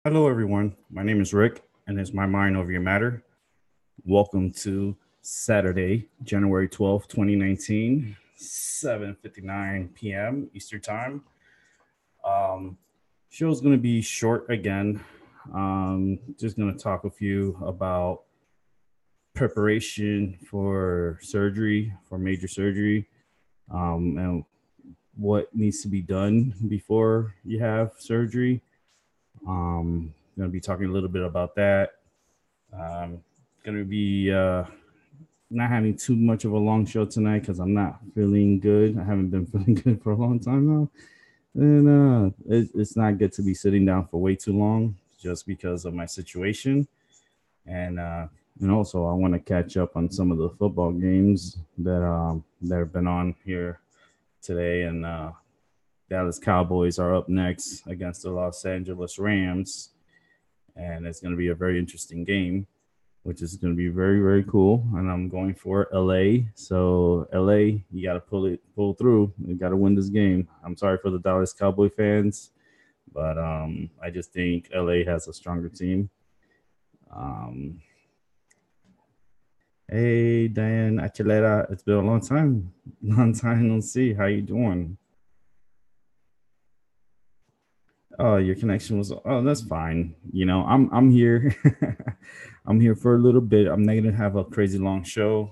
Hello, everyone. My name is Rick, and it's my mind over your matter. Welcome to Saturday, January 12th, 2019, 7:59 p.m. Eastern Time. Um, Show's going to be short again. Just going to talk with you about preparation for surgery, for major surgery, and what needs to be done before you have surgery. Going to be talking a little bit about that. Going to be not having too much of a long show tonight because I'm not feeling good. I haven't been feeling good for a long time now, and it's not good to be sitting down for way too long just because of my situation. And also I want to catch up on some of the football games that have been on here today. And Dallas Cowboys are up next against the Los Angeles Rams, and it's going to be a very interesting game, which is going to be very, very cool. And I'm going for LA. So LA, you got to pull through. You got to win this game. I'm sorry for the Dallas Cowboy fans, but I just think LA has a stronger team. Um, hey, Diane Achilera, it's been a long time. Long time no see. How you doing? Oh, your connection was. Oh, that's fine. I'm here. I'm here for a little bit. I'm not gonna have a crazy long show.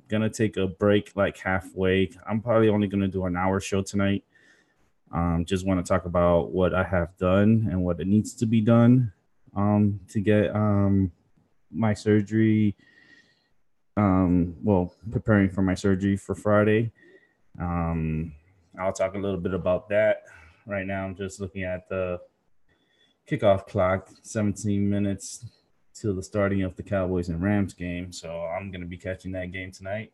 Gonna take a break like halfway. I'm probably only gonna do an hour show tonight. Just want to talk about what I have done and what it needs to be done to get my surgery. Well, preparing for my surgery for Friday. Um, I'll talk a little bit about that. Right now, I'm just looking at the kickoff clock, 17 minutes till the starting of the Cowboys and Rams game. So I'm going to be catching that game tonight.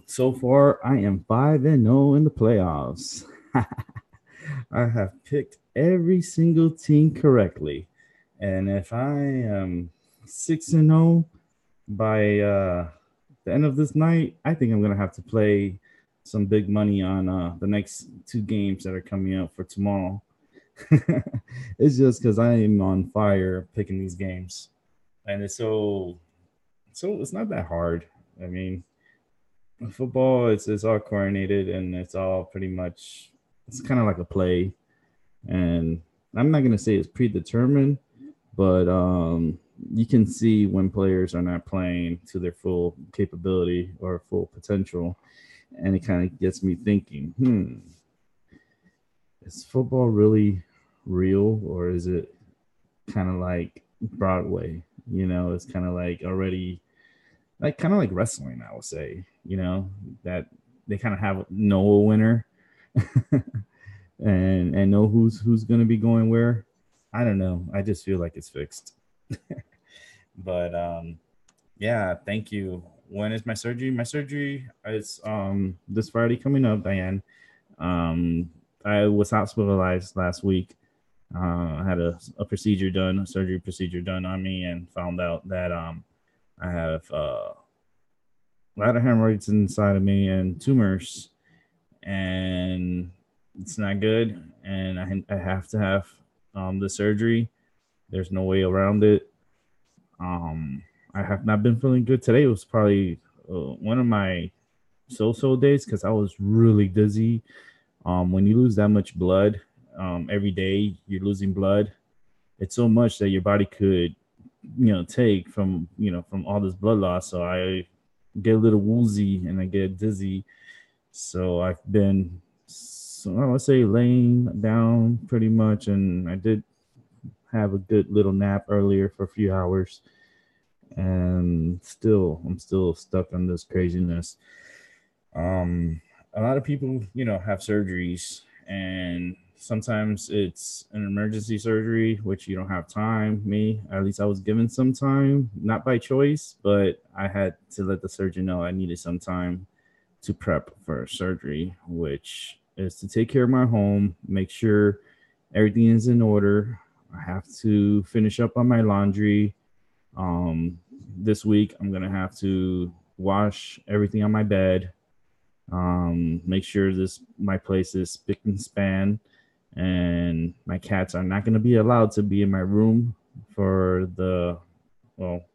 So far, I am 5-0 in the playoffs. I have picked every single team correctly. And if I am 6-0 by the end of this night, I think I'm going to have to play some big money on the next two games that are coming up for tomorrow. It's just because I am on fire picking these games, and it's it's not that hard. I mean, football it's all coordinated and it's all pretty much it's kind of like a play, and I'm not gonna say it's predetermined, but you can see when players are not playing to their full capability or full potential, and it kind of gets me thinking, is football really real, or is it kind of like Broadway? It's kind of like already like kind of like wrestling, I would say. That they kind of have know a winner and know who's going to be going where. I don't know. I just feel like it's fixed. But yeah, thank you. When is my surgery? My surgery is this Friday coming up, Diane. Um, I was hospitalized last week. I had a procedure done, a surgery procedure done on me, and found out that I have a lot of hemorrhoids inside of me and tumors, and it's not good. And I have to have the surgery. There's no way around it. I have not been feeling good. Today was probably one of my so days because I was really dizzy. When you lose that much blood every day, you're losing blood. It's so much that your body could, take from all this blood loss. So I get a little woozy and I get dizzy. So I've been, so I would say, laying down pretty much, and I did have a good little nap earlier for a few hours, and I'm still stuck on this craziness. A lot of people, have surgeries, and sometimes it's an emergency surgery, which you don't have time. Me, at least I was given some time, not by choice, but I had to let the surgeon know I needed some time to prep for surgery, which is to take care of my home, make sure everything is in order. I have to finish up on my laundry. Um, this week, I'm gonna have to wash everything on my bed, make sure this my place is spick and span, and my cats are not going to be allowed to be in my room for well,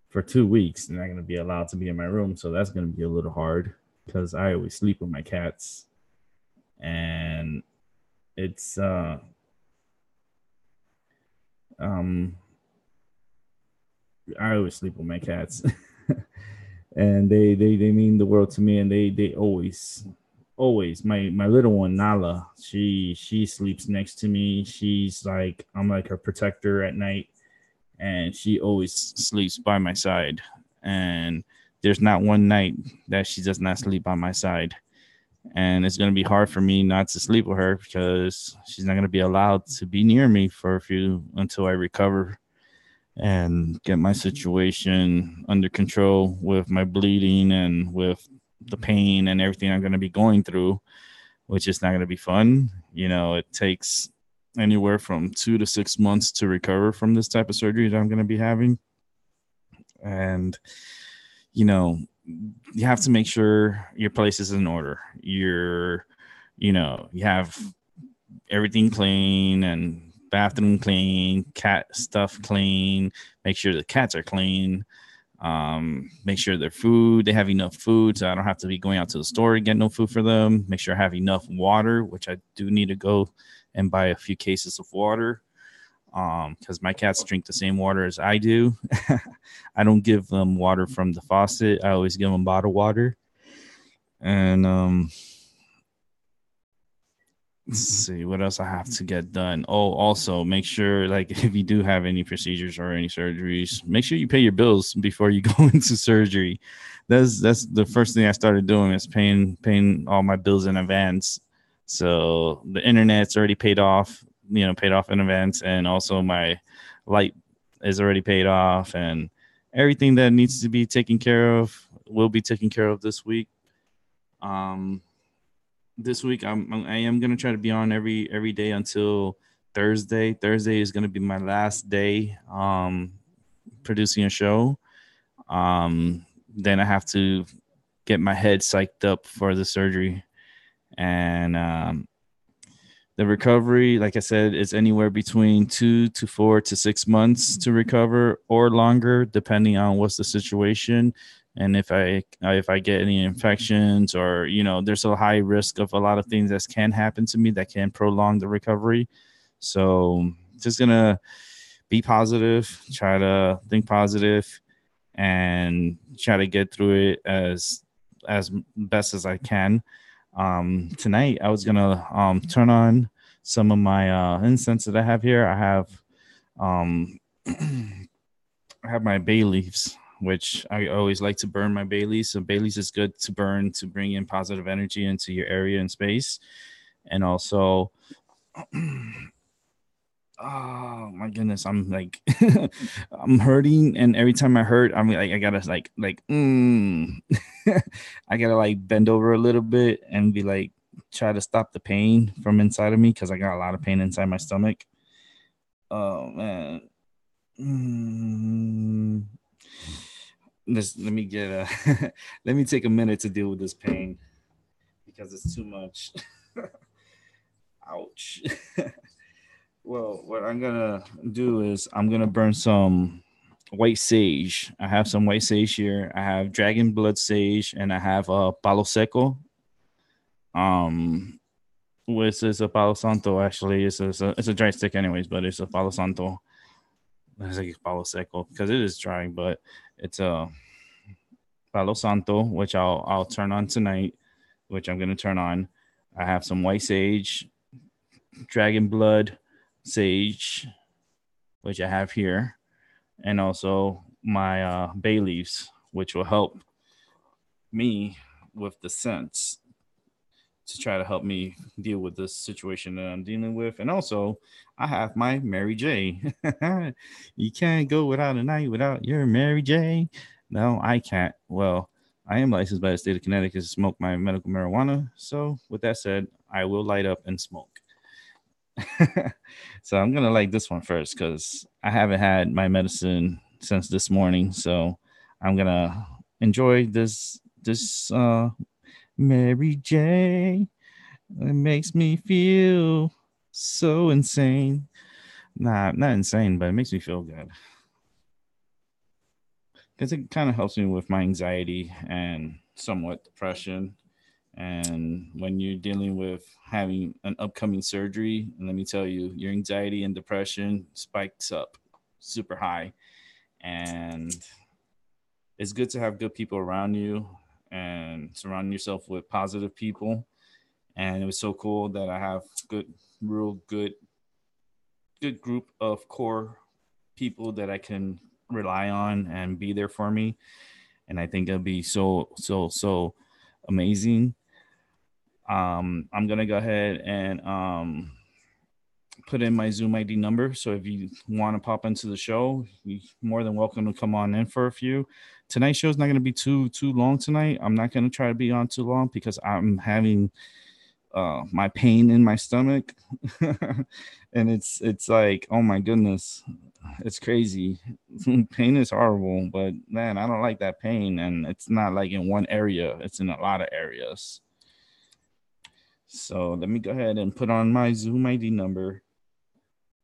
for 2 weeks. They're not going to be allowed to be in my room, so that's going to be a little hard because I always sleep with my cats, and it's um I always sleep with my cats. And they mean the world to me, and they always my little one Nala, she sleeps next to me. She's like, I'm like her protector at night, and she always sleeps by my side, and there's not one night that she does not sleep by my side. And it's going to be hard for me not to sleep with her because she's not going to be allowed to be near me for a few until I recover and get my situation under control with my bleeding and with the pain and everything I'm going to be going through, which is not going to be fun. It takes anywhere from 2 to 6 months to recover from this type of surgery that I'm going to be having. And, you have to make sure your place is in order. You have everything clean and bathroom clean, cat stuff clean, make sure the cats are clean, make sure they have enough food so I don't have to be going out to the store to get no food for them. Make sure I have enough water, which I do need to go and buy a few cases of water because my cats drink the same water as I do. I don't give them water from the faucet. I always give them bottled water. And let's see what else I have to get done. Oh, also make sure, like, if you do have any procedures or any surgeries, make sure you pay your bills before you go into surgery. That's the first thing I started doing is paying all my bills in advance. So the internet's already paid off in advance, and also my light is already paid off, and everything that needs to be taken care of will be taken care of this week. Um, this week I am gonna try to be on every day until Thursday. Thursday is gonna be my last day producing a show. Then I have to get my head psyched up for the surgery, and the recovery, like I said, is anywhere between 2 to 4 to 6 months to recover, or longer, depending on what's the situation. And if I get any infections, or there's a high risk of a lot of things that can happen to me that can prolong the recovery. So just gonna be positive, try to think positive, and try to get through it as best as I can. Tonight I was gonna turn on some of my incense that I have here. I have um, I have my bay leaves, which I always like to burn my bay leaves. So bay leaves is good to burn to bring in positive energy into your area and space, and also. Oh my goodness, I'm like I'm hurting, and every time I hurt, I'm like I gotta I gotta like bend over a little bit and be like try to stop the pain from inside of me because I got a lot of pain inside my stomach. Oh man. Mm. Let me get a let me take a minute to deal with this pain because it's too much. Ouch. Well, what I'm gonna do is I'm gonna burn some white sage. I have some white sage here. I have dragon blood sage, and I have palo seco. Um, which is a palo santo. Actually, it's a dry stick, anyways, but it's a palo santo. It's like palo seco because it is dry, but it's a palo santo, which I'll turn on tonight. Which I'm gonna turn on. I have some white sage, dragon blood sage, which I have here, and also my bay leaves, which will help me with the scents to try to help me deal with this situation that I'm dealing with. And also, I have my Mary J. You can't go without a night without your Mary J. No, I can't. Well, I am licensed by the state of Connecticut to smoke my medical marijuana. So, with that said, I will light up and smoke. So I'm gonna like this one first because I haven't had my medicine since this morning. So I'm gonna enjoy this Mary J. It makes me feel so insane. Nah, not insane, but it makes me feel good because it kind of helps me with my anxiety and somewhat depression. And when you're dealing with having an upcoming surgery, let me tell you, your anxiety and depression spikes up super high. And it's good to have good people around you and surround yourself with positive people. And it was so cool that I have good, real good group of core people that I can rely on and be there for me. And I think it'll be so amazing. I'm gonna go ahead and put in my Zoom ID number. So if you want to pop into the show, you're more than welcome to come on in for a few. Tonight's show is not going to be too long tonight. I'm not going to try to be on too long because I'm having my pain in my stomach, and it's like, oh my goodness, it's crazy. Pain is horrible, but man, I don't like that pain, and it's not like in one area; it's in a lot of areas. So let me go ahead and put on my Zoom ID number.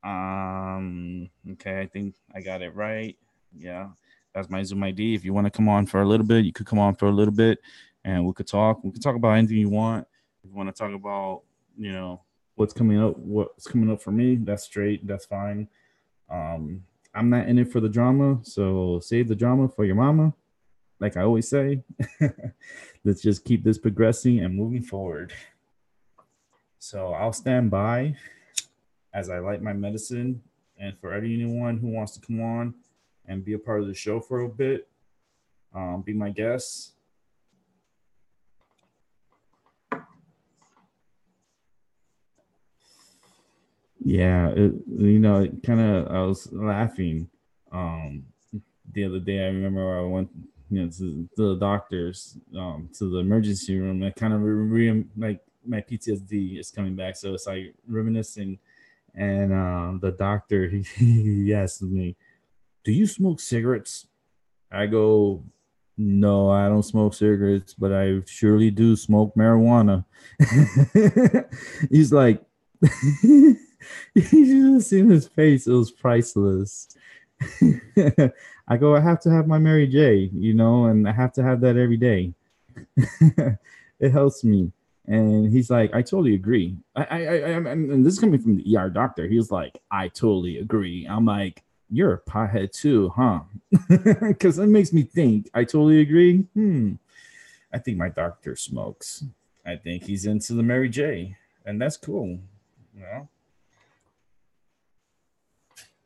Okay, I think I got it right. Yeah, that's my Zoom ID. If you want to come on for a little bit, you could come on for a little bit, and we could talk. We could talk about anything you want. If you want to talk about, you know, what's coming up for me, that's straight. That's fine. Um, I'm not in it for the drama, so save the drama for your mama. Like I always say, let's just keep this progressing and moving forward. So I'll stand by as I light my medicine. And for anyone who wants to come on and be a part of the show for a bit, be my guest. Yeah, it kind of, I was laughing the other day. I remember I went, to the doctors, to the emergency room. I kind of like my PTSD is coming back, so it's like reminiscing. And the doctor, he asked me, "Do you smoke cigarettes?" I go, "No, I don't smoke cigarettes, but I surely do smoke marijuana." He's like, you should have seen his face. It was priceless. I go, I have to have my Mary J, and I have to have that every day. It helps me. And he's like, I totally agree. And this is coming from the ER doctor. He was like, I totally agree. I'm like, you're a pothead too, huh? Because it makes me think. I totally agree. I think my doctor smokes. I think he's into the Mary J, and that's cool. You know.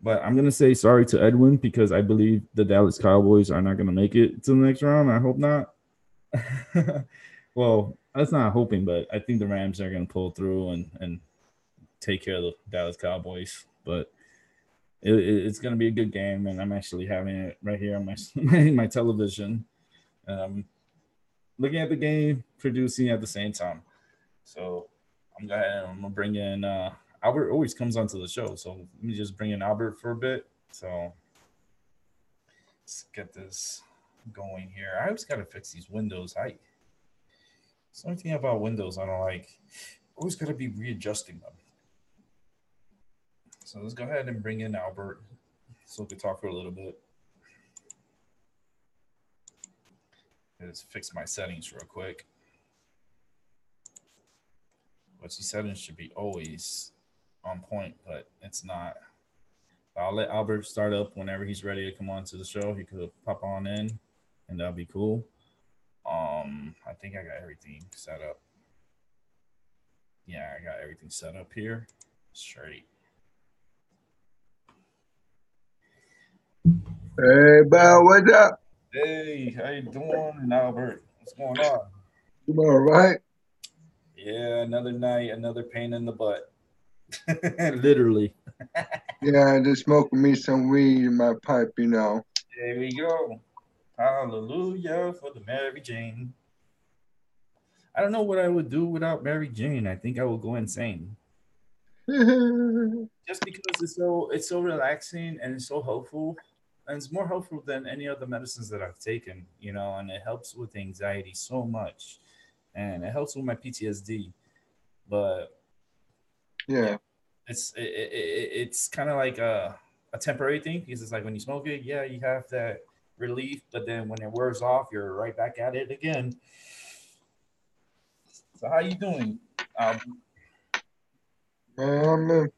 But I'm gonna say sorry to Edwin because I believe the Dallas Cowboys are not gonna make it to the next round. I hope not. Well, that's not hoping, but I think the Rams are gonna pull through and take care of the Dallas Cowboys. But it's gonna be a good game, and I'm actually having it right here on my my television. Um, looking at the game, producing at the same time. So I'm gonna bring in Albert. Always comes onto the show, so let me just bring in Albert for a bit. So let's get this going here. I always gotta fix these windows. It's the only thing about windows I don't like. Always gotta be readjusting them. So let's go ahead and bring in Albert so we can talk for a little bit. Let's fix my settings real quick. Which the settings should be always on point, but it's not. I'll let Albert start up whenever he's ready to come on to the show. He could pop on in, and that'll be cool. I think I got everything set up. Yeah, I got everything set up here. Straight. Hey, Bow, what's up? Hey, how you doing, Albert? What's going on? You all right? Yeah, another night, another pain in the butt. Literally. Yeah, just smoking me some weed in my pipe. There we go. Hallelujah for the Mary Jane. I don't know what I would do without Mary Jane. I think I would go insane. Just because it's so relaxing and it's so helpful. And it's more helpful than any other medicines that I've taken, and it helps with anxiety so much. And it helps with my PTSD. But yeah, Yeah. it's kind of like a temporary thing because it's like when you smoke it, yeah, you have that relief, but then when it wears off, you're right back at it again. So how you doing? Man,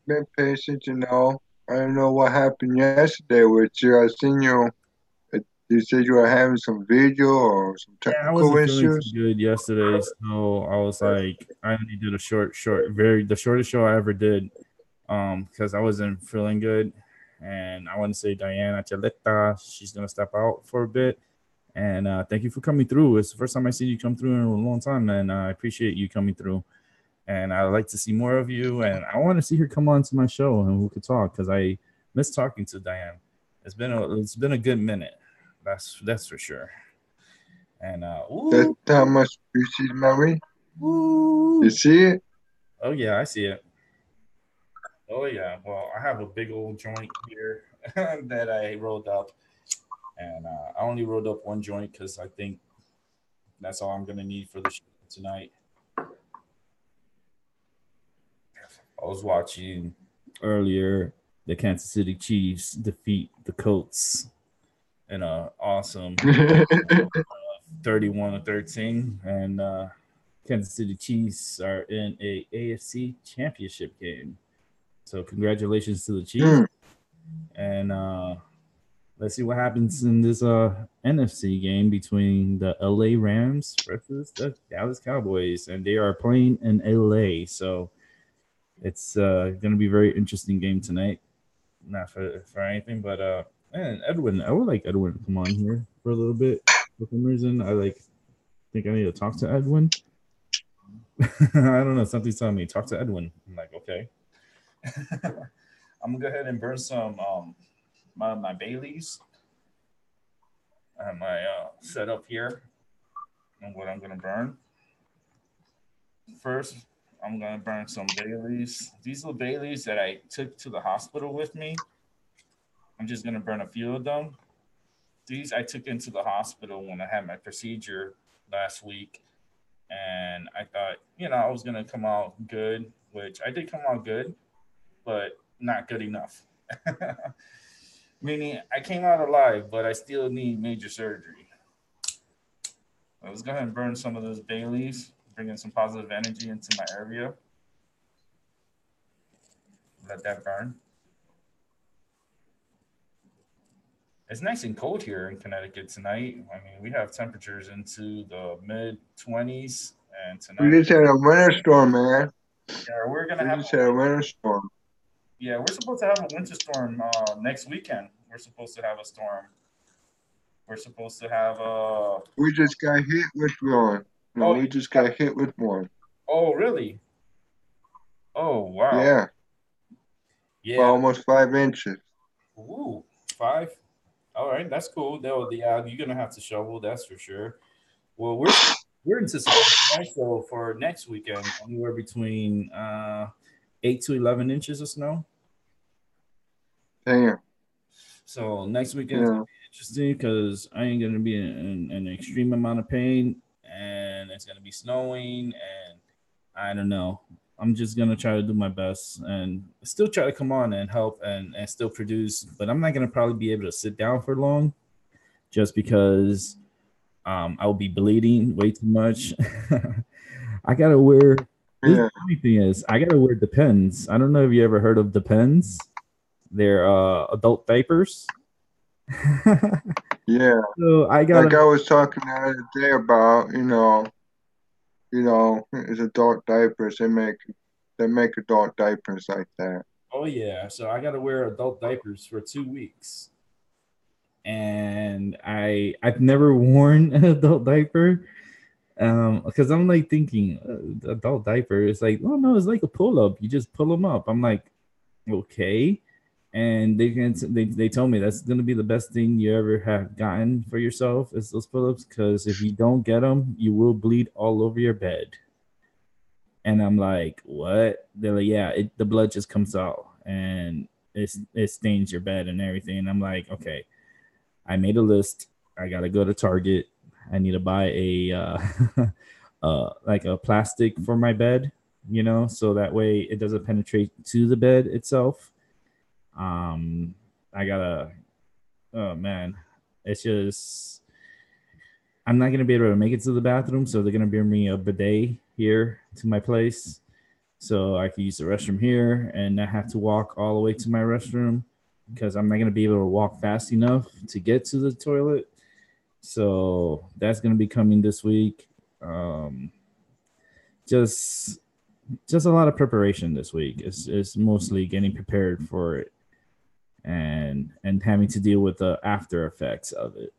been patient, you know. I don't know what happened yesterday with you. I seen you. You said you were having some video or some Yeah, I technical wasn't feeling too issues. good yesterday, so I was like, I only did a the shortest show I ever did, because I wasn't feeling good, and I want to say Diana Chaleta, she's gonna step out for a bit, and thank you for coming through. It's the first time I see you come through in a long time, and I appreciate you coming through, and I would like to see more of you, and I want to see her come on to my show and we could talk because I miss talking to Diane. It's been a good minute, that's for sure. And That's ooh, how much appreciated, Mary. You ooh. see it? Oh yeah, I see it. Oh yeah. Well, I have a big old joint here that I rolled up, and I only rolled up one joint because I think that's all I'm gonna need for the show tonight. I was watching earlier the Kansas City Chiefs defeat the Colts in a awesome 31-13, and Kansas City Chiefs are in a AFC Championship game. So congratulations to the Chiefs, Hmm. and let's see what happens in this NFC game between the LA Rams versus the Dallas Cowboys, and they are playing in LA. So it's going to be a very interesting game tonight. Not for anything, but man, Edwin, I would like Edwin to come on here for a little bit. For some reason, I think I need to talk to Edwin. I don't know. Something's telling me talk to Edwin. I'm like, okay. I'm gonna go ahead and burn some my Baileys. I have my setup here, and what I'm gonna burn first. I'm gonna burn some Baileys. These are Baileys that I took to the hospital with me. I'm just gonna burn a few of them. These I took into the hospital when I had my procedure last week, and I thought, I was gonna come out good, which I did come out good, but not good enough. Meaning I came out alive, but I still need major surgery. Let's go ahead and burn some of those Baileys, bring in some positive energy into my area. Let that burn. It's nice and cold here in Connecticut tonight. I mean, we have temperatures into the mid 20s, and We tonight, just had a winter storm, man. yeah, we're gonna We have just had a winter storm. yeah, we're supposed to have a winter storm next weekend. We're supposed to have a storm. We're supposed to have a. We just got hit with one. No, Oh, we just got hit with one. oh, really? Oh, wow. Yeah, for Yeah. almost 5 inches. Ooh, five. All right, that's cool. Though, yeah, you're gonna have to shovel. That's for sure. Well, we're anticipating also for next weekend anywhere between 8 to 11 inches of snow. Damn. So next weekend's gonna Yeah. be interesting because I ain't gonna be in an extreme amount of pain, and it's gonna be snowing, and I don't know. I'm just gonna try to do my best and still try to come on and help and still produce, but I'm not gonna probably be able to sit down for long just because I'll be bleeding way too much. I gotta wear. This Yeah. funny thing is, I gotta wear Depends. I don't know if you ever heard of Depends. They're adult diapers. Yeah. So I Like gotta. I was talking the other day about, it's adult diapers. They make adult diapers like that. Oh yeah, so I gotta wear adult diapers for 2 weeks, and I've never worn an adult diaper. Because I'm like thinking, adult diaper. It's like, oh no, it's like a pull up. You just pull them up. I'm like, okay. And they told me that's gonna be the best thing you ever have gotten for yourself is those pull-ups because if you don't get them, you will bleed all over your bed. And I'm like, what? They're like, yeah, the blood just comes out and it stains your bed and everything. And I'm like, okay, I made a list. I gotta go to Target. I need to buy a like a plastic for my bed so that way it doesn't penetrate to the bed itself. Um, I gotta, oh man, it's just, I'm not gonna be able to make it to the bathroom, so they're gonna bring me a bidet here to my place, so I can use the restroom here and not have to walk all the way to my restroom because I'm not gonna be able to walk fast enough to get to the toilet. So that's gonna be coming this week. Um, just just a lot of preparation this week. It's mostly getting prepared for it and having to deal with the after effects of it.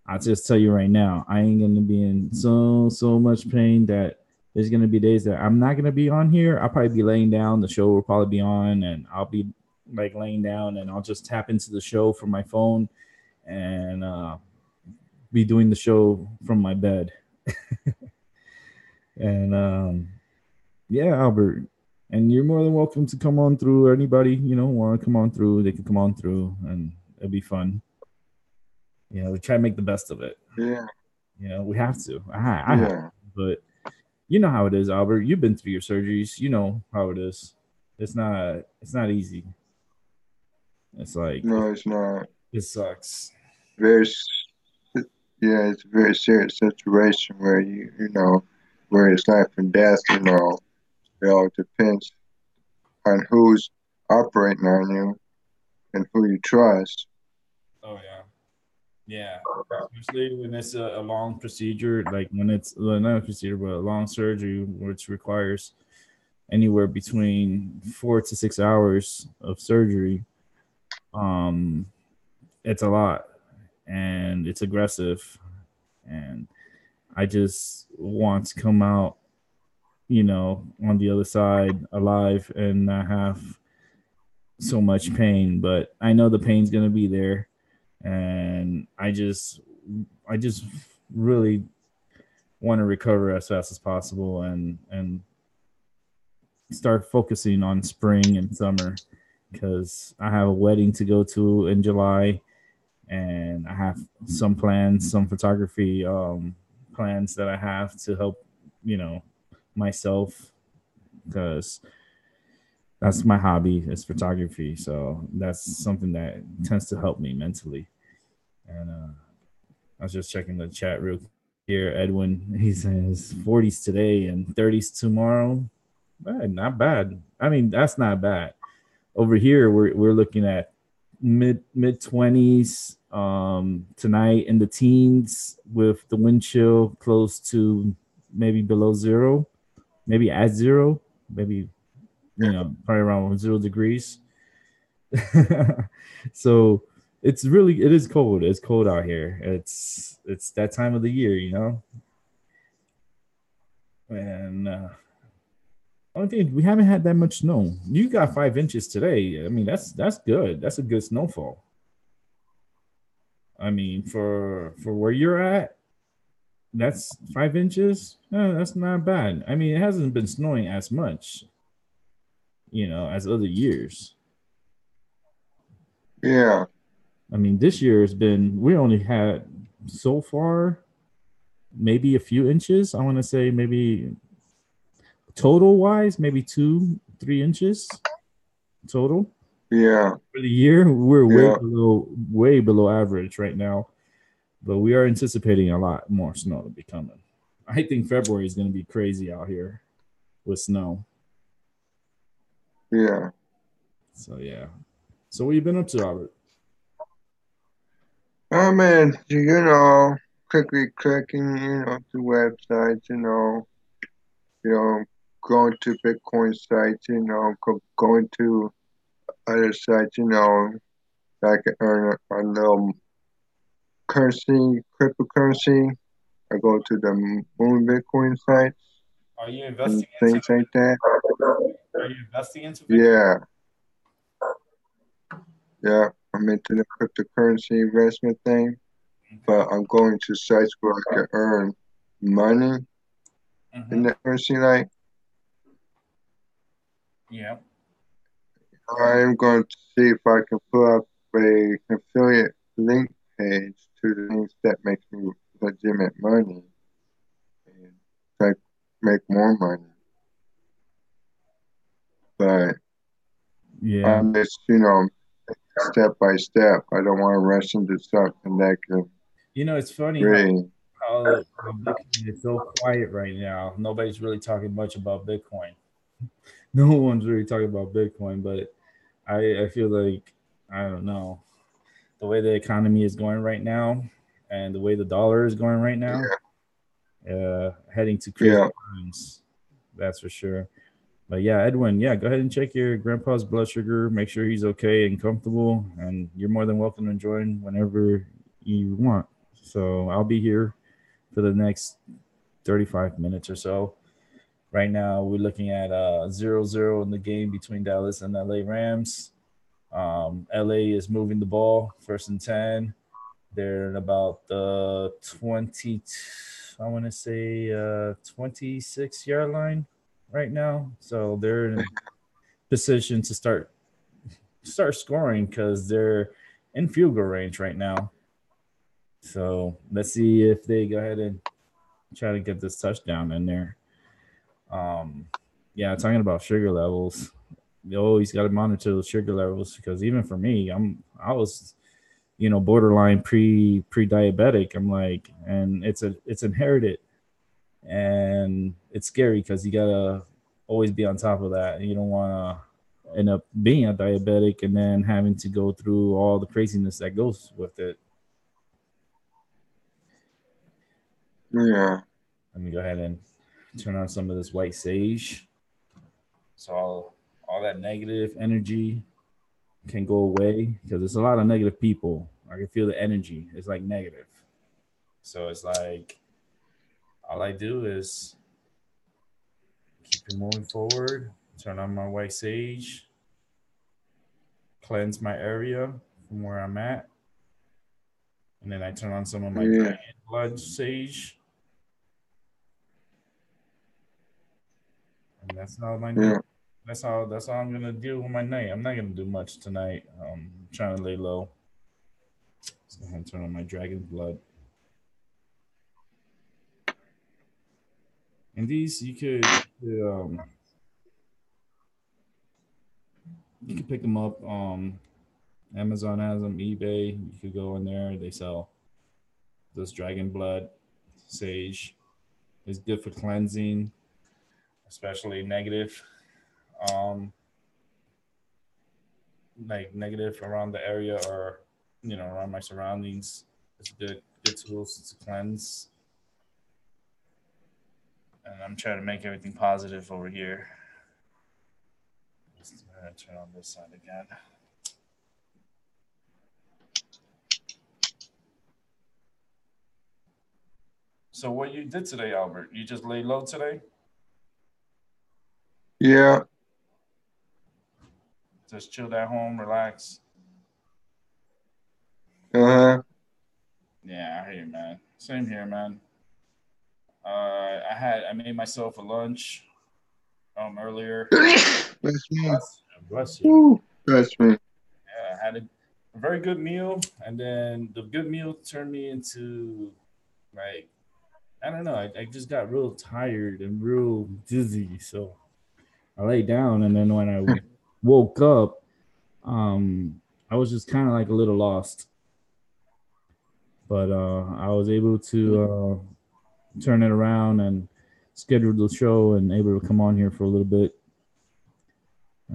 I'll just tell you right now, I ain't gonna be in so much pain that there's gonna be days that I'm not gonna be on here. I'll probably be laying down. The show will probably be on, and I'll be like laying down, and I'll just tap into the show from my phone and be doing the show from my bed. And yeah, Albert, and you're more than welcome to come on through. Anybody want to come on through, they can come on through, and it'll be fun. We try to make the best of it. Yeah, We have to. I have, yeah. but you know how it is, Albert. You've been through your surgeries. You know how it is. It's not easy. It's like No, it's not. it sucks. Very, yeah, it's a very serious situation where where it's life and death. It all depends on who's operating on you and who you trust. Oh yeah. Yeah, especially when it's a long procedure, like when it's well, not a procedure, but a long surgery, which requires anywhere between 4 to 6 hours of surgery. Um, it's a lot, and it's aggressive, and I just want to come out, on the other side alive and not have so much pain. But I know the pain's gonna be there, and I just really want to recover as fast as possible and start focusing on spring and summer because I have a wedding to go to in July and I have some plans, some photography plans that I have to help, you know, myself because that's my hobby is photography. So that's something that tends to help me mentally. And I was just checking the chat real quick here. Edwin, he says 40s today and 30s tomorrow. Not bad. I mean, that's not bad. Over here, we're looking at mid 20s tonight in the teens with the wind chill close to maybe below zero, maybe at zero, maybe probably around 0 degrees. So it is cold. It's cold out here. It's that time of the year, and only thing we haven't had that much snow. You got 5 inches today. I mean, that's good. That's a good snowfall. I mean, for where you're at, that's 5 inches. That's not bad. I mean, it hasn't been snowing as much, as other years. Yeah, I mean, this year has been we only had so far maybe a few inches. I want to say maybe total wise, maybe 2, 3 inches total yeah, for the year. We're yeah, way below average right now, but we are anticipating a lot more snow to be coming. I think February is going to be crazy out here with snow. yeah. So yeah. So what you been up to, Albert? I mean, quickly clicking, the websites, you know, going to Bitcoin sites, going to other sites, that I can earn a little currency, cryptocurrency. I go to the Moon Bitcoin sites Are you and investing into things like that. Are you investing into Bitcoin? Yeah, yeah. I'm into the cryptocurrency investment thing, but I'm going to sites where I can earn money in Mm-hmm. the currency. Like Yeah. I'm going to see if I can put up a affiliate link page to the things that make me legitimate money and like make more money. but Yeah. I'm just, step by step. I don't want to rush into something that could It's funny how really, Bitcoin is so quiet right now. Nobody's really talking much about Bitcoin. No one's really talking about Bitcoin, but I feel like I don't know the way the economy is going right now, and the way the dollar is going right now, heading to crazy yeah, times. That's for sure. But yeah, Edwin, yeah, go ahead and check your grandpa's blood sugar. Make sure he's okay and comfortable, and you're more than welcome to join whenever you want. So I'll be here for the next 35 minutes or so. Right now, we're looking at 0-0 in the game between Dallas and LA Rams. LA is moving the ball, 1st and 10. They're at about the 20, I want to say 26-yard line right now. So they're in position to start scoring because they're in field goal range right now. So let's see if they go ahead and try to get this touchdown in there. Um, yeah, talking about sugar levels, you always got to monitor the sugar levels because even for me, I was borderline pre diabetic. I'm like, and it's inherited, and it's scary because you gotta always be on top of that. You don't want to end up being a diabetic and then having to go through all the craziness that goes with it. yeah, Let me go ahead and turn on some of this white sage, so all that negative energy can go away because there's a lot of negative people. I can feel the energy. It's like negative. So it's like all I do is keep it moving forward, turn on my white sage, cleanse my area from where I'm at, and then I turn on some of my yeah, dragon blood sage, and that's how my night. yeah, That's how I'm gonna deal with my night. I'm not gonna do much tonight. I'm trying to lay low. Let's go ahead and turn on my dragon blood. And these you could pick them up. Amazon has them. eBay. You could go in there. They sell this dragon blood sage. It's good for cleansing, especially negative, um, like negative around the area or around my surroundings. It's good tools to cleanse. And I'm trying to make everything positive over here. Let's turn on this side again. So what you did today, Albert? You just lay low today? yeah, Just chilled at home, relax. uh-huh. Yeah, I hear you, man. Same here, man. I made myself a lunch earlier. That's me. Bless you. Woo, that's me. Yeah, I had a very good meal, and then the good meal turned me into like I don't know. I just got real tired and real dizzy, so I laid down, and then when I woke up, I was just kind of like a little lost, but I was able to turn it around and schedule the show and able to come on here for a little bit.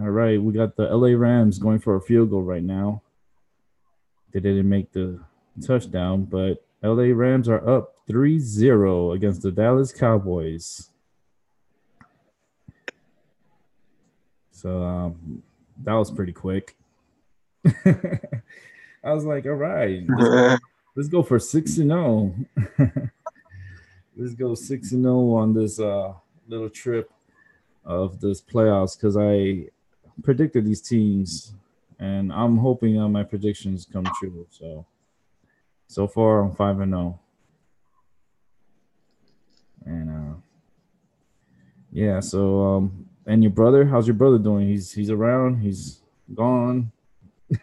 All right, we got the LA Rams going for a field goal right now. They didn't make the touchdown, but LA Rams are up 3-0 against the Dallas Cowboys. So that was pretty quick. I was like, all right, let's go for 6-0. Let's go 6-0 on this little trip of this playoffs because I predicted these teams and I'm hoping that my predictions come true. So far I'm 5-0. And yeah, so and your brother, how's your brother doing? He's around, he's gone. He's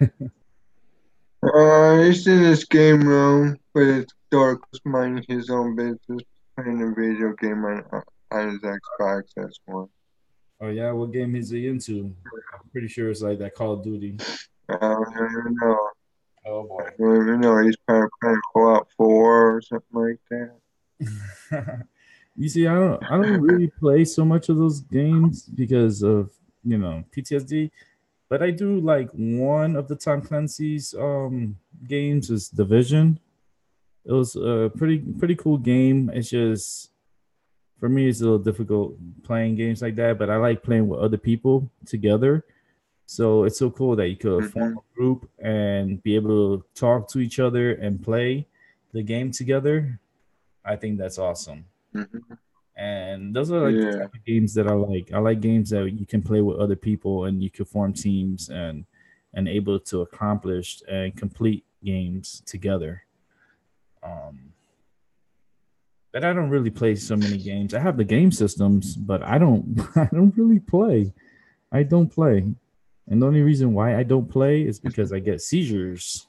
in his game room with his Dorcas minding his own business, playing a video game on his Xbox, that's one. Oh yeah, what game is he into? I'm pretty sure it's like that Call of Duty. I don't even know. Oh I boy. don't even know. He's probably playing Fallout 4 or something like that. You see, I don't really play so much of those games because of PTSD. But I do like one of the Tom Clancy's games is Division. It was a pretty cool game. It's just for me it's a little difficult playing games like that, but I like playing with other people together. So it's so cool that you could form Hmm. a group and be able to talk to each other and play the game together. I think that's awesome. Hmm. And those are like the Yeah. type of games that I like. I like games that you can play with other people and you can form teams and able to accomplish and complete games together. Um, but I don't really play so many games. I have the game systems, but I don't I don't really play. I don't play. And the only reason why I don't play is because I get seizures.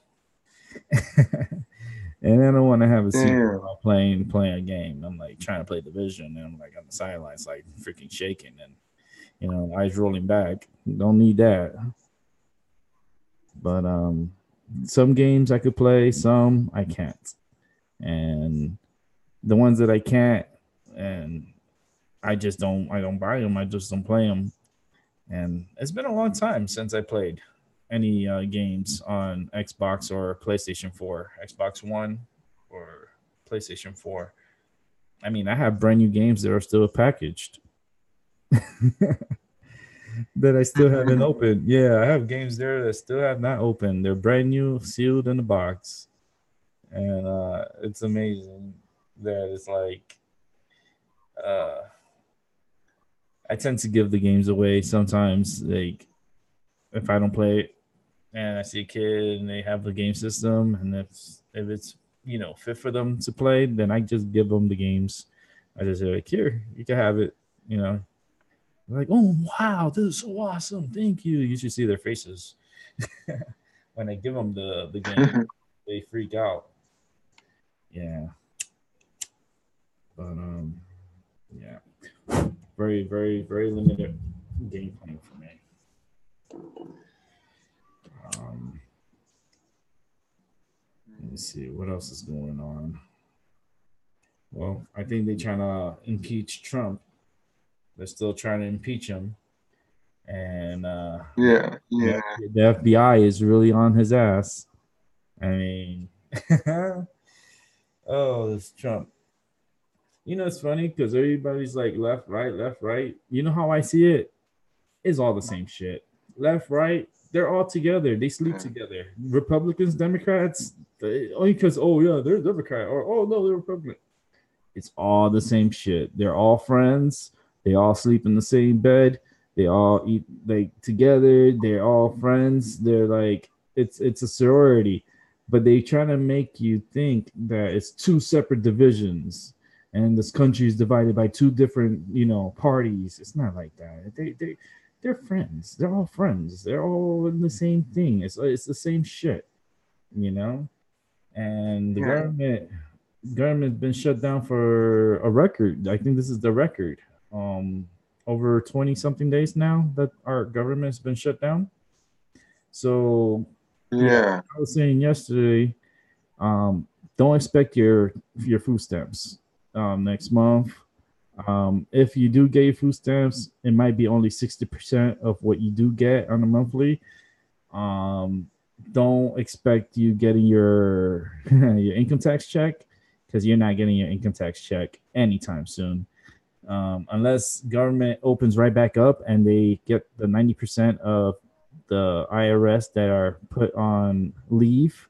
And I don't want to have a seizure Damn. while playing a game. I'm like trying to play Division and I'm like on the sidelines like freaking shaking and eyes rolling back. Don't need that. But some games I could play, some I can't. And the ones that I can't and I don't buy them. I just don't play them. And it's been a long time since I played any games on Xbox or PlayStation 4, Xbox One or PlayStation 4. I mean, I have brand new games that are still packaged that I still haven't opened. Yeah, I have games there that still have not opened. They're brand new, sealed in the box. And it's amazing that it's like uh, I tend to give the games away sometimes. Like if I don't play it, and I see a kid and they have the game system, and if it's fit for them to play, then I just give them the games. I just say like, here, you can have it. You know, they're like, oh wow, this is so awesome, thank you. You should see their faces when I give them the game. They freak out. Yeah, but yeah, very very very limited game playing for me. Um, let me see what else is going on. Well, I think they're trying to impeach Trump. They're still trying to impeach him, and Yeah. the, Yeah. the FBI is really on his ass. I mean, oh, this Trump. It's funny because everybody's like left, right, left, right. You know how I see it? It's all the same shit. Left, right, they're all together. They sleep together. Republicans, Democrats, only because yeah, they're Democrat or oh no, they're Republican. It's all the same shit. They're all friends. They all sleep in the same bed. They all eat like together. They're all friends. They're like it's a sorority, but they try to make you think that it's two separate divisions and this country is divided by two different parties. It's not like that. They're friends. They're all friends. They're all in the same thing. It's the same shit, you know. And the Yeah. government's been shut down for a record. I think this is the record. Um, Over 20 something days now that our government's been shut down. So yeah, Yeah. I was saying yesterday, don't expect your food stamps next month. If you do get your food stamps, it might be only 60% of what you do get on a monthly. Um, don't expect you getting your your income tax check because you're not getting your income tax check anytime soon, unless government opens right back up and they get the 90% of the IRS that are put on leave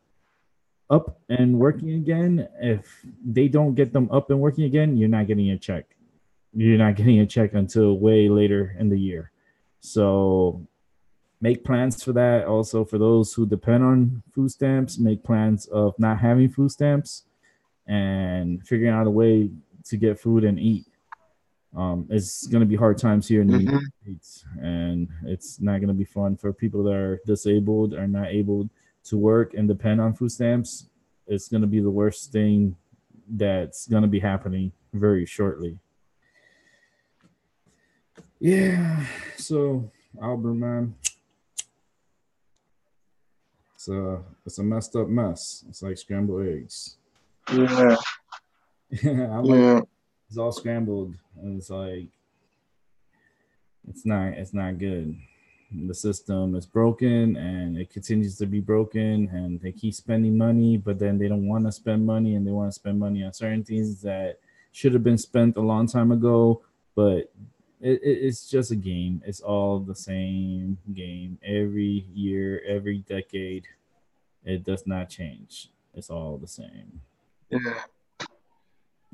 up and working again. If they don't get them up and working again, you're not getting a check. You're not getting a check until way later in the year. So make plans for that. Also, for those who depend on food stamps, make plans of not having food stamps and figuring out a way to get food and eat. It's going to be hard times here in the United Hmm. States, and it's not going to be fun for people that are disabled or not able to work and depend on food stamps. It's going to be the worst thing that's going to be happening very shortly. Yeah. So Albert, man, it's a messed up mess. It's like scrambled eggs. Yeah, I'm like, yeah, it's all scrambled, and it's like it's not good. The system is broken, and it continues to be broken, and they keep spending money, but then they don't want to spend money, and they want to spend money on certain things that should have been spent a long time ago. But it's just a game. It's all the same game every year, every decade. It does not change. It's all the same. yeah.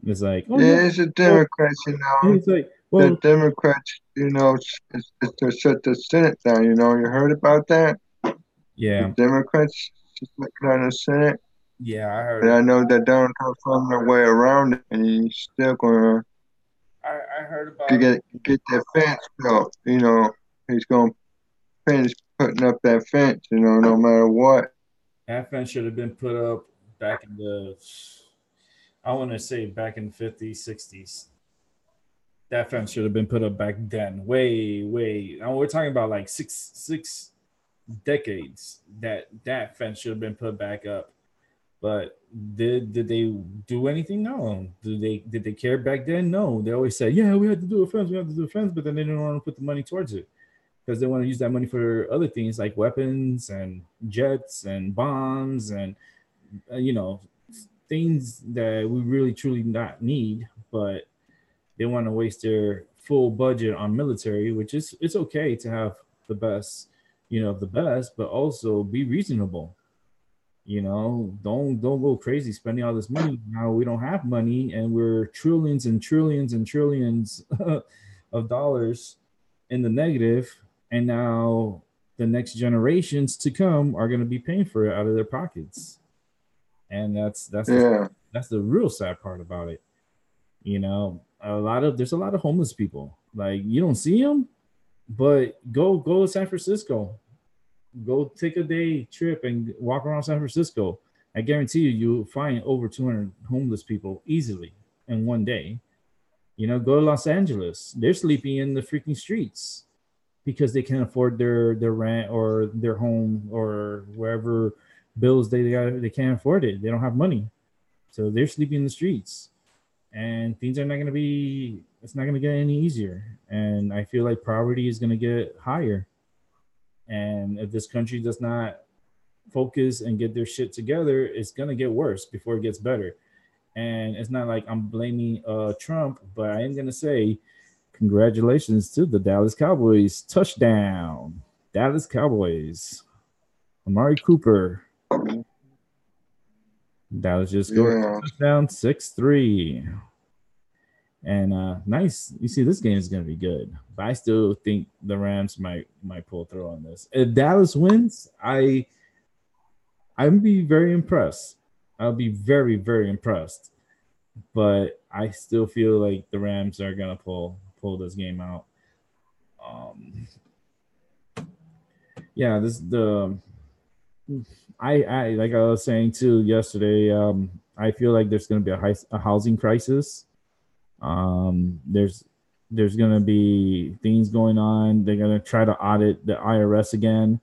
It's like, oh yeah, Yeah, it's the well, Democrats, it's like, the well, Democrats, is to shut the Senate down. You heard about that? The yeah, Democrats shut down the Senate, yeah, I heard and it. I know that Donald Trump's on their way around it, and he's still gonna I heard to about it. get that fence built. He's gonna finish putting up that fence. No matter what. That fence should have been put up back in the, I want to say back in the 50s, 60s. That fence should have been put up back then. Way, way. Now we're talking about like six decades. That fence should have been put back up. But did they do anything? No. Did they care back then? No. They always said, yeah, we had to do a fence, we had to do a fence, but then they didn't want to put the money towards it because they want to use that money for other things like weapons and jets and bombs and you know things that we really truly not need, but they want to waste their full budget on military, which is it's okay to have the best, the best, but also be reasonable. Don't go crazy spending all this money. Now we don't have money, and we're trillions and trillions and trillions of dollars in the negative, and now the next generations to come are going to be paying for it out of their pockets, and Yeah, that's the real sad part about it. There's a lot of homeless people. Like you don't see them, but go to San Francisco. Go take a day trip and walk around San Francisco. I guarantee you'll find over 200 homeless people easily in one day. Go to Los Angeles. They're sleeping in the freaking streets because they can't afford their rent or their home or wherever bills they got. They can't afford it. They don't have money, so they're sleeping in the streets. And things are not going to be. It's not going to get any easier. And I feel like poverty is going to get higher. And if this country does not focus and get their shit together, it's gonna get worse before it gets better. And it's not like I'm blaming Trump, but I am gonna say congratulations to the Dallas Cowboys touchdown. Dallas Cowboys. Amari Cooper. Dallas just scored yeah, touchdown 6-3. And nice. You see, this game is gonna be good. But I still think the Rams might pull through on this. If Dallas wins, I'd be very impressed. I'll be very, very impressed. But I still feel like the Rams are gonna pull this game out. Um, yeah, this the I like I was saying too yesterday. I feel like there's gonna be a housing crisis. There's gonna be things going on. They're gonna try to audit the IRS again.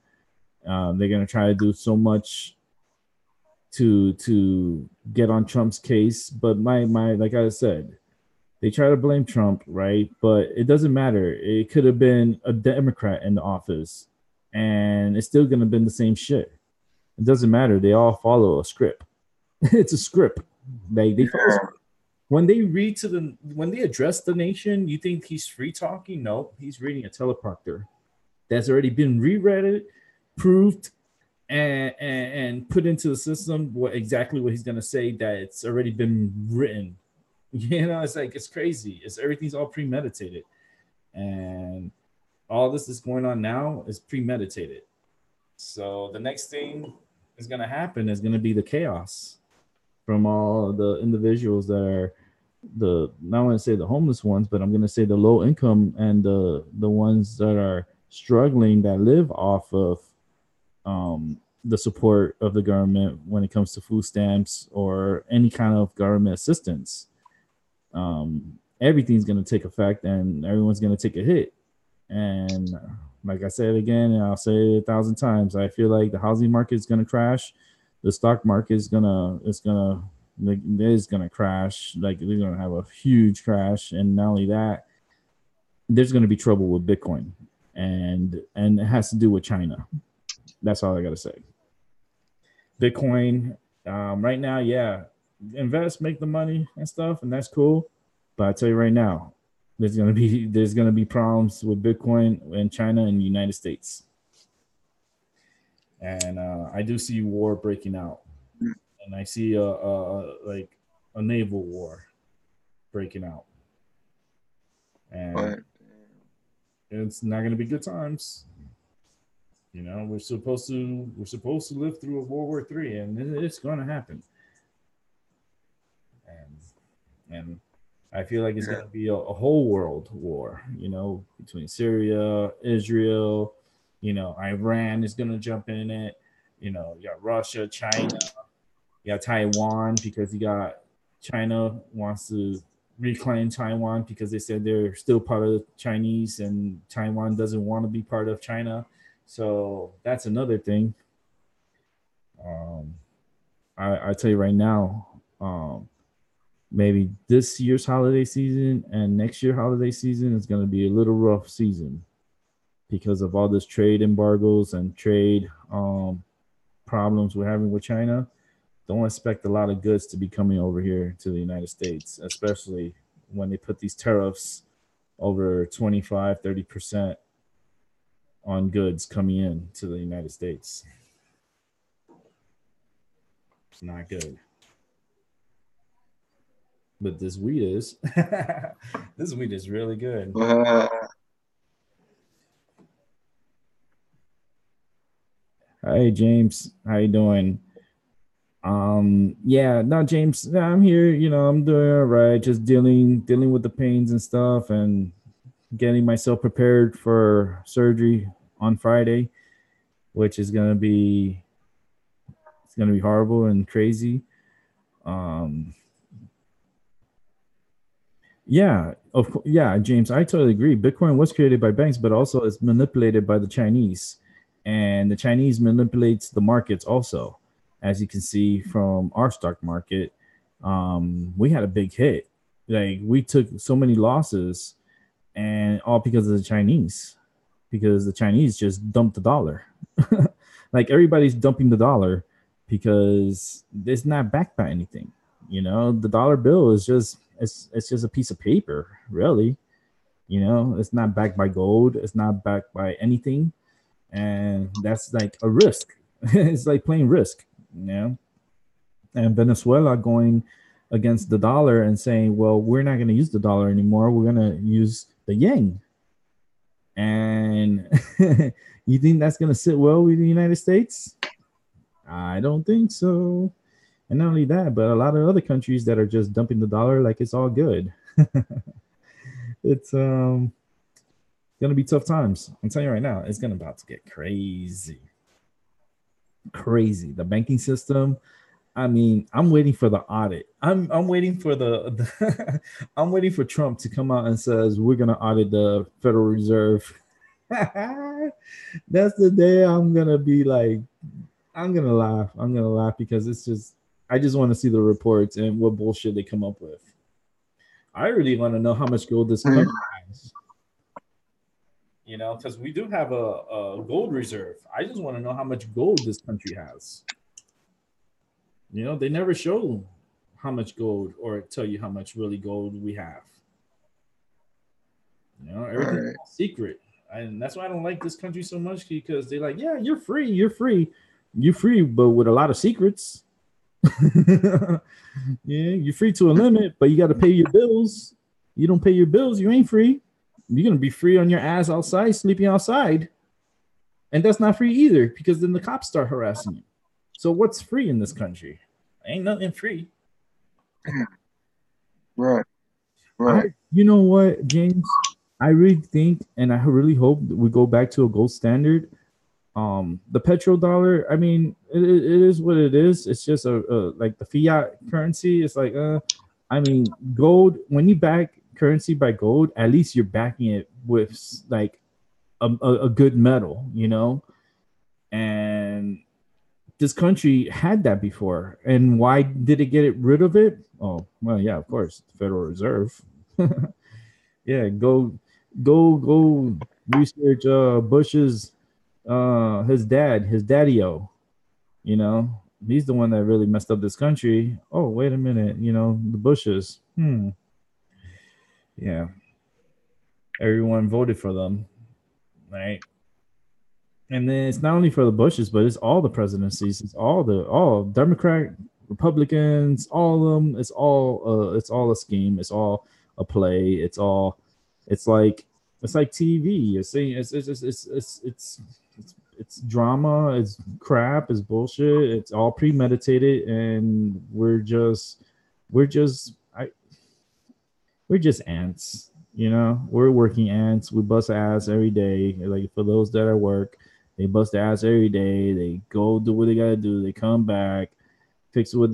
They're gonna try to do so much to get on Trump's case. But my like I said, they try to blame Trump, right? But it doesn't matter. It could have been a Democrat in the office, and it's still gonna have been the same shit. It doesn't matter. They all follow a script. It's a script. They follow yeah, when they address the nation. You think he's free talking? No, he's reading a teleprompter that's already been reread, proved, and put into the system what he's gonna say. That it's already been written. It's like it's crazy. It's everything's all premeditated, and all this is going on now is premeditated. So the next thing is gonna happen is gonna be the chaos from all the individuals that are the not want to say the homeless ones, but I'm gonna say the low income and the ones that are struggling that live off of um, the support of the government when it comes to food stamps or any kind of government assistance. um, Everything's going to take effect and everyone's going to take a hit. And like I said again, and I'll say it 1,000 times, I feel like the housing market is going to crash. The stock market is gonna crash. Like they're gonna have a huge crash, and not only that, there's gonna be trouble with Bitcoin, and it has to do with China. That's all I gotta say. Bitcoin, right now, yeah, invest, make the money and stuff, and that's cool. But I tell you right now, there's gonna be problems with Bitcoin in China and the United States, and I do see war breaking out, and I see like a naval war breaking out, and But it's not gonna be good times. You know, we're supposed to live through a World War III, and it's gonna happen. And I feel like it's yeah, going to be a whole world war, between Syria, Israel, Iran is going to jump in it. You got Russia, China, you got Taiwan because you got China wants to reclaim Taiwan because they said they're still part of the Chinese and Taiwan doesn't want to be part of China. So that's another thing. Um, I tell you right now, maybe this year's holiday season and next year holiday season is going to be a little rough season because of all this trade embargoes and trade problems we're having with China. Don't expect a lot of goods to be coming over here to the United States, especially when they put these tariffs over 25, 30% on goods coming in to the United States. It's not good. But this weed is this weed is really good. uh, Hey James, how you doing? Yeah, no, James, yeah, I'm here. I'm doing all right. Just dealing with the pains and stuff, and getting myself prepared for surgery on Friday, which is gonna be horrible and crazy. Um, yeah, yeah, James, I totally agree. Bitcoin was created by banks, but also it's manipulated by the Chinese, and the Chinese manipulates the markets also. As you can see from our stock market, we had a big hit. Like we took so many losses, and all because of the Chinese, because the Chinese just dumped the dollar. Like everybody's dumping the dollar because it's not backed by anything. The dollar bill is just a piece of paper, really. It's not backed by gold. It's not backed by anything, and that's like a risk. It's like playing risk, you know. And Venezuela going against the dollar and saying, "Well, we're not going to use the dollar anymore. We're going to use the yen." And you think that's going to sit well with the United States? I don't think so. And not only that, but a lot of other countries that are just dumping the dollar like it's all good. It's gonna be tough times. I'm telling you right now, it's gonna about to get crazy. Crazy. The banking system. I mean, I'm waiting for the audit. I'm waiting for the I'm waiting for Trump to come out and says we're gonna audit the Federal Reserve. That's the day I'm gonna be like, I'm gonna laugh. I'm gonna laugh because I just want to see the reports and what bullshit they come up with. I really want to know how much gold this country has. Because we do have a gold reserve. I just want to know how much gold this country has. They never show how much gold or tell you how much really gold we have. Everything's right. secret. And that's why I don't like this country so much because they're like, yeah, you're free, but with a lot of secrets. Yeah, you're free to a limit, but you got to pay your bills. You don't pay your bills, you ain't free. You're gonna be free on your ass outside, sleeping outside, and that's not free either because then the cops start harassing you. So what's free in this country? Ain't nothing free. Right. Right. You know what, James? I really think, and I really hope that we go back to a gold standard. The petrodollar. I mean, it is what it is. It's just like the fiat currency. It's like, I mean, gold. When you back currency by gold, at least you're backing it with like a good medal, and this country had that before. And why did it get rid of it? Oh, well, yeah, of course, the Federal Reserve. Yeah, go research Bush's his dad, his daddy-o, you know. He's the one that really messed up this country. Oh, wait a minute, the Bushes. Yeah, everyone voted for them, right? And then it's not only for the Bushes, but it's all the presidencies. It's all Democrat, Republicans, all of them. It's all a scheme. It's all a play. It's like it's like TV. It's drama. It's crap. It's bullshit. It's all premeditated, and we're just I we're just ants. We're working ants. We bust ass every day. Like for those that are work, they bust ass every day. They go do what they gotta do. They come back, fix what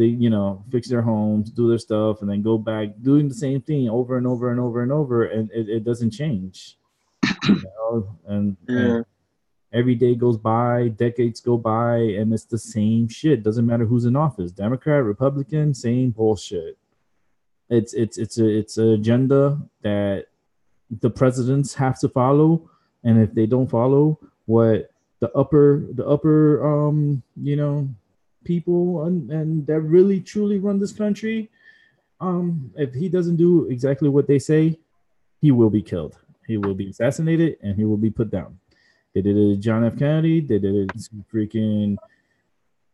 fix their homes, do their stuff, and then go back doing the same thing over and over and over and over, and it doesn't change. And Yeah. every day goes by, decades go by, and it's the same shit. Doesn't matter who's in office, Democrat, Republican, same bullshit. It's an agenda that the presidents have to follow, and if they don't follow what the upper people and that really truly run this country, if he doesn't do exactly what they say, he will be killed, he will be assassinated, and he will be put down. They did it to John F. Kennedy. They did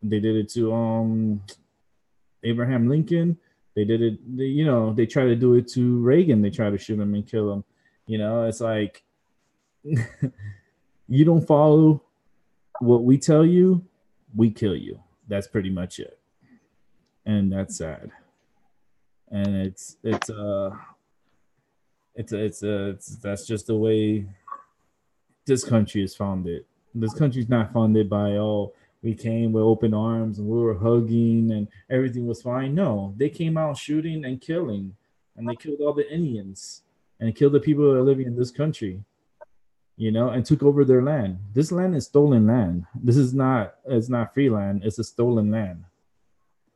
it to Abraham Lincoln. They did it. They try to do it to Reagan. They try to shoot him and kill him. It's like you don't follow what we tell you, we kill you. That's pretty much it, and that's sad. And that's just the way this country is founded. This country's not funded by, we came with open arms and we were hugging and everything was fine. No, they came out shooting and killing, and they killed all the Indians and killed the people that are living in this country, and took over their land. This land is stolen land. This is not it's not free land. It's a stolen land,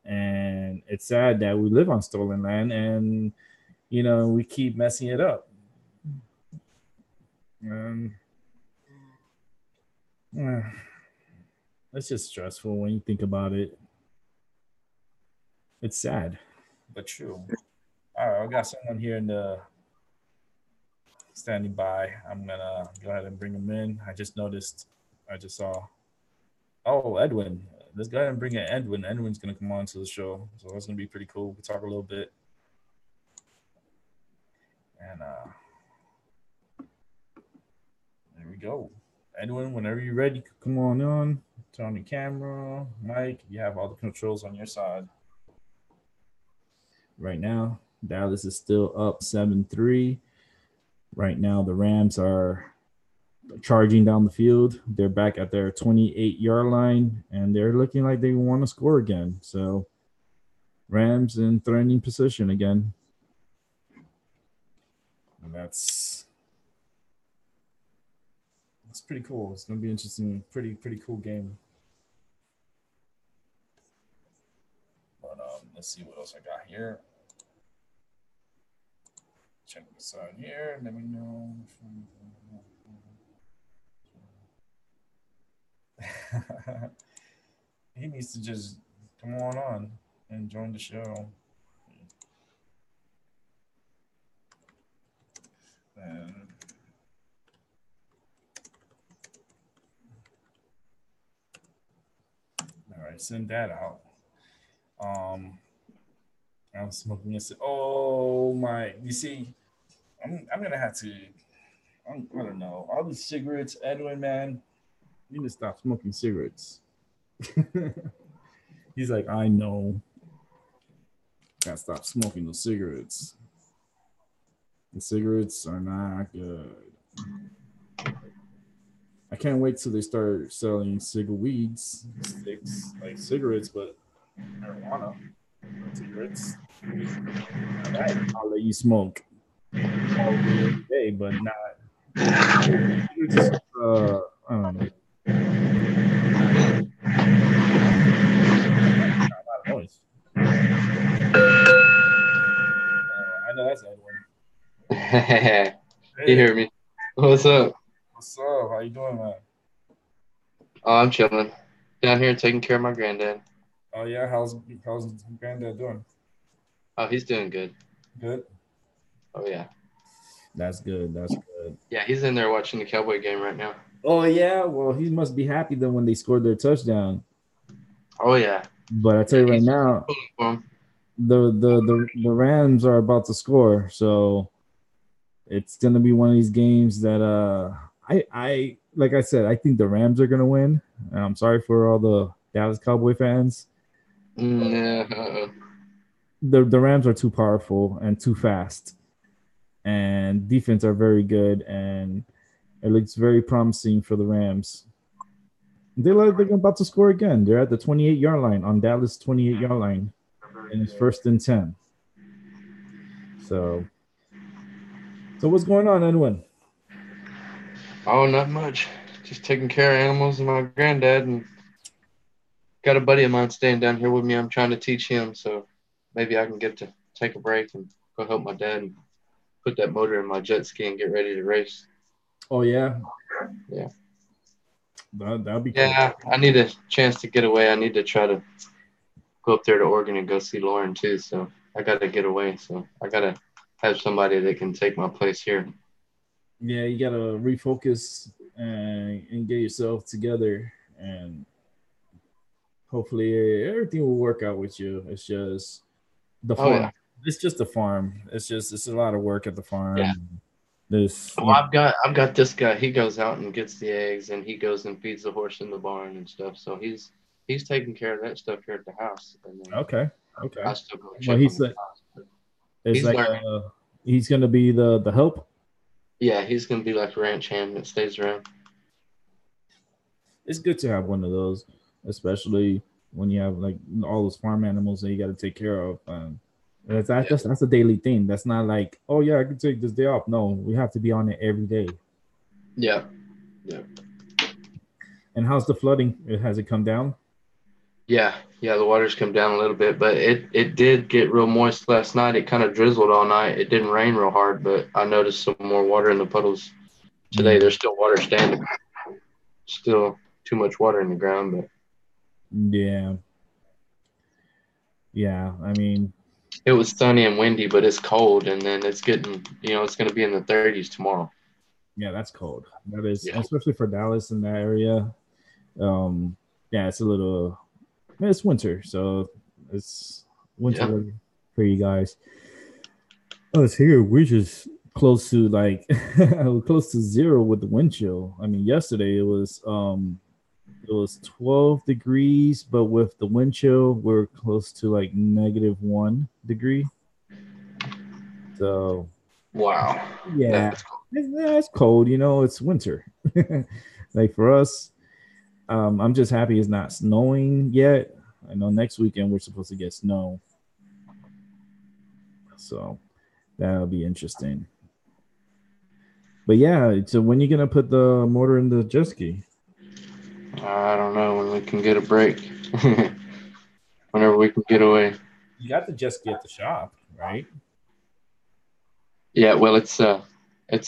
and it's sad that we live on stolen land, and we keep messing it up. Um, uh, it's just stressful when you think about it. It's sad, but true. All right, I got someone here in the standing by. I'm gonna go ahead and bring him in. I just noticed. I just saw. Oh, Edwin. Let's go ahead and bring in Edwin. Edwin's gonna come on to the show, so that's gonna be pretty cool. We'll talk a little bit, and there we go. Edwin, whenever you're ready, come on. Turn on your camera, mic. You have all the controls on your side. Right now, Dallas is still up 7-3. Right now, the Rams are charging down the field. They're back at their 28-yard line, and they're looking like they want to score again. So, Rams in threatening position again. And that's pretty cool. It's gonna be interesting. Pretty cool game. But let's see what else I got here. Check this out here. Let me know. He needs to just come on and join the show. And all right, send that out. I'm smoking this. Oh my! You see, I'm gonna have to. I don't know. All these cigarettes, Edwin, man. You need to stop smoking cigarettes. He's like, I know. Gotta stop smoking those cigarettes. The cigarettes are not good. I can't wait till they start selling weeds sticks, like cigarettes, but marijuana cigarettes. Right. I'll let you smoke all day, but not It's just I don't know. Not a lot of noise. I know that's Edwin. You Hey, hear me? What's up? what's up? How you doing, man? Oh, I'm chilling down here taking care of my granddad. Oh yeah, how's granddad doing? Oh, he's doing good. Good. Oh yeah, That's good. That's good. yeah. He's in there watching the Cowboy game right now. Oh yeah, well he must be happy then when they scored their touchdown. Oh yeah, But I tell yeah. you right He's now, pulling for him. the Rams are about to score, so it's gonna be one of these games that I like I said, I think the Rams are gonna win. And I'm sorry for all the Dallas Cowboy fans. Yeah. The Rams are too powerful and too fast, and defense are very good, and it looks very promising for the Rams. They're about to score again. They're at the 28-yard line on Dallas 28-yard line, and it's 1st and 10. So what's going on, Edwin? Oh, not much. Just taking care of animals and my granddad, and got a buddy of mine staying down here with me. I'm trying to teach him, so maybe I can get to take a break and go help my dad and put that motor in my jet ski and get ready to race. Oh yeah, Yeah. that'd be cool. Yeah, I need a chance to get away. I need to try to go up there to Oregon and go see Lauren too. So I got to get away. So I got to have somebody that can take my place here. Yeah, you gotta refocus and get yourself together, and hopefully everything will work out with you. It's just the Oh yeah, farm. It's just the farm. It's a lot of work at the yeah. farm. This, Well, I've got this guy. He goes out and gets the eggs, and he goes and feeds the horse in the barn and stuff. So he's taking care of that stuff here at the house, and then okay, I okay. still go Well, check on the cows. But it's he's like learning. he's gonna be the help. Yeah, he's gonna be like a ranch hand that stays around. It's good to have one of those, especially when you have like all those farm animals that you got to take care of. Yeah, That's a daily thing. That's not like, oh yeah, I can take this day off. No, we have to be on it every day. yeah, yeah. And how's the flooding? Has it come down? Yeah. The water's come down a little bit, but it did get real moist last night. It kind of drizzled all night. It didn't rain real hard, but I noticed some more water in the puddles today. Mm, There's still water standing, still too much water in the ground, but yeah, yeah. I mean, it was sunny and windy, but it's cold, and then it's getting, it's going to be in the 30s tomorrow. yeah, that's cold. That is, Yeah, especially for Dallas in that area. Um, yeah, it's a little. It's winter, so it's winter yeah, weather for you guys. Oh, it's here. We're just close to like close to zero with the wind chill. I mean, yesterday it was 12 degrees, but with the wind chill, we're close to like -1 degree. So wow, yeah, that's cool. it's cold. You know, it's winter. Like for us, I'm just happy it's not snowing yet. I know next weekend we're supposed to get snow, so that'll be interesting. But yeah, so when you gonna put the motor in the jet ski? I don't know when we can get a break, whenever we can get away. You got the jet ski at the shop, right? Yeah, well, it's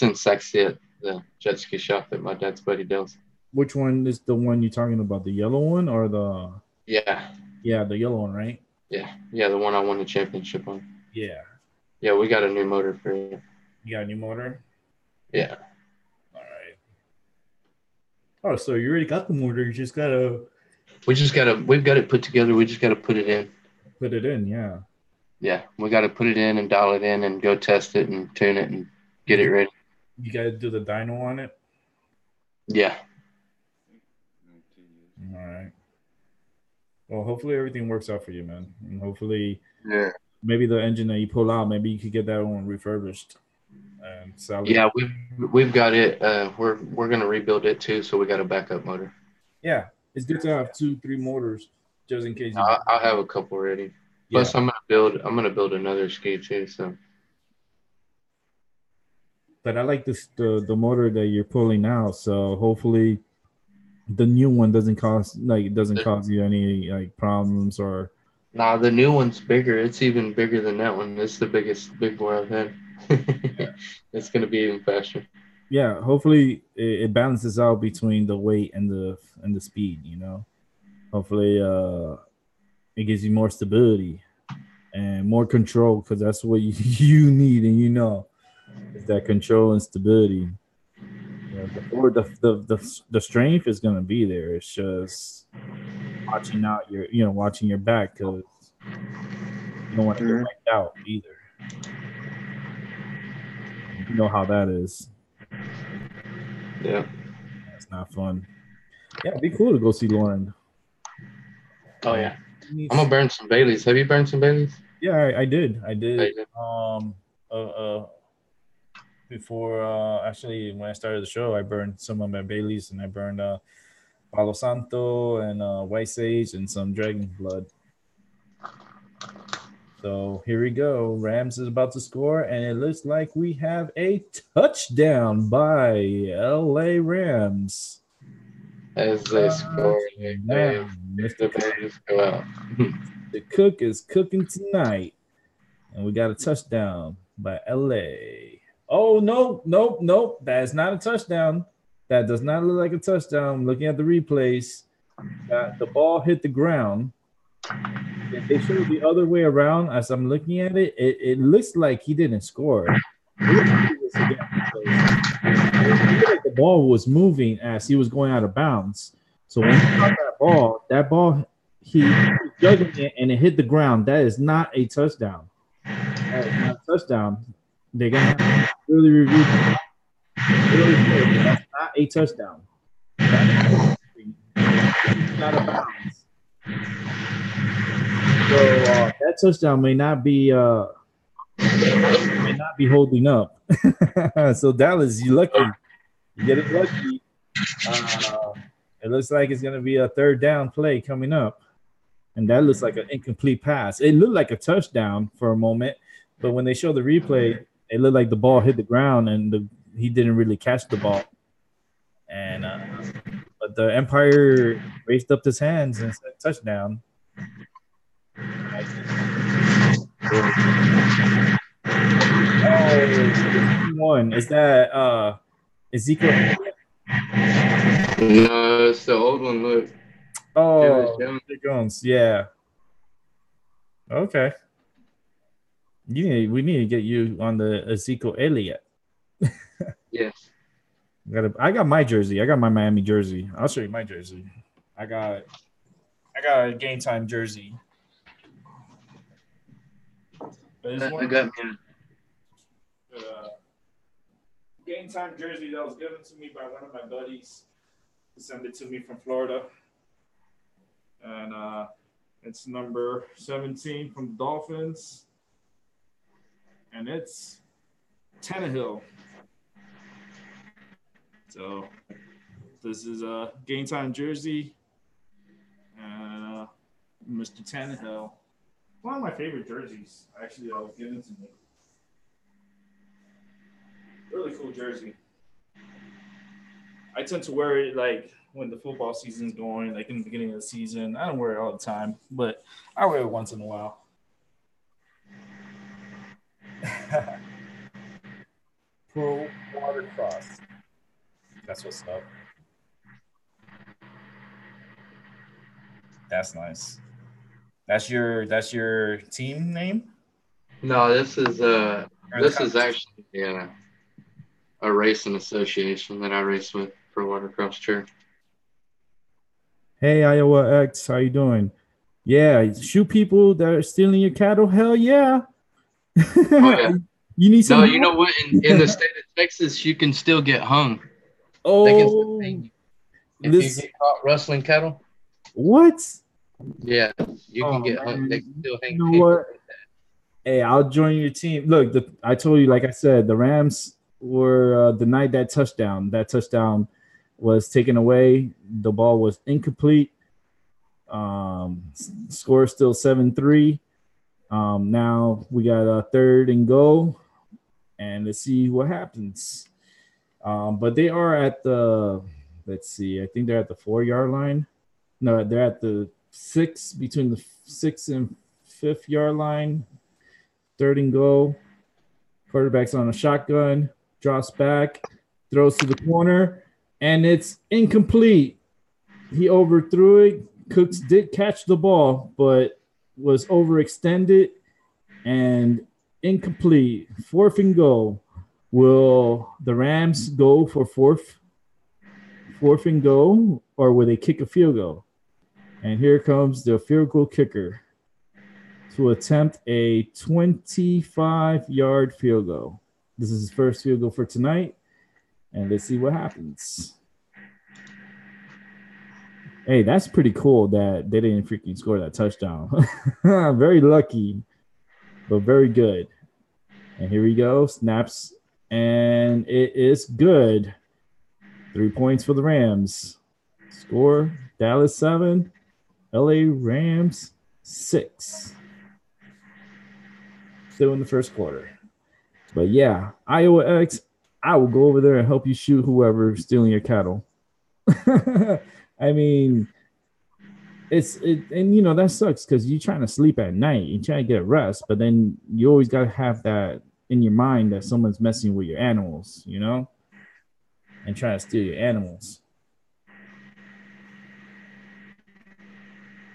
in Sexy at the jet ski shop that my dad's buddy does. Which one is the one you're talking about? The yellow one or the Yeah, yeah, the yellow one, right? yeah, the one I won the championship on. Yeah. Yeah, we got a new motor for it. You got a new motor? Yeah, All right. Oh, so you already got the motor. You just gotta we've got it put together. We just gotta put it in. put it in. Yeah. Yeah, we gotta put it in and dial it in and go test it and tune it and get Did it ready. you gotta do the dyno on it? Yeah, All right. Well, hopefully everything works out for you, man. And hopefully Yeah. maybe the engine that you pull out, maybe you could get that one refurbished and sell it. yeah, we've got it. We're gonna rebuild it too, so we got a backup motor. Yeah. It's good to have two, three motors just in case you. I'll have a couple ready. Yeah. Plus, I'm gonna build another ski too. So but I like this the motor that you're pulling out. So hopefully the new one doesn't cause you any like problems or Nah, the new one's bigger. It's even bigger than that one. It's the biggest big boy I've had. It's gonna be even faster. yeah. Hopefully it balances out between the weight and the speed. You know. Hopefully it gives you more stability and more control because that's what you, you need and you know is that control and stability. You know, the strength is gonna be there. It's just watching your back because you don't want to get Mm-hmm. wiped out either. You know how that is. Yeah. That's not fun. Yeah, it'd be cool to go see Lauren. Oh Uh, yeah. I'm gonna burn some Baileys. Have you burned some Baileys? yeah, I did. I did. Hey, Uh, before actually when I started the show, I burned some of my Baileys and I burned Palo Santo and White Sage and some Dragon Blood. So here we go. Rams is about to score, and it looks like we have a touchdown by LA Rams. as they score, Touchdown. the Baileys go out. The cook is cooking tonight. And we got a touchdown by LA. Oh, no, nope, nope. That is not a touchdown. That does not look like a touchdown. Looking at the replays, the ball hit the ground. If they show the other way around, as I'm looking at it, it looks like he didn't score. Let's do this again because it looked like the ball was moving as he was going out of bounds. So when he caught that ball, he was juggling it and it hit the ground. That is not a touchdown. That is not a touchdown. They're gonna have to really review that. That's not a touchdown. That's out of bounds. So that touchdown may not be holding up. So Dallas, you lucky. You get it lucky. It looks like it's gonna be a third down play coming up. And that looks like an incomplete pass. It looked like a touchdown for a moment, but when they show the replay, it looked like the ball hit the ground and he didn't really catch the ball. And but the Empire raised up his hands and said touchdown. Oh, one is that Ezekiel? No, it's the old one. Look. Oh, Jones. Yeah. Okay. We need to get you on the Ezekiel Elliott. Yes. I got my jersey. I got my Miami jersey. I'll show you my jersey. I got a game time jersey. I got me. Game time jersey that was given to me by one of my buddies. He sent it to me from Florida. And it's number 17 from the Dolphins. And it's Tannehill. So this is a game time jersey. Mr. Tannehill. One of my favorite jerseys, actually, that was given to me. Really cool jersey. I tend to wear it like when the football season's going, like in the beginning of the season. I don't wear it all the time, but I wear it once in a while. Pro Watercross. That's what's up. That's nice. That's your team name? No, this is actually a racing association that I race with for Watercross Chair. Hey Iowa X, how you doing? Yeah, shoot people that are stealing your cattle. Hell yeah. Oh yeah. You need some. No, you know what? In the state of Texas, you can still get hung. Oh, they can still hang you. If you get caught rustling cattle. What? Yeah, you can get hung. They can still hang. You know what? Hey, I'll join your team. Look, I told you, like I said, the Rams were denied that touchdown. That touchdown was taken away. The ball was incomplete. Score still 7-3. Now we got a third and goal. and let's see what happens. But they are at the, let's see, I think they're at the 4 yard line. No, they're at the six, between the 6 and 5 yard line. Third and goal. Quarterback's on a shotgun, drops back, throws to the corner, and it's incomplete. He overthrew it. Cooks did catch the ball, but was overextended and incomplete. Fourth and goal. Will the Rams go for fourth and goal, or will they kick a field goal? And here comes the field goal kicker to attempt a 25-yard field goal. This is his first field goal for tonight, and let's see what happens. Hey, that's pretty cool that they didn't freaking score that touchdown. Very lucky, but very good. And here we go. Snaps, and it is good. 3 points for the Rams. Score, Dallas 7, LA Rams 6. Still in the first quarter. But yeah, Iowa X, I will go over there and help you shoot whoever's stealing your cattle. I mean, and you know, that sucks because you're trying to sleep at night, you're trying to get rest, but then you always got to have that in your mind that someone's messing with your animals, you know, and trying to steal your animals.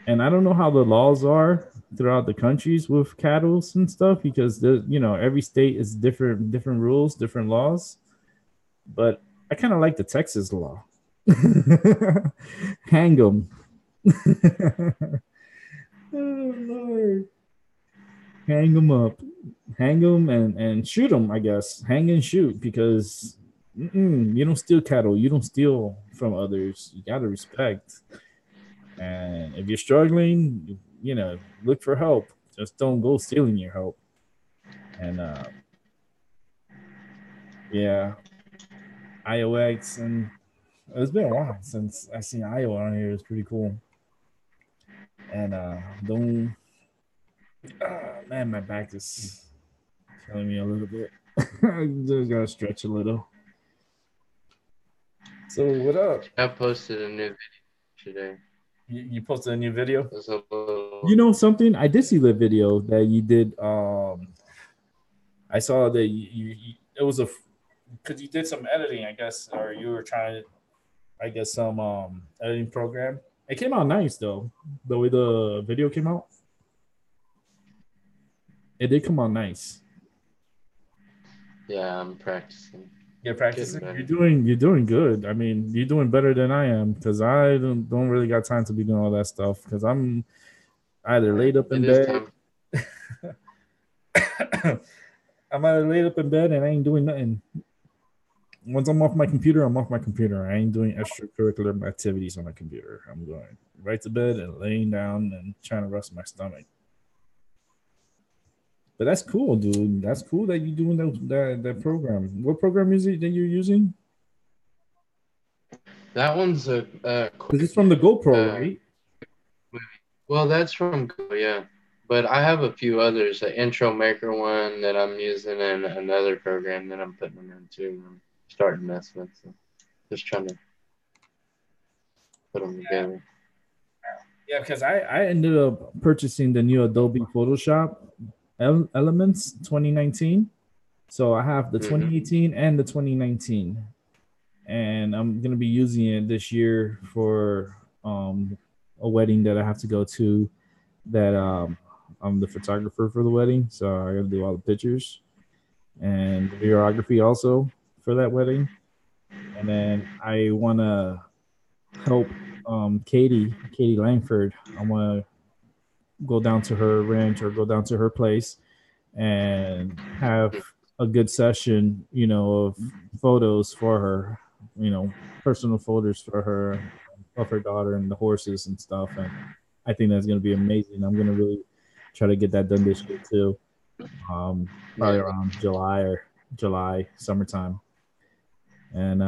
And I don't know how the laws are throughout the countries with cattle and stuff, because you know, every state is different rules, different laws. But I kind of like the Texas law. Hang them. Oh Lord. Hang them up. Hang them and shoot them, I guess. Hang and shoot, because you don't steal cattle. You don't steal from others. You got to respect. And if you're struggling, you know, look for help. Just don't go stealing your help. And yeah, IOX, and it's been a while since I seen Iowa on here. It's pretty cool. And don't, man, my back is killing me a little bit. I just gotta stretch a little. So what up? I posted a new video today. You posted a new video? Little... You know something? I did see the video that you did. I saw that you it was because you did some editing, I guess, or you were trying to, I guess, some editing program. It came out nice though, the way the video came out. It did come out nice. Yeah, I'm practicing. You're practicing. You're doing good. I mean, you're doing better than I am, because I don't really got time to be doing all that stuff, because I'm either laid up in bed. I'm either laid up in bed and I ain't doing nothing. Once I'm off my computer, I'm off my computer. I ain't doing extracurricular activities on my computer. I'm going right to bed and laying down and trying to rest my stomach. But that's cool, dude. That's cool that you're doing that program. What program is it that you're using? That one's a. It's from the GoPro, right? Well, that's from Go, yeah. But I have a few others. An intro maker one that I'm using, and another program that I'm putting them into. I'm starting to mess with. So just trying to put them together. Yeah, because I ended up purchasing the new Adobe Photoshop Elements 2019. So I have the 2018 and the 2019, and I'm gonna be using it this year for a wedding that I have to go to. That I'm the photographer for the wedding, so I gotta do all the pictures and the videography also for that wedding. And then I want to help Katie Langford. I want to go down to her ranch or go down to her place and have a good session, you know, of photos for her, you know, personal photos for her of her daughter and the horses and stuff. And I think that's going to be amazing. I'm going to really try to get that done this year too. Probably around July, summertime. And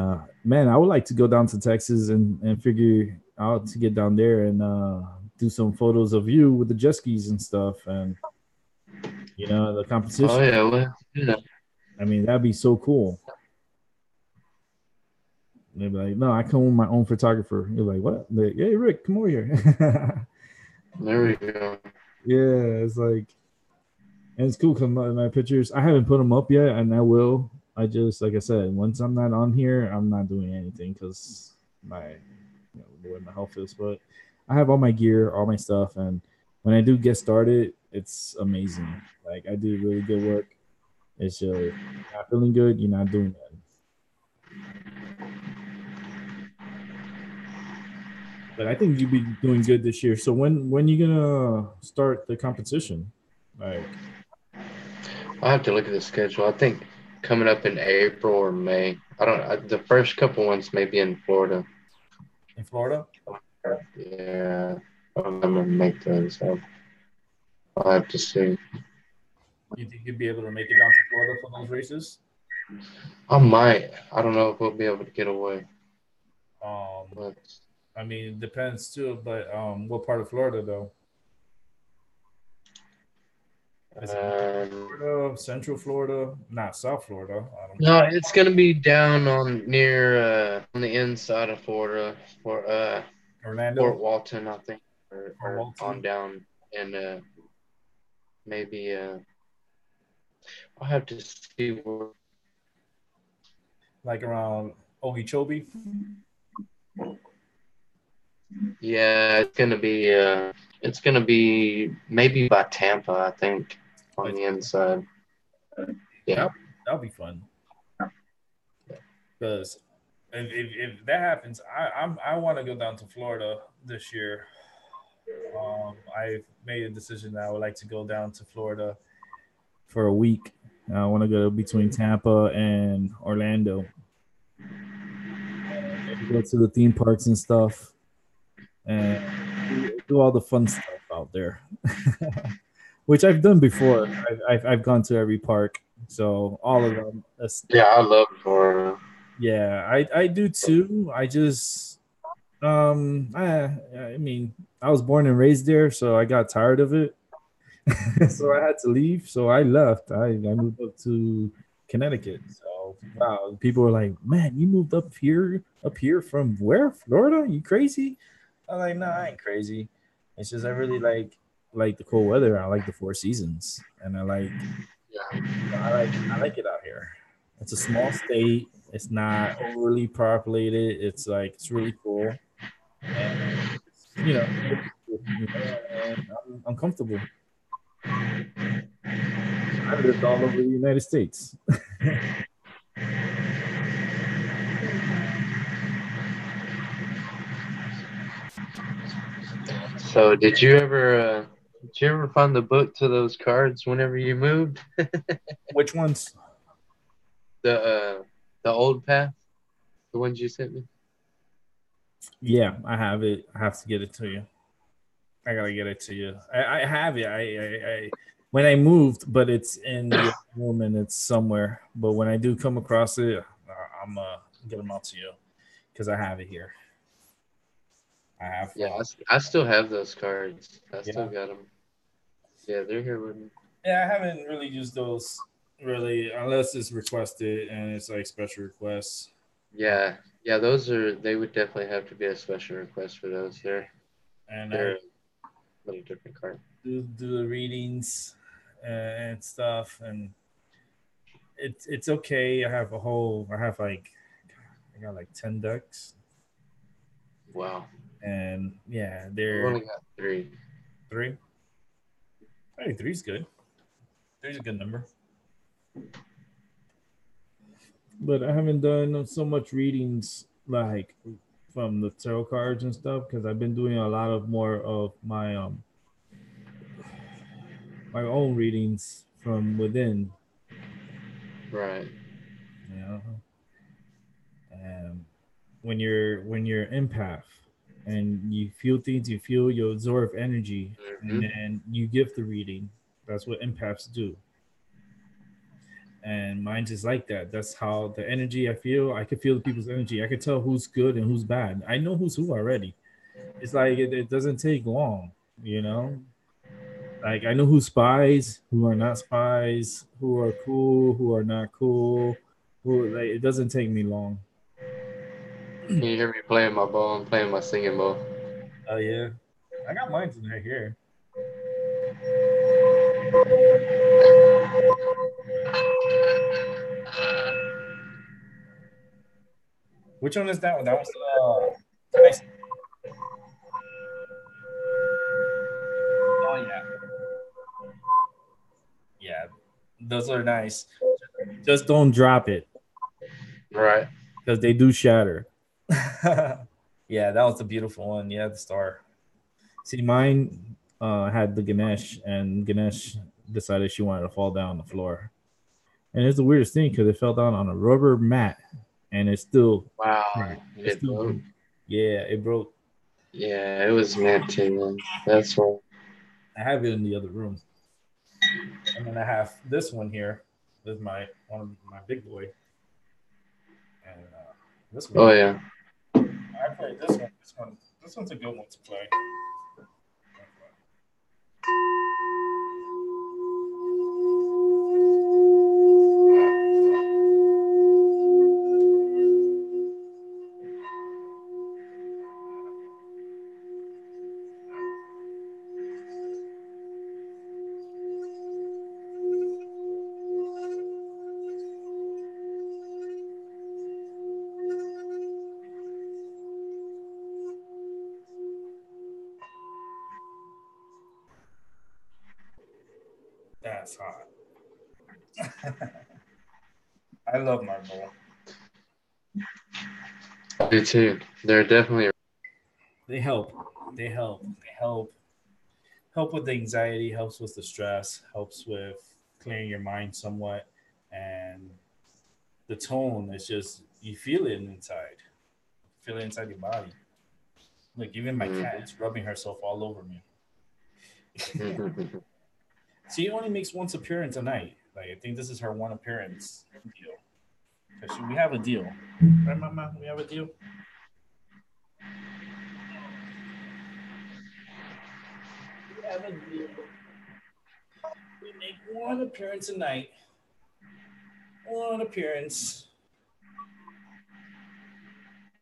man, I would like to go down to Texas and figure out to get down there and do some photos of you with the jet skis and stuff, and you know, the competition. Oh yeah, well, you know. I mean, that'd be so cool. They'd be like, no, I come with my own photographer. You're like, what? Like, hey, Rick, come over here. There we go. Yeah, it's like, and it's cool because my pictures, I haven't put them up yet, and I will. I just, like I said, once I'm not on here, I'm not doing anything because the way my health is. But I have all my gear, all my stuff, and when I do get started, it's amazing. Like I do really good work. It's just not feeling good. You're not doing that. But I think you'll be doing good this year. So when you gonna start the competition? Like I'll have to look at the schedule. I think coming up in April or May. I don't. The first couple ones may be in Florida. in Florida? Yeah, I'm gonna make those. I'll have to see. You think you'll be able to make it down to Florida for those races? I might. I don't know if we'll be able to get away. But I mean, it depends too. But what part of Florida though? Is it Florida, Central Florida, not South Florida? I don't know. no, it's gonna be down on near on the inside of Florida for Orlando, Fort Walton, I think, or or on Walton, down and maybe I'll have to see where. like around Okeechobee. Yeah, it's gonna be maybe by Tampa, I think, on Like the inside. Yeah. that'll be fun. Because if that happens, I want to go down to Florida this year. I've made a decision that I would like to go down to Florida for a week. I want to go between Tampa and Orlando. Maybe go to the theme parks and stuff, and do all the fun stuff out there, which I've done before. I've gone to every park, so all of them. Yeah, I love Florida. Yeah, I do too. I just I mean, I was born and raised there, so I got tired of it. So I had to leave. So I left. I moved up to Connecticut. So wow, people were like, "Man, you moved up here from where? Florida? You crazy?" I'm like, "No, I ain't crazy. It's just I really like the cold weather. I like the four seasons, and Yeah. I like it out here. It's a small state. It's not overly populated. It's like it's really cool, and you know, and I'm comfortable. I've lived all over the United States. So did you ever find the book to those cards whenever you moved? Which ones? The old path, the ones you sent me. Yeah, I have it. I have to get it to you. I gotta get it to you. I have it. I when I moved, but it's in the room and it's somewhere. But when I do come across it, I'm get them out to you because I have it here. I have. Yeah, I still have those cards. I still Yeah. got them. Yeah, they're here with me. Yeah, I haven't really used those really unless it's requested and it's like special requests. Yeah, yeah, they would definitely have to be a special request for those. And I They're a little different card. do the readings and stuff, and it's okay. I have like I got like 10 decks, Wow. and yeah, I've they're only got three. three. I think three's good. Three's a good number. But I haven't done so much readings like from the tarot cards and stuff because I've been doing a lot of more of my own readings from within. Right. You know, and when you're empath and you feel things, you absorb energy, and Hmm. then you give the reading. That's what empaths do. And mine's just like that. That's how the energy I feel. I can feel the people's energy. I can tell who's good and who's bad. I know who's who already. It's like it doesn't take long, you know. Like I know who spies, who are not spies, who are cool, who are not cool. Who like it doesn't take me long. Can you hear me playing my bow? I'm playing my singing bow. Oh yeah, I got mine right here. Which one is that one? That was nice. Oh yeah, yeah. Those are nice. Just don't drop it Right. because they do shatter. Yeah, that was a beautiful one. Yeah, the star. See, mine had the Ganesh, and Ganesh decided she wanted to fall down on the floor. And it's the weirdest thing because it fell down on a rubber mat, and it's still Wow. cracked. It It still broke. broke. Yeah, it broke. Yeah, it was meant to. Man. That's why. I have it in the other room, and then I have this one here. This is my one of my big boy, and this Oh one yeah. I played this one. This one's a good one to play. That's hot. I love Marvel. I do too. They're definitely. They help. They help. They help. Help with the anxiety. Helps with the stress. Helps with clearing your mind somewhat. And the tone is just you feel it inside. Feel it inside your body. Like even my cat is rubbing herself all over me. She only makes once appearance a night. Like I think this is her one appearance deal. Because we have a deal, right, Mama? We have a deal. We have a deal. We make one appearance a night. One appearance.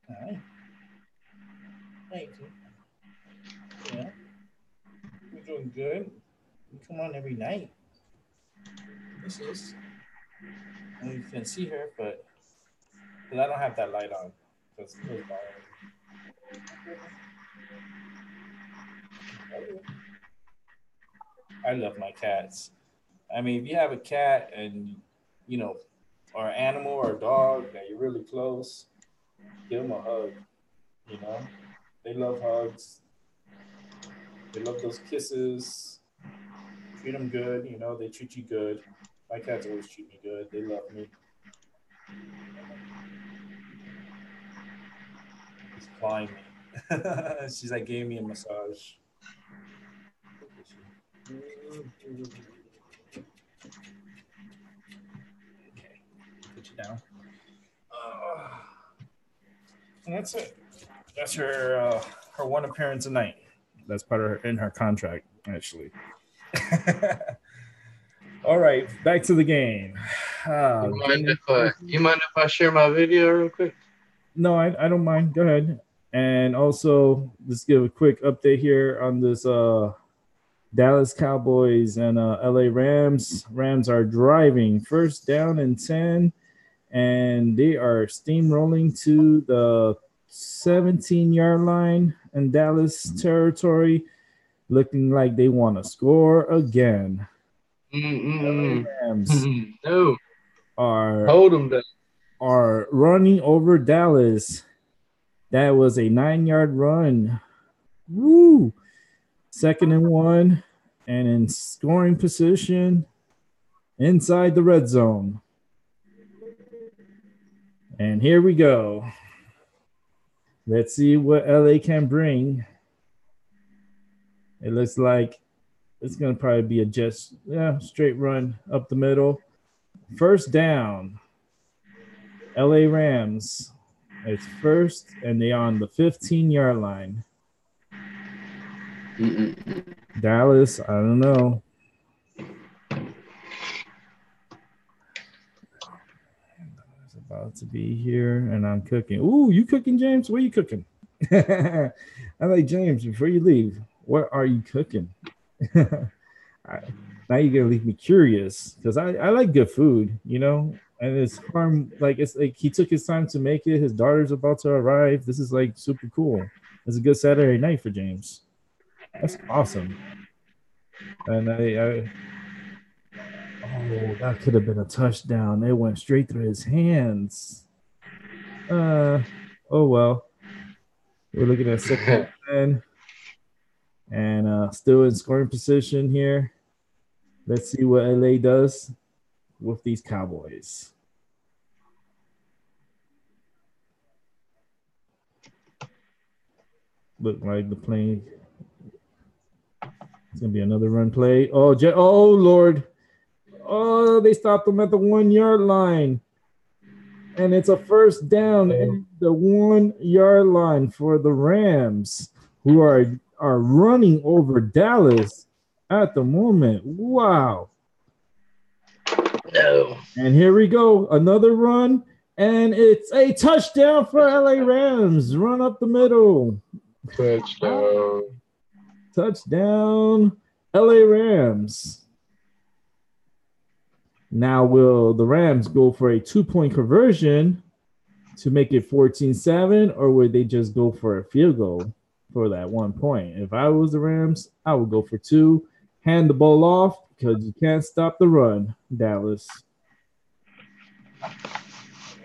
All right. Thank you. Yeah, we're doing good. We come on every night. This is. And you can see her, but because I don't have that light on, because it was dark. I love my cats. I mean, if you have a cat and you know, or an animal or a dog that you're really close, give them a hug. You know, they love hugs. They love those kisses. Treat them good. You know, they treat you good. My cats always treat me good. They love me. She's clawing me. She's like gave me a massage. Okay, put you down. And that's it. That's her one appearance a night. That's part of her in her contract, actually. All right, back to the game. You mind if I share my video real quick? No, I don't mind. Go ahead. And also, let's give a quick update here on this Dallas Cowboys and LA Rams. Rams are driving first down and 10, and they are steamrolling to the 17-yard line in Dallas territory, looking like they want to score again. LA Rams No. are Hold them down. are running over Dallas. That was a 9-yard run. Woo! 2nd and 1, and in scoring position inside the red zone. And here we go. Let's see what LA can bring. It looks like it's going to probably be a just straight run up the middle. First down. LA Rams. It's first, and they on the 15-yard line. Dallas, I don't know. It's about to be here, and I'm cooking. Ooh, you cooking, James? What are you cooking? I'm like, James, before you leave, what are you cooking? Now you're gonna leave me curious because I like good food, you know. And it's farm like it's like he took his time to make it. His daughter's about to arrive. This is like super cool. It's a good Saturday night for James. That's awesome. And oh, that could have been a touchdown. It went straight through his hands. Oh well. We're looking at second and 10 and still in scoring position here. Let's see what LA does with these Cowboys. Look like the play. It's gonna be another run play. Oh, oh Lord! Oh, they stopped them at the 1 yard line, and it's a first down at the 1 yard line for the Rams, who are running over Dallas at the moment. Wow! No. And here we go, another run, and it's a touchdown for LA Rams. Run up the middle. Touchdown. Touchdown, LA Rams. Now will the Rams go for a 2-point conversion to make it 14-7, or would they just go for a field goal for that 1 point? If I was the Rams, I would go for 2, hand the ball off because you can't stop the run, Dallas.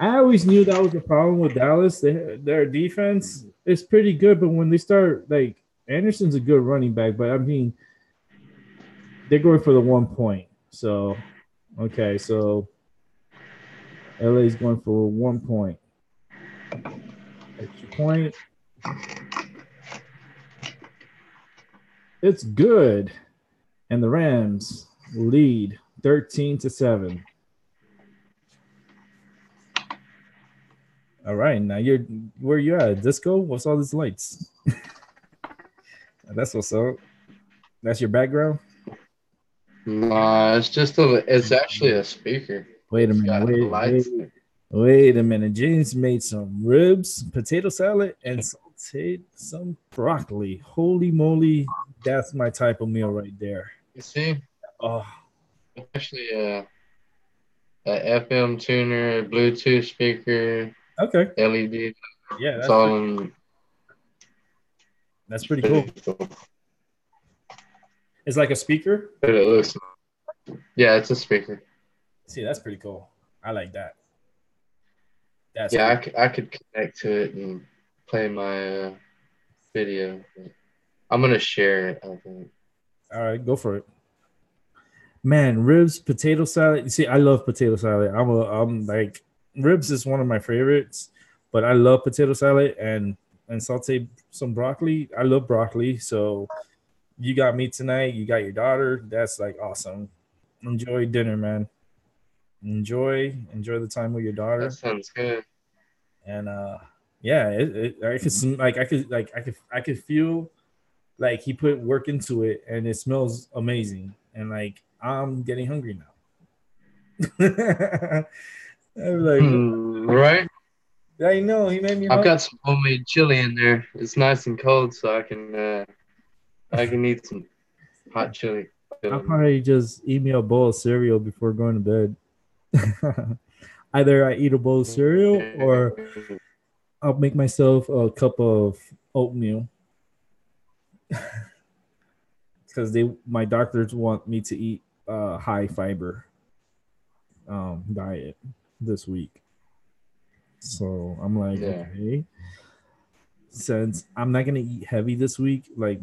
I always knew that was the problem with Dallas. Their defense is pretty good, but when they start, like, Anderson's a good running back, but I mean, they're going for the 1 point. So, okay, so LA's going for 1 point. Extra point. It's good. And the Rams lead 13-7. All right, now where you at? Disco? What's all these lights? That's what's up. That's your background? Nah, it's actually a speaker. Wait a minute. Wait a minute. James made some ribs, potato salad, and sauteed some broccoli. Holy moly, that's my type of meal right there. You see? Oh, It's actually a FM tuner, Bluetooth speaker, okay. LED. Yeah, that's pretty cool. It's like a speaker. But it looks. Yeah, it's a speaker. See, that's pretty cool. I like that. That's yeah, cool. I could connect to it and play my video. I'm gonna share it, I think. All right, go for it. Man, ribs, potato salad. You see, I love potato salad. I'm like, ribs is one of my favorites, but I love potato salad and saute some broccoli. I love broccoli, so you got me tonight. You got your daughter. That's like awesome. Enjoy dinner, man. Enjoy the time with your daughter. That sounds good. And yeah, I could feel like he put work into it, and it smells amazing. And like I'm getting hungry now. I'm like, right? I know he made me. I've got some homemade chili in there. It's nice and cold, so I can eat some hot chili. I'll probably just eat me a bowl of cereal before going to bed. Either I eat a bowl of cereal or I'll make myself a cup of oatmeal. Because my doctors want me to eat high fiber diet this week. So I'm like, okay. Since I'm not gonna eat heavy this week, like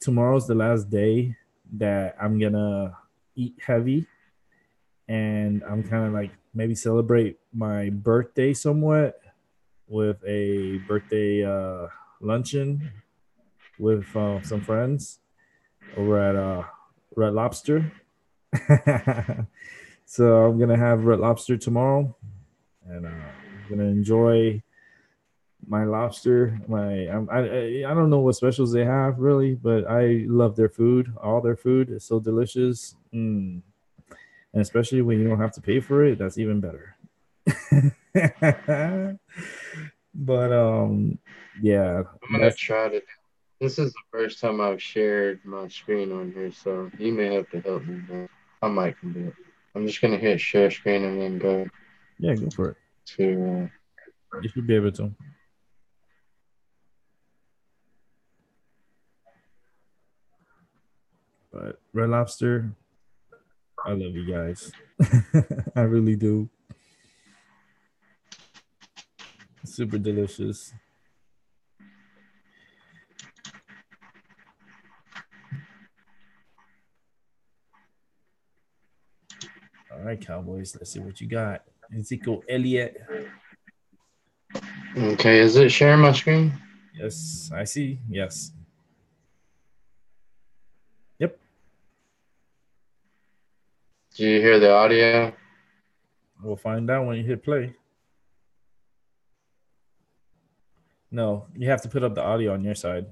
tomorrow's the last day that I'm gonna eat heavy, and I'm kind of like maybe celebrate my birthday somewhat with a birthday luncheon with some friends over at Red Lobster. So I'm gonna have Red Lobster tomorrow, and I'm gonna enjoy my lobster. I don't know what specials they have really, but I love their food. All their food is so delicious, and especially when you don't have to pay for it, that's even better. But yeah, I'm gonna that's try to. This is the first time I've shared my screen on here, so you may have to help me. But I might can do it. I'm just gonna hit share screen and then go yeah, go for it. to. You should be able to. But Red Lobster, I love you guys. I really do. Super delicious. All right, Cowboys. Let's see what you got. Ezekiel Elliott. Okay, is it sharing my screen? Yes, I see. Yes. Yep. Do you hear the audio? We'll find out when you hit play. No, you have to put up the audio on your side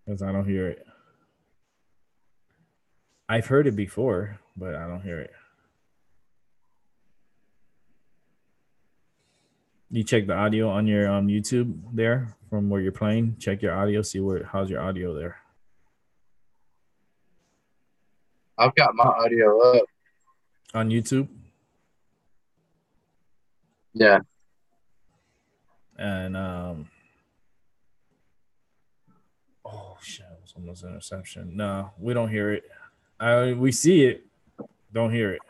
because I don't hear it. I've heard it before, but I don't hear it. You check the audio on your YouTube there from where you're playing. Check your audio. See how's your audio there I've got my audio up. on YouTube. Yeah. And oh shit, it was almost an interception. No, we don't hear it. We see it, don't hear it.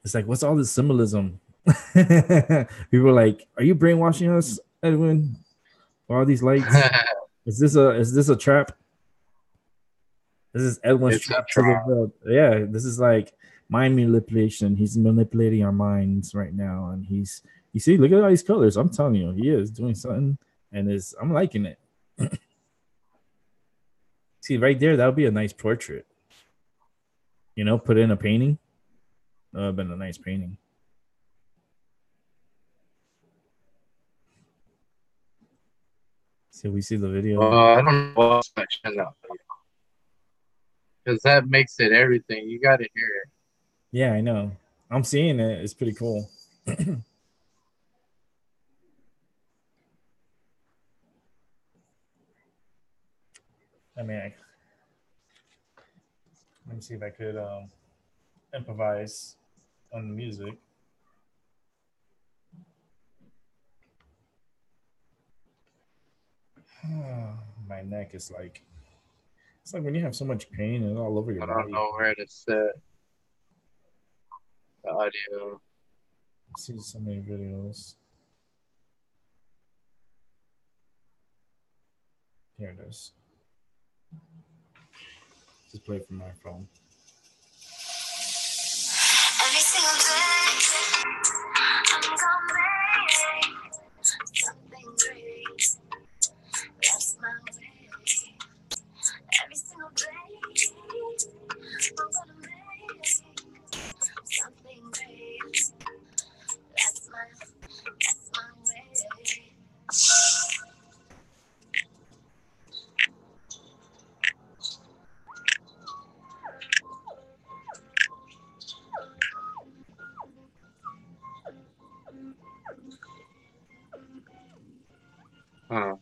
It's like, what's all this symbolism? People are like, are you brainwashing us, Edwin? All these lights. Is this a trap? This is Edwin's It's a trap to the trap. world. Yeah, this is like mind manipulation. He's manipulating our minds right now, and you see, look at all these colors. I'm telling you, he is doing something, and I'm liking it. See, right there, that would be a nice portrait. Put in a painting. That would have been a nice painting. So we see the video. Well, I don't know what's not showing up because that makes it everything. You got to hear it. Yeah, I know. I'm seeing it. It's pretty cool. I mean, let me see if I could improvise on the music. My neck is like, it's like when you have so much pain and all over your I don't body. know where to set the audio. I see so many videos. Here it is. Just play from my phone. Every single day, I'm gonna make something great. That's my way. Every single day, I'm gonna make something great. That's my way. Huh.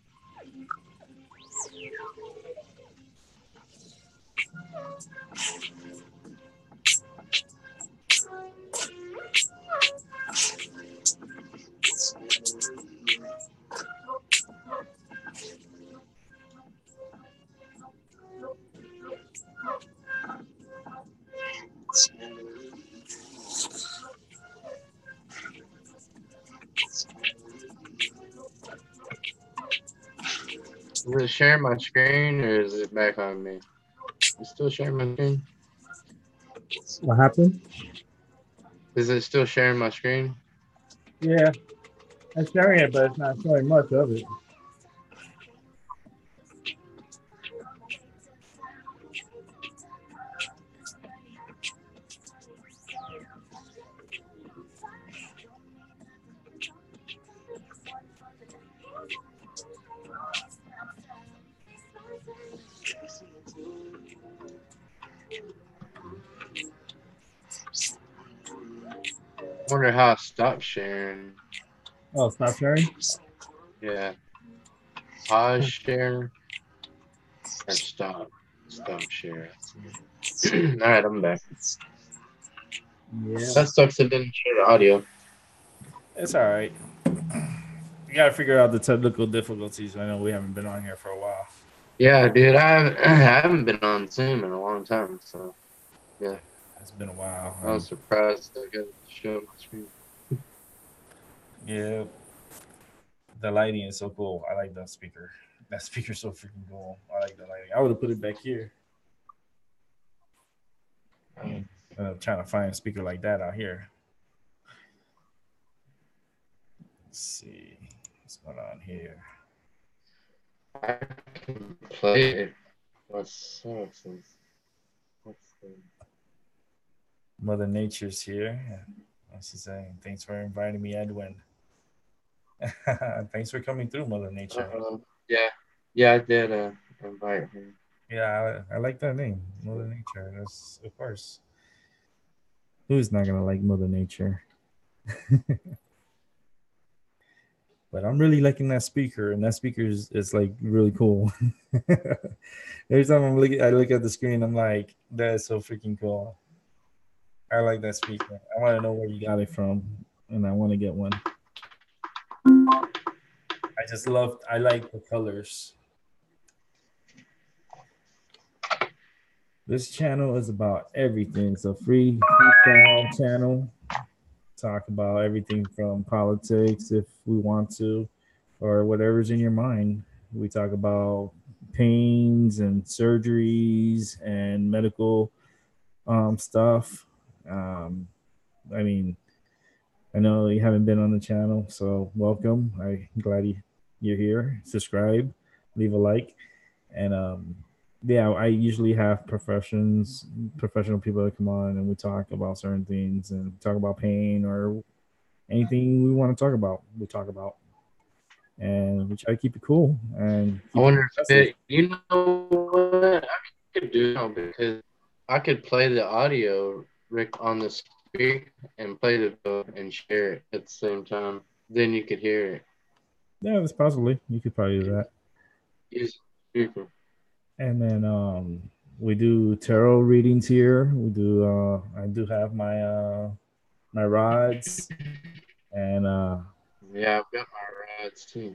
Is it sharing my screen or is it back on me? It's still sharing my screen? What happened? Is it still sharing my screen? Yeah, I'm sharing it, but it's not showing much of it. Wonder how I stopped sharing. Oh, stop sharing. Yeah. Pause share or stop share. All right, I'm back. Yeah, That sucks. It didn't share the audio. it's all right. You gotta figure out the technical difficulties. I know we haven't been on here for a while. Yeah, dude, I haven't been on Zoom in a long time, so yeah, It's been a while. I was surprised I got to show my screen. Yeah, the lighting is so cool. I like that speaker. That speaker's so freaking cool. I like the lighting. I would have put it back here. I'm trying to find a speaker like that out here. Let's see what's going on here. I can play it. What's the Mother Nature's here. What's she saying? Thanks for inviting me, Edwin. Thanks for coming through, Mother Nature. Yeah, I did invite her. Yeah, I like that name, Mother Nature. That's of course. Who's not gonna like Mother Nature? But I'm really liking that speaker, and that speaker is like really cool. Every time I look at the screen, I'm like, that is so freaking cool. I like that speaker. I want to know where you got it from, and I want to get one. I like the colors. This channel is about everything. It's a free freestyle channel. Talk about everything from politics if we want to, or whatever's in your mind. We talk about pains and surgeries and medical stuff. I mean, I know you haven't been on the channel, so welcome. I'm glad you're here. Subscribe, leave a like, and yeah, I usually have professional people that come on, and we talk about certain things and talk about pain or anything we want to talk about. We talk about, and we try to keep it cool. And I wonder if you know what I could do now, because I could play the audio, Rick, on the speaker and play the video and share it at the same time. Then you could hear it. Yeah, that's possibly. You could probably do that. Use the speaker. And then we do tarot readings here. We do. I do have my rods, and yeah, I've got my rods too.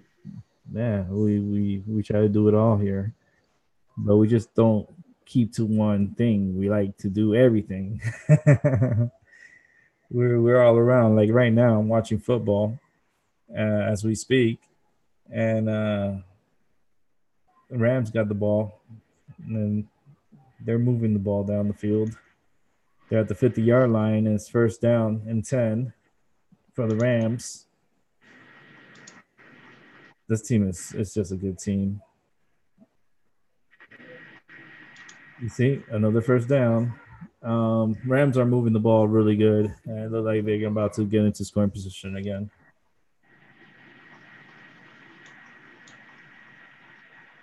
Yeah, we try to do it all here, but we just don't keep to one thing. We like to do everything. we're all around. Like right now, I'm watching football as we speak, and the Rams got the ball, and they're moving the ball down the field. They're at the 50-yard line, and it's first down and 10 for the Rams. This team is just a good team. You see, another first down. Rams are moving the ball really good, and it looks like they're about to get into scoring position again.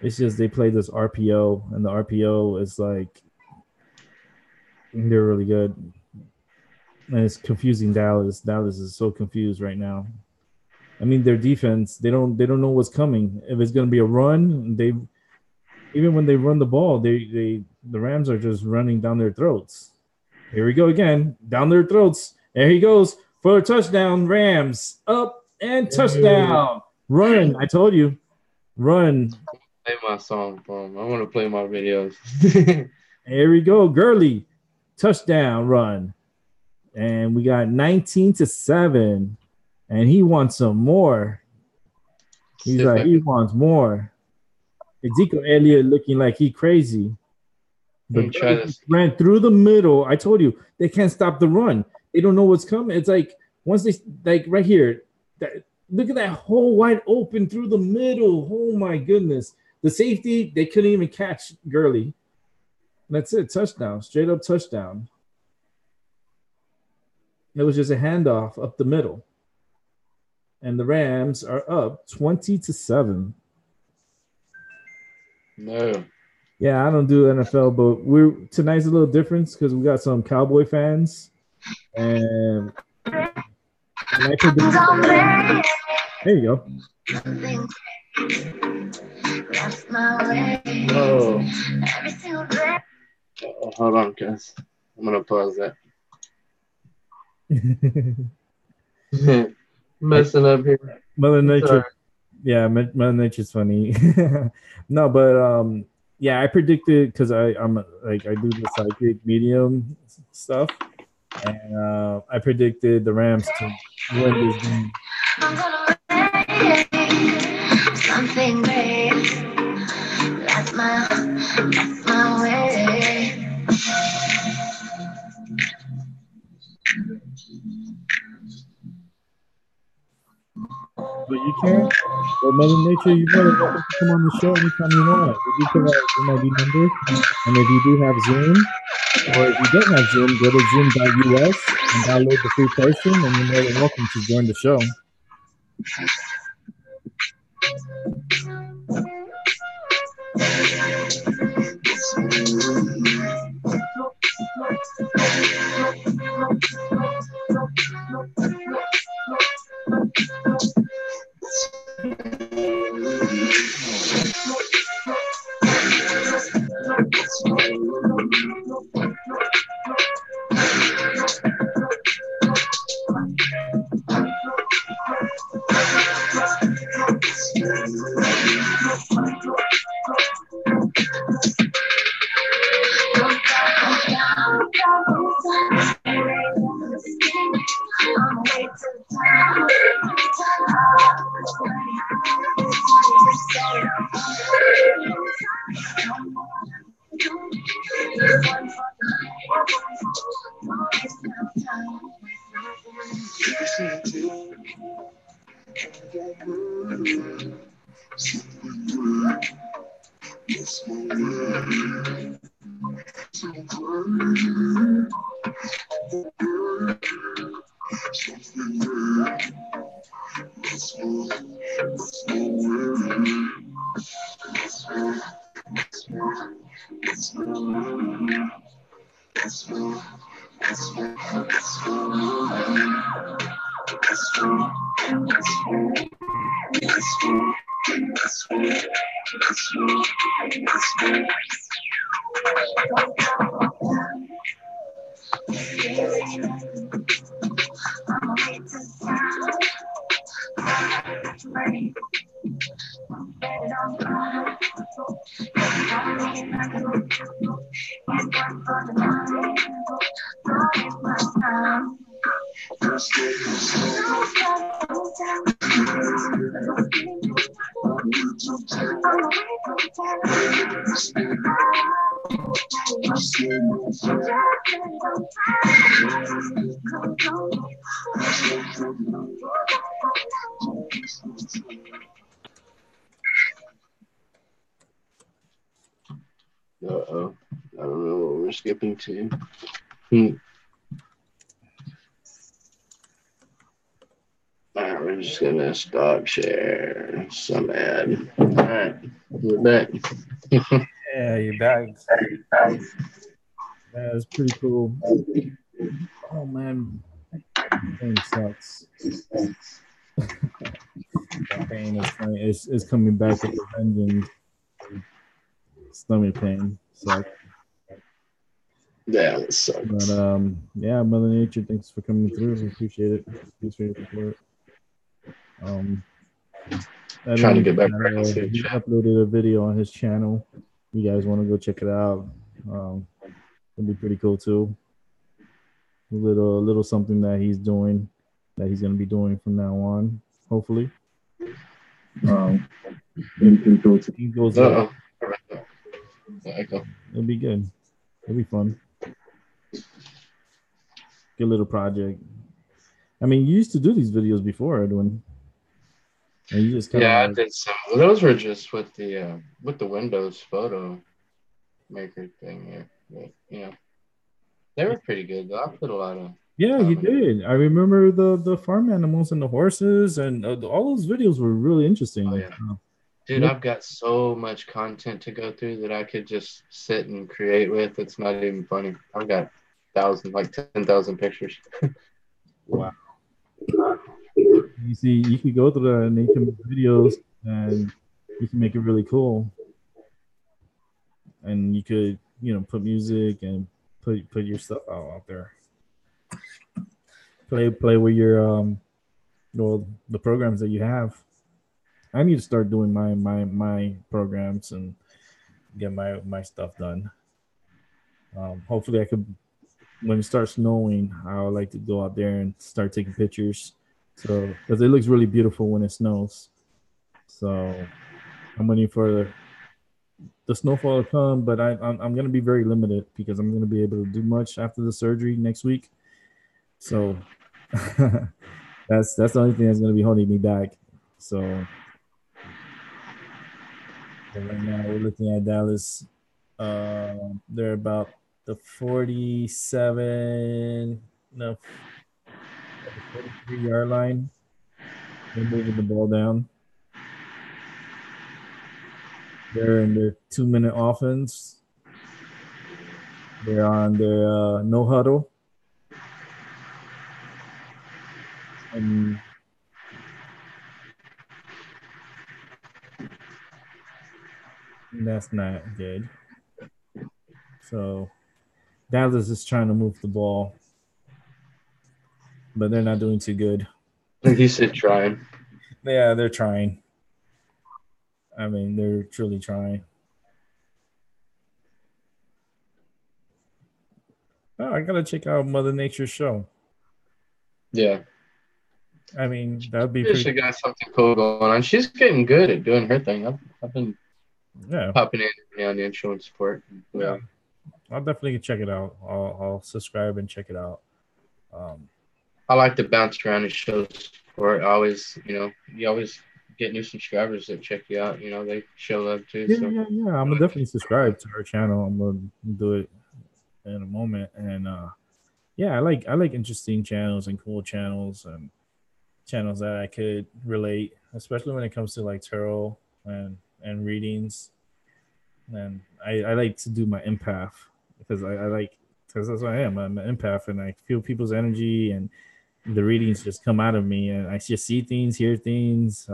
It's just they play this RPO, and the RPO is like they're really good, and it's confusing Dallas. Dallas is so confused right now. I mean, their defense they don't know what's coming. If it's going to be a run, even when they run the ball, the Rams are just running down their throats. Here we go again, down their throats. There he goes for a touchdown. Rams up and touchdown. Run! I told you, run. Play my song for him. I want to play my videos. Here we go, Gurley, touchdown run, and we got 19-7, and he wants some more. He's like, he wants more. Ezekiel Elliott looking like he crazy. But ran through the middle. I told you they can't stop the run. They don't know what's coming. It's like once they like right here. Look at that hole wide open through the middle. Oh my goodness! The safety they couldn't even catch Gurley. That's it. Touchdown. Straight up touchdown. It was just a handoff up the middle, and the Rams are up 20-7. No. Yeah, I don't do NFL, but tonight's a little different because we got some Cowboy fans, and I predict. There you go. Whoa. Hold on, guys. I'm gonna pause that. Messing up here. Mother Nature. Yeah, Mother Nature's funny. No, but yeah, I predicted because I'm like I do the psychic medium stuff, and I predicted the Rams to win this game. Something great. That's my way. But you can't. Well, Mother Nature, you know, welcome to come on the show anytime you want. We do provide a Zoom ID number, and if you do have Zoom, or if you don't have Zoom, go to zoom.us and download the free person, and you're more than welcome to join the show. Uh-oh. I don't know what we're skipping to. Alright, we're just gonna stop share some ad. Alright, we're back. Yeah, you're back. Yeah, it's pretty cool. Oh man, pain sucks. That pain is coming back with a vengeance. Stomach pain sucks. Yeah, it sucks. But yeah, Mother Nature, thanks for coming through. We appreciate it. Thanks for your support. Trying to get back. He uploaded a video on his channel. You guys want to go check it out? It'll be pretty cool too. A little something that he's doing, that he's gonna be doing from now on, hopefully. He goes up. It'll be good. It'll be fun. Good little project. I mean, you used to do these videos before, Edwin. And you just I did some. Those were just with the Windows photo maker thing. Yeah, they were pretty good though. I put a lot of. Yeah, you did. I remember the farm animals and the horses, and all those videos were really interesting. Oh, yeah. Dude, I've got so much content to go through that I could just sit and create with. It's not even funny. I've got thousands, like 10,000 pictures. Wow. You see, you could go through that and you can make videos and you can make it really cool. And you could, put music and put your stuff out there. Play with your well, the programs that you have. I need to start doing my programs and get my stuff done. Hopefully, I could when it starts snowing. I would like to go out there and start taking pictures. So, because it looks really beautiful when it snows. So, I'm waiting for the snowfall to come, but I'm going to be very limited because I'm going to be able to do much after the surgery next week. So, that's the only thing that's going to be holding me back. So, right now we're looking at Dallas. They're about the 47, no, the 43-yard line. They're moving the ball down. They're in their 2-minute offense. They're on their no huddle. And that's not good. So Dallas is trying to move the ball, but they're not doing too good. He said trying. Yeah, they're trying. I mean, they're truly trying. Oh, I gotta check out Mother Nature's show. Yeah. I mean, that'd be She pretty. got something cool going on. She's getting good at doing her thing. I've been Yeah, popping in on the insurance support. yeah. I'll definitely check it out. I'll subscribe and check it out. I like to bounce around and show support. I always, you always get new subscribers that check you out. They show love too. Yeah, So yeah. I'm gonna definitely subscribe to her channel. I'm gonna do it in a moment. And yeah, I like interesting channels and cool channels and channels that I could relate, especially when it comes to like tarot and readings. And I like to do my empath because I like because that's what I am. I'm an empath and I feel people's energy and the readings just come out of me and I just see things, hear things.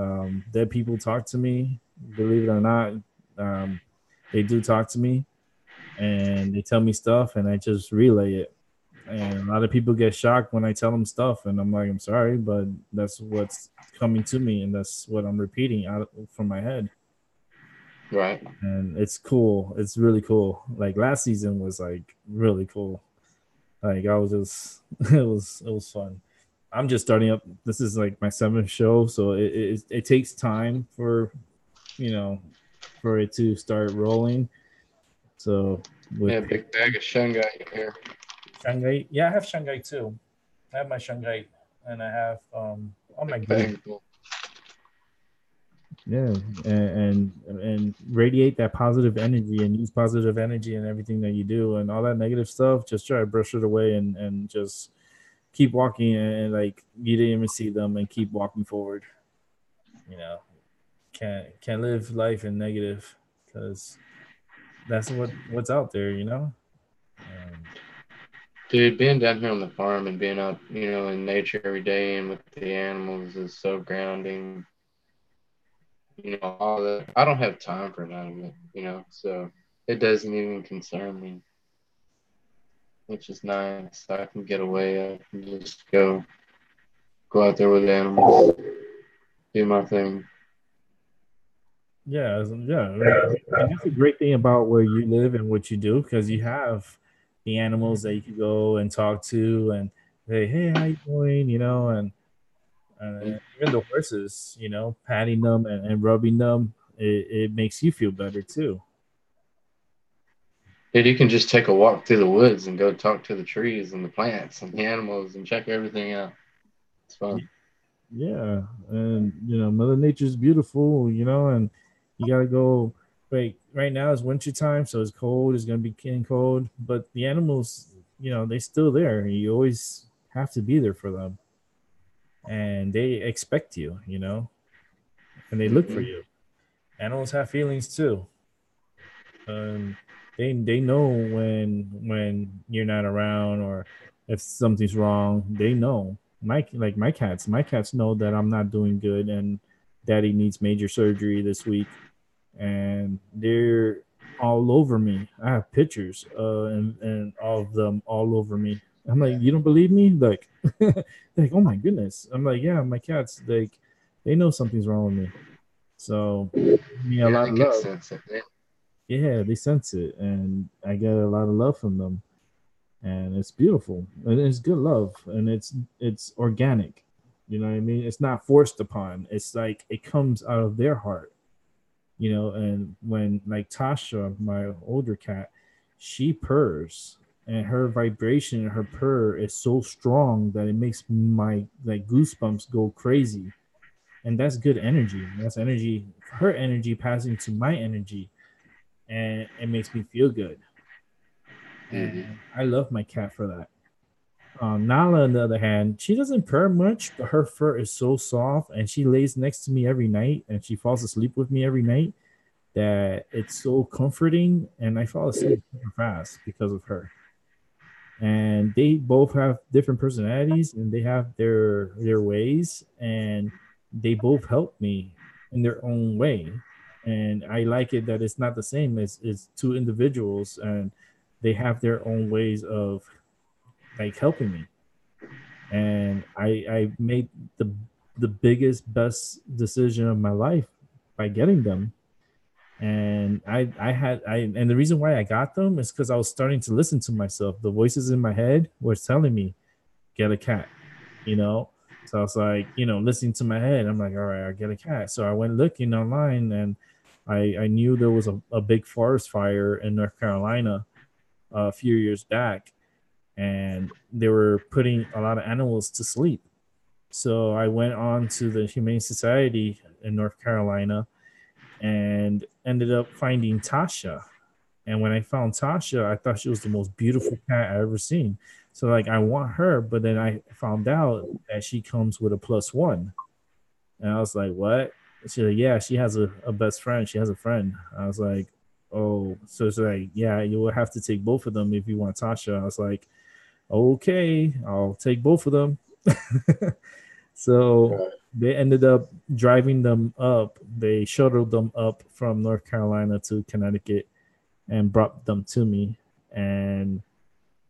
Dead people talk to me, believe it or not. Um, they do talk to me and they tell me stuff and I just relay it. And a lot of people get shocked when I tell them stuff and I'm like, I'm sorry, but that's what's coming to me and that's what I'm repeating out from my head. right. And it's cool. It's really cool. Like last season was like really cool. Like I was just it was fun. I'm just starting up. This is like my seventh show, so it takes time for you know for it to start rolling. So with Yeah, big bag of Shanghai here. Shanghai, yeah, I have Shanghai too. I have my Shanghai, and I have all my Big gear. bag. Yeah, and radiate that positive energy and use positive energy in everything that you do, and all that negative stuff. Just try to brush it away and just keep walking and like you didn't even see them and keep walking forward. You know, can't live life in negative because that's what's out there. Um, Dude, being down here on the farm and being out, in nature every day and with the animals is so grounding. All that. I don't have time for none of it, so it doesn't even concern me, which is nice. I can get away. I can just go out there with the animals, do my thing. yeah, yeah, and that's a great thing about where you live and what you do because you have the animals that you can go and talk to and say, hey, how you doing? And even the horses, patting them and rubbing them, it makes you feel better too. Dude, you can just take a walk through the woods and go talk to the trees and the plants and the animals and check everything out. It's fun. Yeah, and Mother Nature's beautiful, and you gotta go. Right now it's winter time, so it's cold. It's gonna be getting cold, but the animals, they're still there. You always have to be there for them, and they expect you, and they look for Hmm. you. Animals have feelings too. Um, they know when you're not around or if something's wrong. They know. My cats know that I'm not doing good and daddy needs major surgery this week, and they're all over me. I have pictures and all of them all over me. I'm like, you don't believe me? Like, like, oh my goodness. I'm like, yeah, my cats, like, they know something's wrong with me. So, give me a Yeah, lot they of can love. sense it. Yeah. Yeah, they sense it, and I get a lot of love from them, and it's beautiful, and it's good love, and it's organic. You know what I mean? It's not forced upon. It's like it comes out of their heart. And when like Tasha, my older cat, she purrs, and her vibration and her purr is so strong that it makes my like goosebumps go crazy, and that's good energy. That's energy, her energy passing to my energy, and it makes me feel good. Mm-hmm. And I love my cat for that. Nala, on the other hand, she doesn't purr much, but her fur is so soft, and she lays next to me every night, and she falls asleep with me every night. That it's so comforting, and I fall asleep super fast because of her. And they both have different personalities, and they have their ways, and they both help me in their own way. And I like it that it's not the same as it's two individuals, and they have their own ways of like helping me. And I made the biggest best decision of my life by getting them. And and the reason why I got them is because I was starting to listen to myself. The voices in my head were telling me, get a cat, you know. So I was like, listening to my head, I'm like, all right, I'll get a cat. So I went looking online, and I knew there was a big forest fire in North Carolina a few years back, and they were putting a lot of animals to sleep. So I went on to the Humane Society in North Carolina and ended up finding Tasha. And when I found Tasha, I thought she was the most beautiful cat I ever seen. So like I want her, but then I found out that she comes with a plus one. And I was like, what? She's like, yeah, she has a best friend. She has a friend. I was like, oh, so it's like, yeah, you will have to take both of them if you want Tasha. I was like, okay, I'll take both of them. So Right. they ended up driving them up. They shuttled them up from North Carolina to Connecticut and brought them to me. And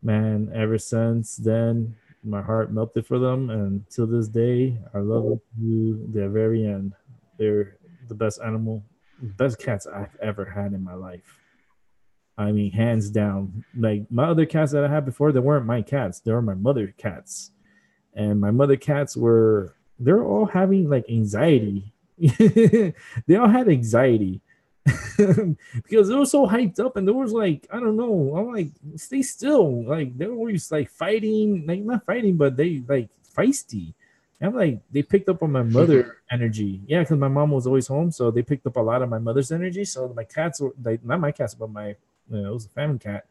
man, ever since then, my heart melted for them. And to this day, I love them to the very end. They're the best animal, best cats I've ever had in my life. I mean, hands down. Like my other cats that I had before, they weren't my cats. They were my mother cats, and my mother cats they're all having like anxiety. They all had anxiety because they were so hyped up, and there was like, I don't know, I'm like, stay still. Like they were always like fighting, like not fighting, but they like feisty. And I'm like, they picked up on my mother energy. Yeah, because my mom was always home, so they picked up a lot of my mother's energy. So my cats were like, not my cats, but it was a family cat.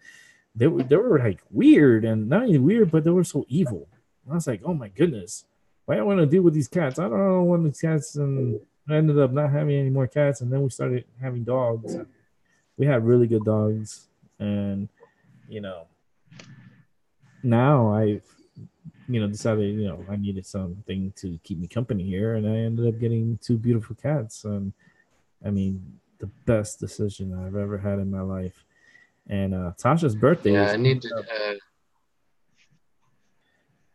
They were like weird, and not only weird, but they were so evil. And I was like, oh my goodness, why do I want to deal with these cats? I don't want these cats, and I ended up not having any more cats, and then we started having dogs. We had really good dogs, and you know, now I've decided I needed something to keep me company here, and I ended up getting two beautiful cats, and I mean, the best decision I've ever had in my life. And Tasha's birthday Yeah, is coming up.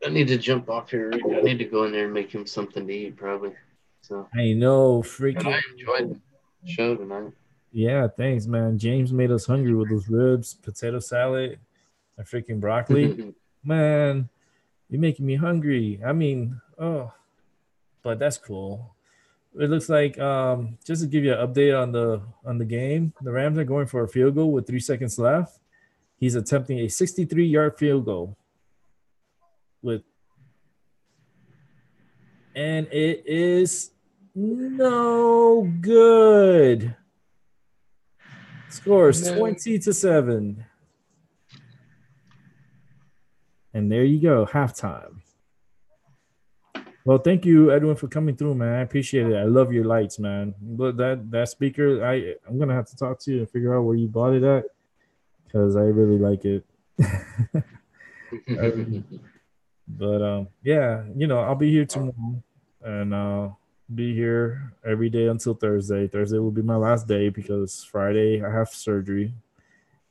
I need to jump off here. I need to go in there and make him something to eat, probably. So, I know, but I freaking. enjoyed the show tonight. Yeah, thanks, man. James made us hungry with those ribs, potato salad, and freaking broccoli. Man, you're making me hungry. I mean, oh, but that's cool. It looks like just to give you an update on the game, the Rams are going for a field goal with 3 seconds left. He's attempting a 63-yard field goal with, and it is no good. Scores No. 20-7. And there you go, halftime. Well, thank you, Edwin, for coming through, man. I appreciate it. I love your lights, man. But that speaker, I'm gonna have to talk to you and figure out where you bought it at because I really like it. But yeah, I'll be here tomorrow, and be here every day until Thursday. Thursday will be my last day because Friday I have surgery,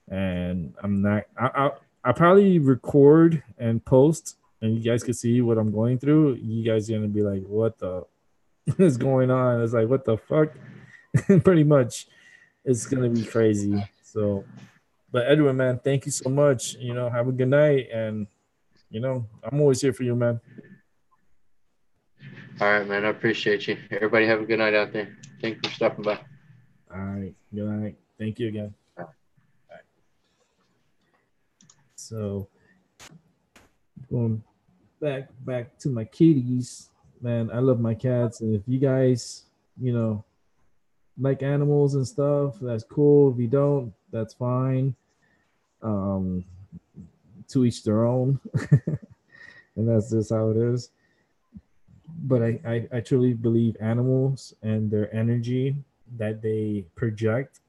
and I'm not. I probably record and post, and you guys can see what I'm going through. You guys are gonna be like, "What the is going on?" It's like, "What the fuck?" Pretty much, it's gonna be crazy. So, but Edwin, man, thank you so much. Have a good night, and I'm always here for you, man. All right, man. I appreciate you. Everybody have a good night out there. Thank you for stopping by. All right, good night. Thank you again. So, going back to my kitties, man. I love my cats, and if you guys, you know, like animals and stuff, that's cool. If you don't, that's fine. Um, to each their own, and that's just how it is. But I truly believe animals and their energy that they project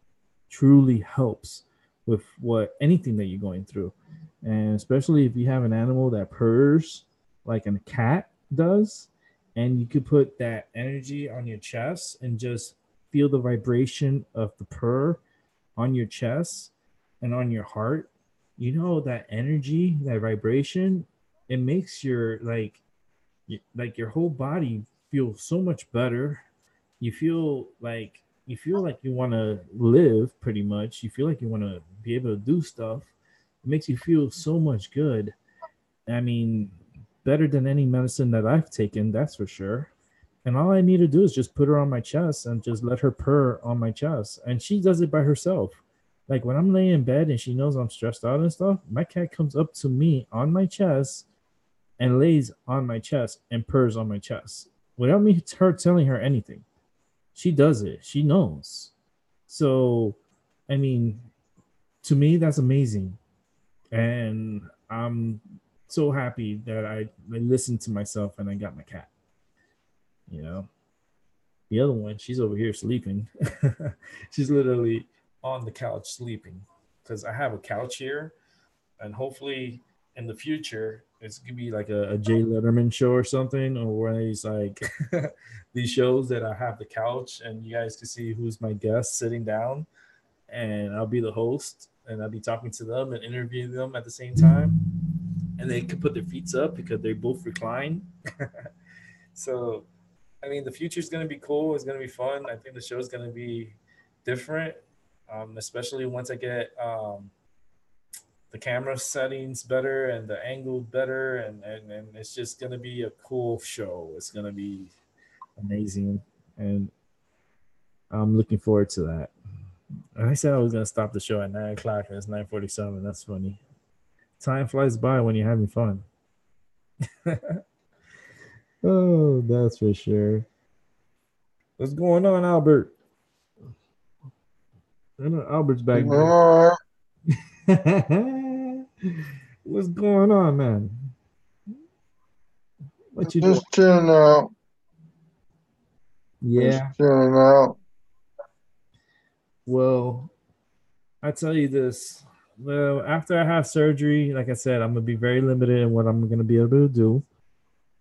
truly helps with what anything that you're going through. And especially if you have an animal that purrs like a cat does, and you could put that energy on your chest and just feel the vibration of the purr on your chest and on your heart. That energy, that vibration, it makes your like your whole body feel so much better. You feel like you want to live, pretty much. You feel like you want to be able to do stuff. It makes you feel so much good. I mean, better than any medicine that I've taken, that's for sure. And all I need to do is just put her on my chest and just let her purr on my chest, and she does it by herself. Like when I'm laying in bed and she knows I'm stressed out and stuff, my cat comes up to me on my chest and lays on my chest and purrs on my chest without me her telling her anything. She does it. She knows. So, I mean, to me, that's amazing, and I'm so happy that I listened to myself and I got my cat. You know, the other one, she's over here sleeping. She's literally on the couch sleeping because I have a couch here, and hopefully in the future it's gonna be like a Jay Letterman show or something, or one of these like these shows that I have the couch and you guys can see who's my guest sitting down, and I'll be the host and I'll be talking to them and interviewing them at the same time, and they can put their feet up because they both recline. So I mean, the future is gonna be cool. It's gonna be fun. I think the show is gonna be different, especially once I get the camera settings better and the angle better, and it's just gonna be a cool show. It's gonna be amazing, and I'm looking forward to that. And I said I was gonna stop the show at 9 o'clock, and it's 9:47. That's funny. Time flies by when you're having fun. Oh, that's for sure. What's going on, Albert? I know Albert's back No, there. What's going on, man? What you doing? just chilling out. Just Yeah. chilling out. Well, I tell you this. Well, after I have surgery, like I said, I'm gonna be very limited in what I'm gonna be able to do.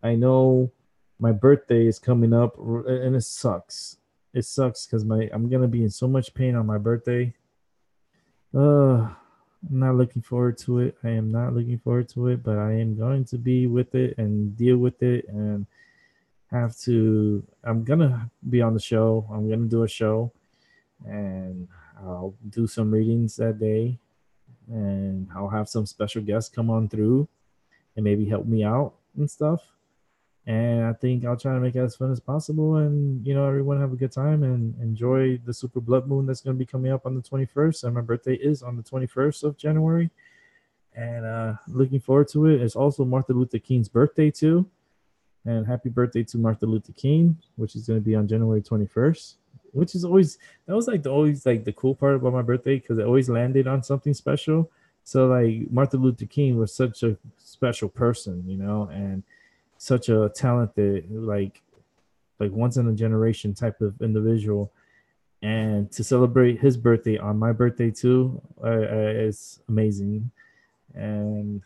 I know my birthday is coming up, and it sucks. It sucks because I'm gonna be in so much pain on my birthday. I'm not looking forward to it. I am not looking forward to it, but I am going to be with it and deal with it and have to. I'm gonna be on the show. I'm gonna do a show, and I'll do some readings that day, and I'll have some special guests come on through and maybe help me out and stuff. And I think I'll try to make it as fun as possible, and everyone have a good time and enjoy the super blood moon that's going to be coming up on the 21st. And my birthday is on the 21st of January, and looking forward to it. It's also Martin Luther King's birthday too, and happy birthday to Martin Luther King, which is going to be on January 21st. Which is always that was like the cool part about my birthday because it always landed on something special. So like Martin Luther King was such a special person, and such a talented, like once in a generation type of individual, and to celebrate his birthday on my birthday too, is amazing. And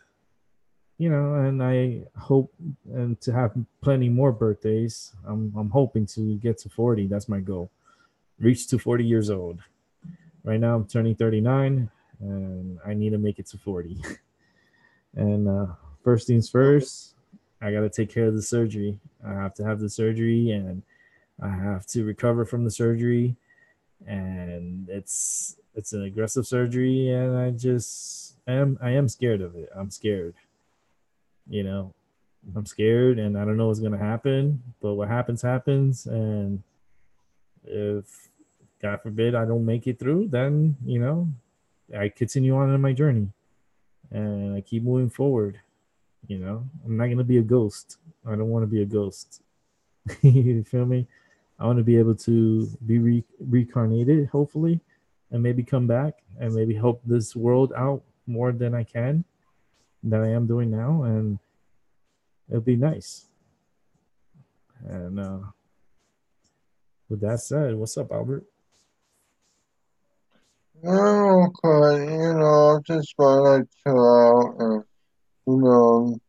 and I hope and to have plenty more birthdays. I'm hoping to get to 40. That's my goal. Reach to 40 years old. Right now I'm turning 39, and I need to make it to 40. And first things first, I got to take care of the surgery. I have to have the surgery, and I have to recover from the surgery. And it's an aggressive surgery, and I am scared of it. I'm scared. You know, I'm scared, and I don't know what's gonna happen. But what happens happens, and if God forbid I don't make it through, then I continue on in my journey, and I keep moving forward. I'm not gonna be a ghost. I don't want to be a ghost. You feel me? I want to be able to be reincarnated, hopefully, and maybe come back and maybe help this world out more than I am doing now, and it'll be nice. And with that said, what's up, Albert? Okay, just wanna chill out and, you know,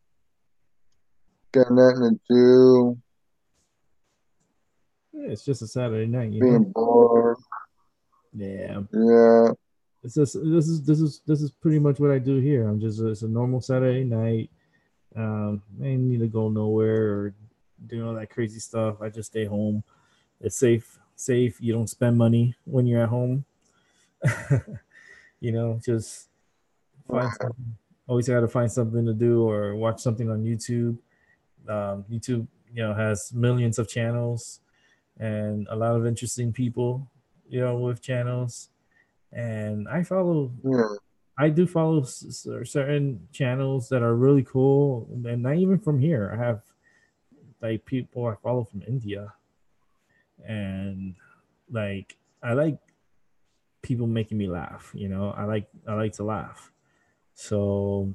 got nothing to do, Yeah, it's just a Saturday night, being bored. Yeah, Yeah, it's just this is pretty much what I do here. It's a normal Saturday night. I ain't need to go nowhere or do all that crazy stuff. I just stay home. It's safe. You don't spend money when you're at home. Just find something. Always got to find something to do or watch something on YouTube. YouTube, has millions of channels and a lot of interesting people, with channels. And yeah, I do follow certain channels that are really cool, and not even from here. I have like people I follow from India, and like I like people making me laugh. I like to laugh, so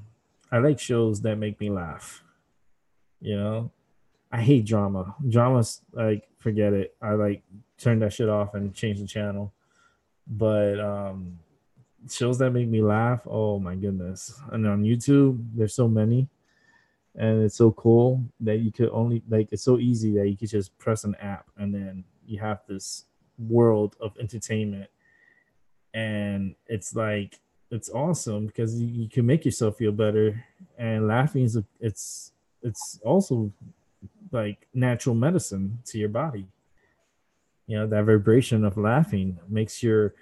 I like shows that make me laugh. You know, I hate drama. Drama's like forget it. I like turn that shit off and change the channel. But shows that make me laugh, oh my goodness! And on YouTube, there's so many, and it's so cool that you could only like. It's so easy that you could just press an app, and then you have this world of entertainment, and it's awesome because you can make yourself feel better, and laughing it's also like natural medicine to your body. That vibration of laughing makes your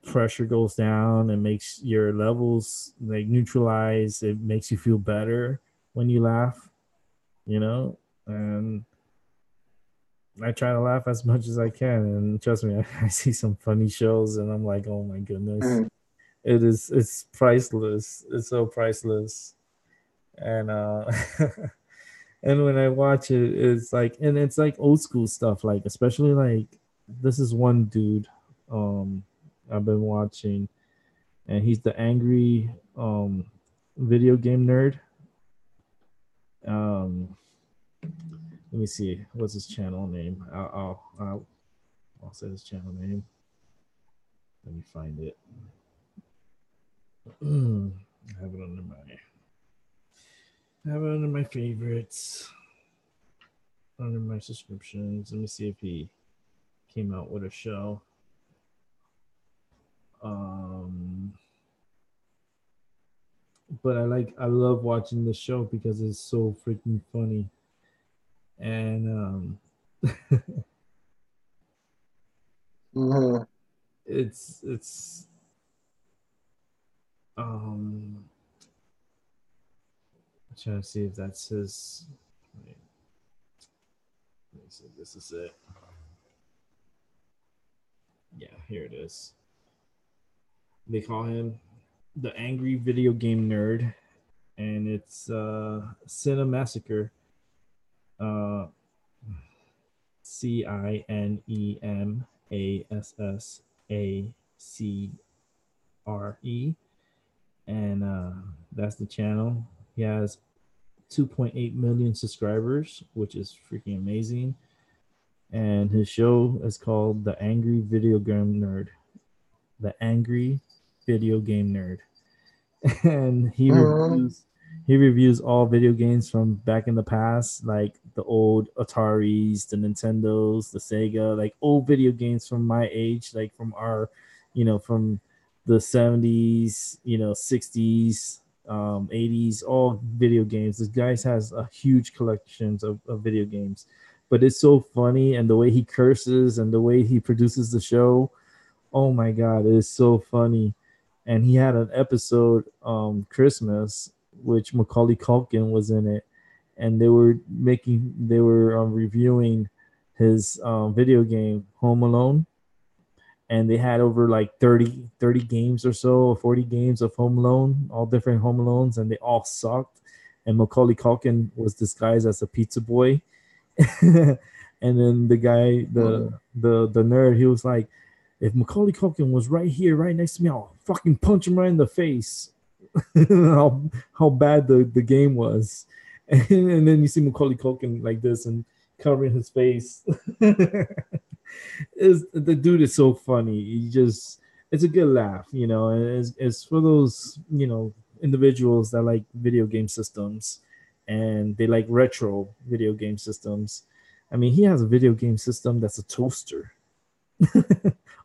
pressure goes down and makes your levels like neutralize. It makes you feel better when you laugh, you know and I try to laugh as much as I can, and trust me, I see some funny shows and I'm like, oh my goodness, mm, it's priceless. It's so priceless. And and when I watch it, it's like old school stuff, like especially like this is one dude I've been watching, and he's the angry video game nerd. Um, let me see, what's his channel name? I'll say his channel name. Let me find it. I have it under my favorites, under my subscriptions. Let me see if he came out with a show. Um, but I love watching the show because it's so freaking funny. And mm, it's I'm trying to see if that's his. Wait, let me see if this is it. Yeah, here it is. They call him the angry video game nerd, and it's Cinemassacre. Uh, Cinemassacre, and that's the channel. He has 2.8 million subscribers, which is freaking amazing. And his show is called The Angry Video Game Nerd. The Angry Video Game Nerd. And he reviews all video games from back in the past, like the old Ataris, the Nintendos, the Sega, like old video games from my age, like from our, from the 70s, 60s, 80s, all video games. This guy has a huge collections of video games, but it's so funny, and the way he curses and the way he produces the show, oh my god, it's so funny. And he had an episode, Christmas, which Macaulay Culkin was in it, and they were reviewing his video game Home Alone, and they had over like 30 games or so, or 40 games of Home Alone, all different Home Alones, and they all sucked. And Macaulay Culkin was disguised as a pizza boy. And then the guy, the nerd, he was like, if Macaulay Culkin was right here, right next to me, I'll fucking punch him right in the face. how bad the game was. And then you see Macaulay Culkin like this and covering his face. The dude is so funny. It's a good laugh, and it's for those, individuals that like video game systems and they like retro video game systems. I mean, he has a video game system that's a toaster.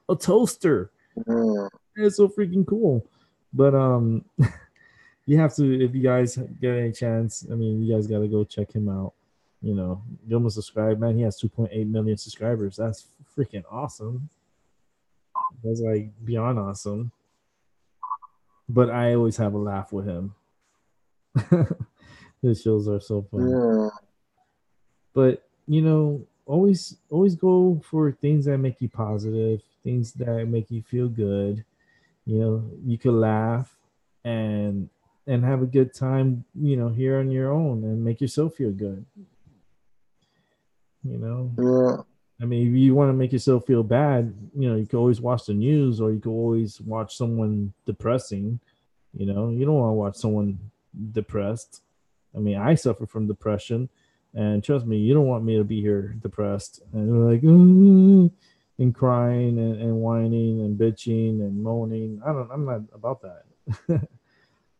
A toaster. It's so freaking cool. But you have to, if you guys get any chance, I mean, you guys got to go check him out. Give him a subscribe, man. He has 2.8 million subscribers. That's freaking awesome. That's like beyond awesome. But I always have a laugh with him. His shows are so fun. Yeah. But always go for things that make you positive, things that make you feel good. You could laugh and have a good time, here on your own, and make yourself feel good. Yeah. I mean, if you want to make yourself feel bad, you can always watch the news, or you can always watch someone depressing. You don't want to watch someone depressed. I mean, I suffer from depression, and trust me, you don't want me to be here depressed and like and crying and whining and bitching and moaning. I'm not about that.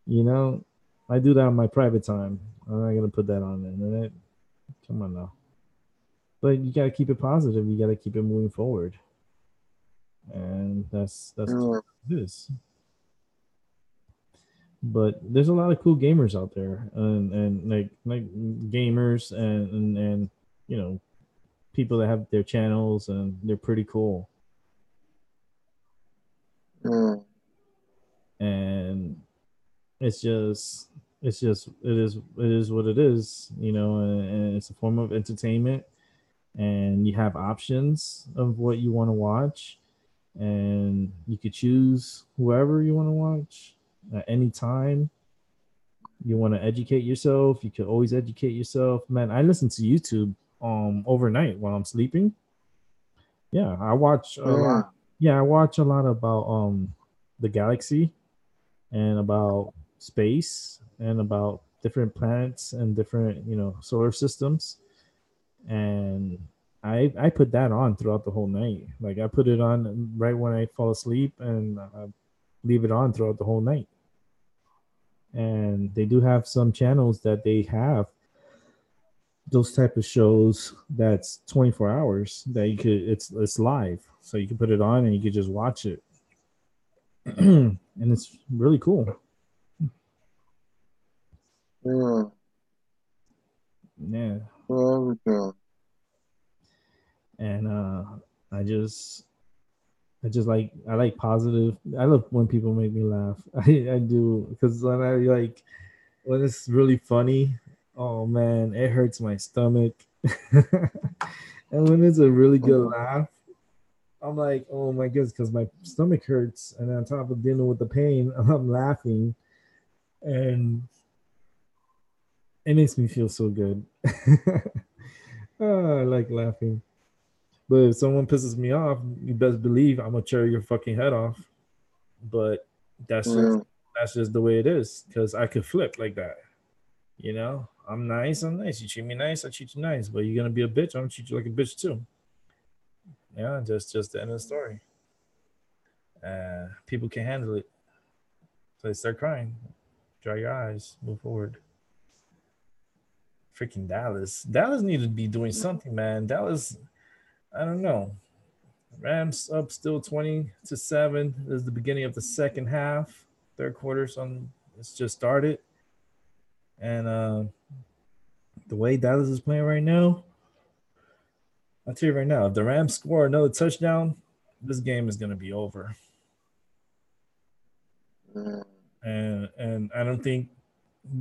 I do that on my private time. I'm not gonna put that on the internet. Come on now. But you gotta keep it positive. You gotta keep it moving forward, and that's what it is. But there's a lot of cool gamers out there, and like gamers and people that have their channels, and they're pretty cool. And it is what it is, and it's a form of entertainment, and you have options of what you want to watch, and you could choose whoever you want to watch at any time. You want to educate yourself, you can always educate yourself. Man, I listen to YouTube overnight while I'm sleeping. Yeah, I watch a lot. Yeah, I watch a lot about the galaxy, and about space, and about different planets and different solar systems. And I put that on throughout the whole night. Like, I put it on right when I fall asleep, and I leave it on throughout the whole night. And they do have some channels that they have those type of shows that's 24 hours that you could, it's live, so you can put it on and you could just watch it. And it's really cool. Yeah. And I just I like positive. I love when people make me laugh. I do, because when it's really funny, oh man, it hurts my stomach. And when it's a really good laugh, I'm like, oh my goodness, because my stomach hurts, and on top of dealing with the pain, I'm laughing, and it makes me feel so good. Oh, I like laughing. But if someone pisses me off, you best believe I'm gonna tear your fucking head off. But that's just the way it is, because I could flip like that, I'm nice. I'm nice. You treat me nice. I treat you nice. But you're gonna be a bitch. I'm gonna treat you like a bitch too. Yeah, just the end of the story. People can't handle it, so they start crying. Dry your eyes. Move forward. Freaking Dallas. Dallas needed to be doing something, man. Dallas. I don't know. Rams up still 20-7. This is the beginning of the second half. Third quarter's on. It's just started, and the way Dallas is playing right now, I'll tell you right now, if the Rams score another touchdown, this game is going to be over. And I don't think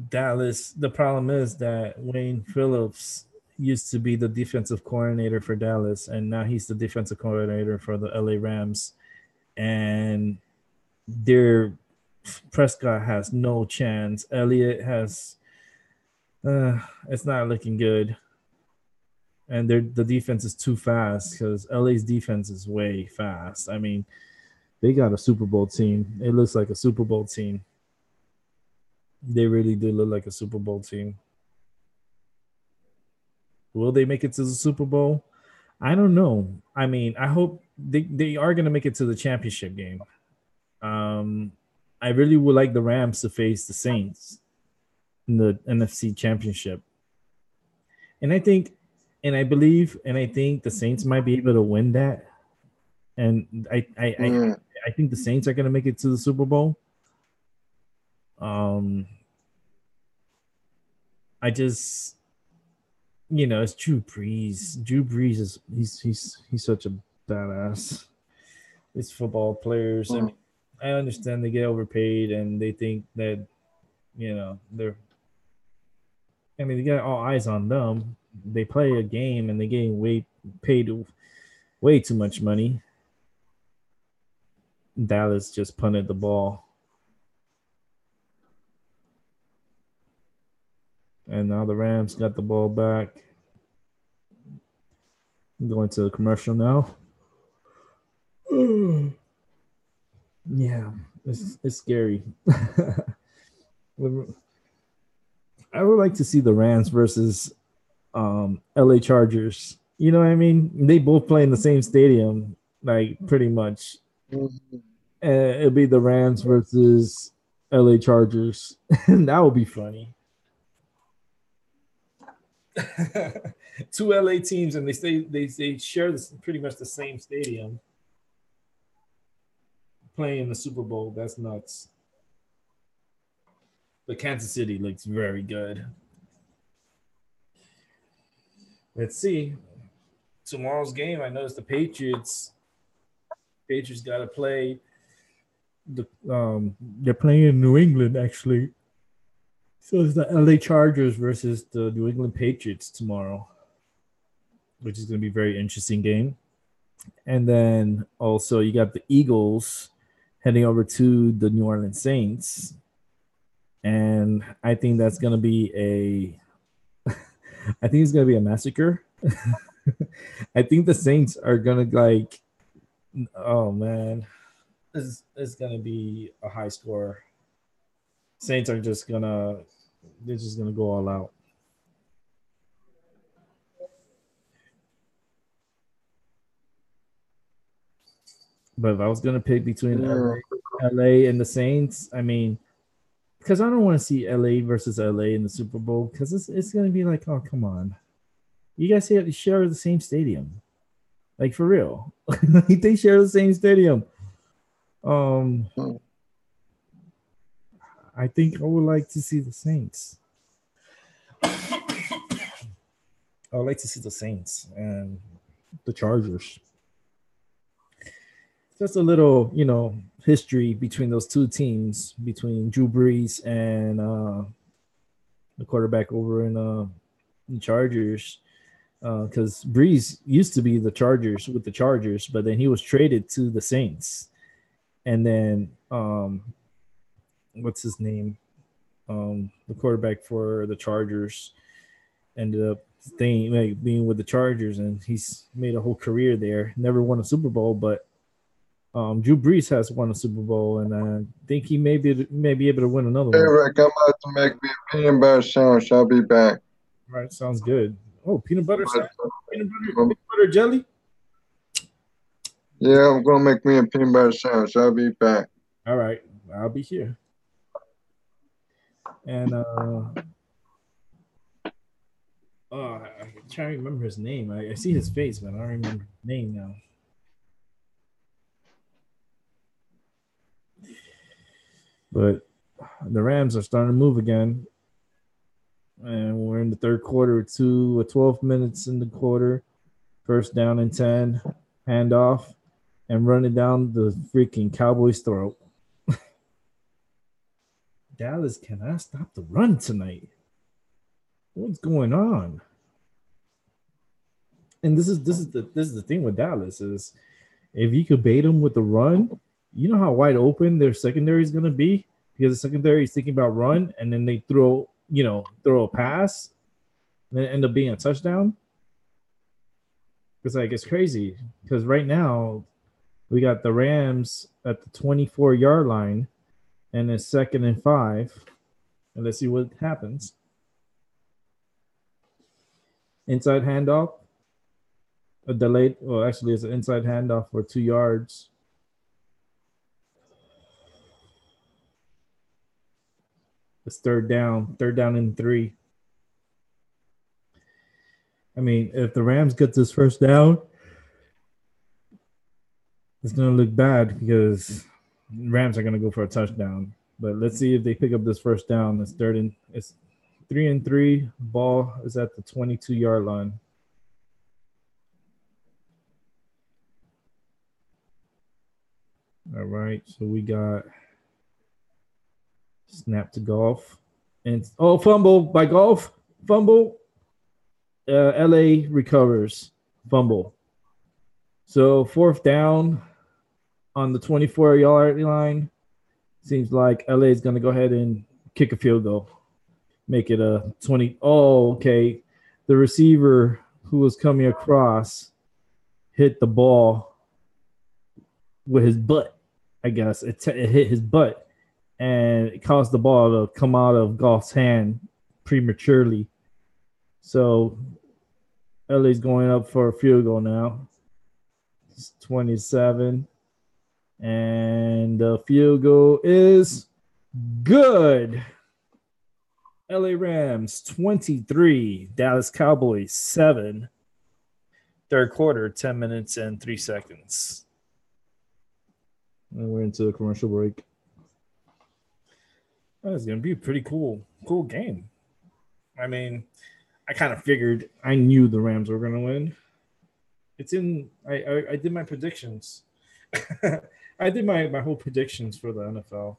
Dallas. The problem is that Wayne Phillips used to be the defensive coordinator for Dallas, and now he's the defensive coordinator for the LA Rams, and their Prescott has no chance. Elliott has. It's not looking good, and the defense is too fast because LA's defense is way fast. I mean, they got a Super Bowl team. It looks like a Super Bowl team. They really do look like a Super Bowl team. Will they make it to the Super Bowl? I don't know. I mean, I hope they are going to make it to the championship game. I really would like the Rams to face the Saints in the NFC Championship. And I think, and I believe, and I think the Saints might be able to win that. And I think the Saints are going to make it to the Super Bowl. I just, it's Drew Brees. Drew Brees is he's such a badass. These football players. I mean, I understand they get overpaid and they think that, they're. I mean, they got all eyes on them. They play a game and they getting paid way too much money. Dallas just punted the ball. And now the Rams got the ball back. I'm going to the commercial now. Yeah, it's scary. I would like to see the Rams versus LA Chargers. You know what I mean? They both play in the same stadium, like pretty much. It'll be the Rams versus LA Chargers. That would be funny. Two LA teams, and they share pretty much the same stadium, playing the Super Bowl. That's nuts. But Kansas City looks very good. Let's see. Tomorrow's game, I noticed the Patriots got to play. They're playing in New England actually. So it's the LA Chargers versus the New England Patriots tomorrow, which is going to be a very interesting game. And then also you got the Eagles heading over to the New Orleans Saints. And I think that's going to be I think it's going to be a massacre. I think the Saints are going to oh man, it's going to be a high score. Saints are just going to go all out. But if I was going to pick between LA and the Saints, I mean, because I don't want to see LA versus LA in the Super Bowl because it's going to be like, oh, come on. You guys share the same stadium. Like, for real. They share the same stadium. I think I would like to see the Saints. I would like to see the Saints and the Chargers. Just a little, history between those two teams, between Drew Brees and the quarterback over in the Chargers. Because Brees used to be with the Chargers, but then he was traded to the Saints. And then what's his name? The quarterback for the Chargers ended up being with the Chargers, and he's made a whole career there. Never won a Super Bowl, but Drew Brees has won a Super Bowl, and I think he may be able to win another Hey, one. Rick, I'm about to make me a peanut butter sandwich. I'll be back. Right, sounds good. Oh, peanut butter I'm sandwich, about peanut butter jelly. Yeah, I'm gonna make me a peanut butter sandwich. I'll be back. All right, I'll be here. And I'm trying to remember his name. I see his face, but I don't remember his name now. But the Rams are starting to move again. And we're in the third quarter, 12 minutes in the quarter. First down and 10, handoff, and running down the freaking Cowboys' throat. Dallas cannot stop the run tonight. What's going on? And this is the thing with Dallas is if you could bait them with the run, you know how wide open their secondary is going to be because the secondary is thinking about run, and then they throw a pass, and then end up being a touchdown. It's like it's crazy because right now we got the Rams at the 24-yard line, and it's 2nd and 5, and let's see what happens. Inside handoff, a delayed. Well, actually, it's an inside handoff for 2 yards. It's third down and 3. I mean, if the Rams get this first down, it's going to look bad because Rams are going to go for a touchdown. But let's see if they pick up this first down. It's 3 and 3. Ball is at the 22-yard line. All right, so we got snap to Golf. And fumble by Golf. Fumble. LA recovers. Fumble. So 4th down on the 24-yard line. Seems like LA is going to go ahead and kick a field goal. Make it a 20. Oh, okay. The receiver who was coming across hit the ball with his butt, I guess. It hit his butt, and it caused the ball to come out of Golf's hand prematurely. So LA's going up for a field goal now. It's 27. And the field goal is good. LA Rams 23, Dallas Cowboys 7. Third quarter, 10 minutes and 3 seconds. And we're into a commercial break. That's going to be a pretty cool game. I mean, I kind of figured I knew the Rams were going to win. It's in I did my predictions. I did my whole predictions for the NFL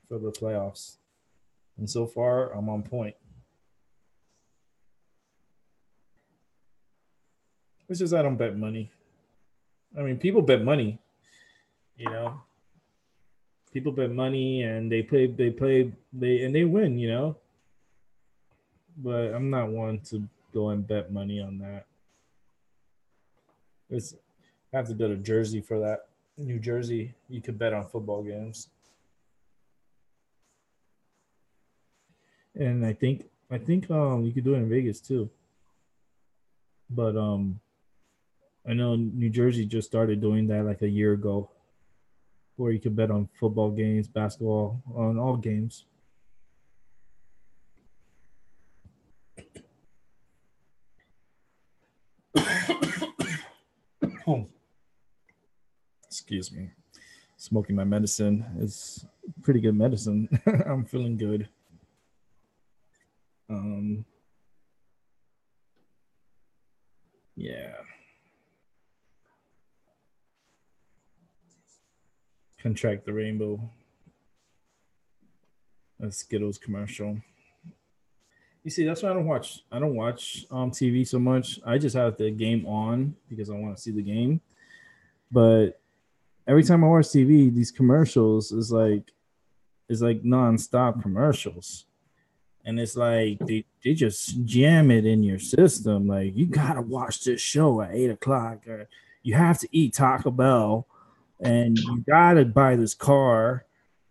for the playoffs. And so far, I'm on point. It's just I don't bet money. I mean, people bet money, you know. People bet money and they win, you know. But I'm not one to go and bet money on that. I have to go to Jersey for that. New Jersey, you could bet on football games. And I think you could do it in Vegas too. But I know New Jersey just started doing that like a year ago, where you could bet on football games, basketball, on all games. Excuse me. Smoking my medicine is pretty good medicine. I'm feeling good. Yeah. Contract the Rainbow. A Skittles commercial. You see, that's why I don't watch TV so much. I just have the game on because I want to see the game. But every time I watch TV, these commercials is like nonstop commercials. And it's like they just jam it in your system. Like, you gotta watch this show at 8 o'clock, or you have to eat Taco Bell and you gotta buy this car,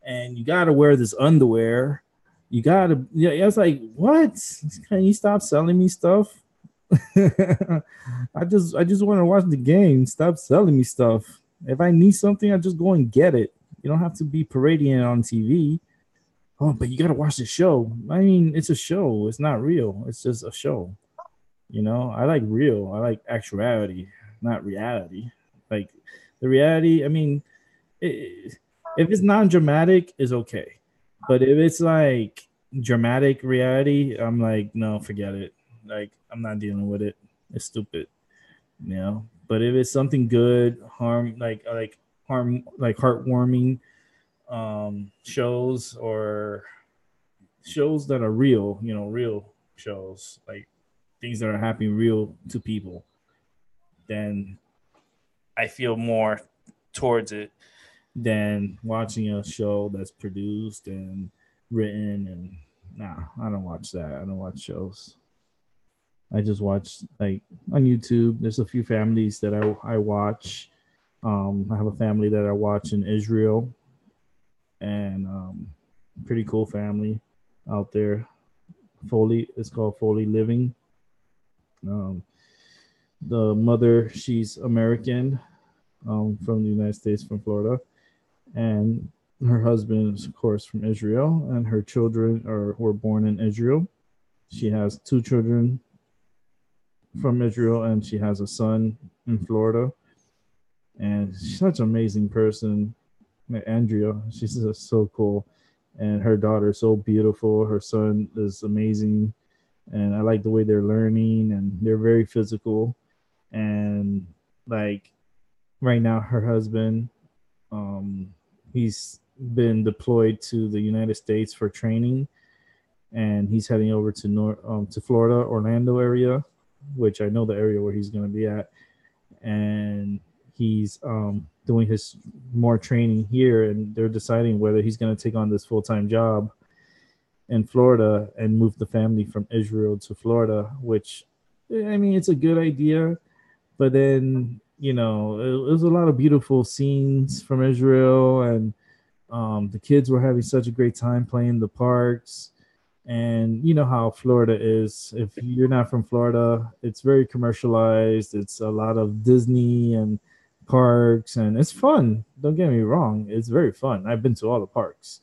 and you gotta wear this underwear. You gotta, yeah. I was like, what? Can you stop selling me stuff? I just want to watch the game. Stop selling me stuff. If I need something, I just go and get it. You don't have to be parading it on TV. Oh, but you gotta watch the show. I mean, it's a show. It's not real. It's just a show. I like real. I like actuality, not reality. Like the reality. I mean, it, if it's non-dramatic, is okay. But if it's like dramatic reality, I'm like, no, forget it. Like I'm not dealing with it. It's stupid. But if it's something good, like heartwarming shows, or shows that are real, real shows, like things that are happening real to people, then I feel more towards it than watching a show that's produced and written. And nah, I don't watch that. I don't watch shows. I just watch, like, on YouTube. There's a few families that I watch. I have a family that I watch in Israel, and pretty cool family out there. Foley, it's called Foley Living. Um, the mother, she's American, from the United States, from Florida, and her husband is, of course, from Israel, and her children were born in Israel. She has two children from Israel, and she has a son in Florida. And she's such an amazing person, Andrea. She's just so cool, and her daughter is so beautiful. Her son is amazing, and I like the way they're learning, and they're very physical. And, like, right now, her husband, um, he's been deployed to the United States for training, and he's heading over to Florida, Orlando area, which I know the area where he's going to be at. And he's doing his more training here, and they're deciding whether he's going to take on this full time job in Florida and move the family from Israel to Florida. Which, I mean, it's a good idea, but then it was a lot of beautiful scenes from Israel, and the kids were having such a great time playing the parks. And you know how Florida is. If you're not from Florida, it's very commercialized. It's a lot of Disney and parks, and it's fun. Don't get me wrong, it's very fun. I've been to all the parks,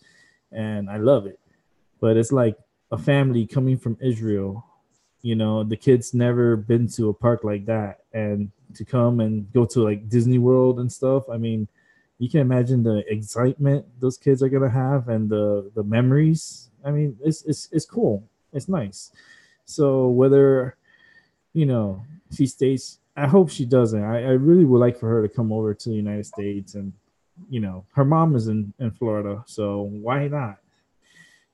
and I love it. But it's like a family coming from Israel. The kids never been to a park like that, and to come and go to, like, Disney World and stuff. I mean, you can imagine the excitement those kids are gonna have, and the memories. I mean, it's cool. It's nice. So whether she stays, I hope she doesn't. I really would like for her to come over to the United States, and her mom is in Florida, so why not?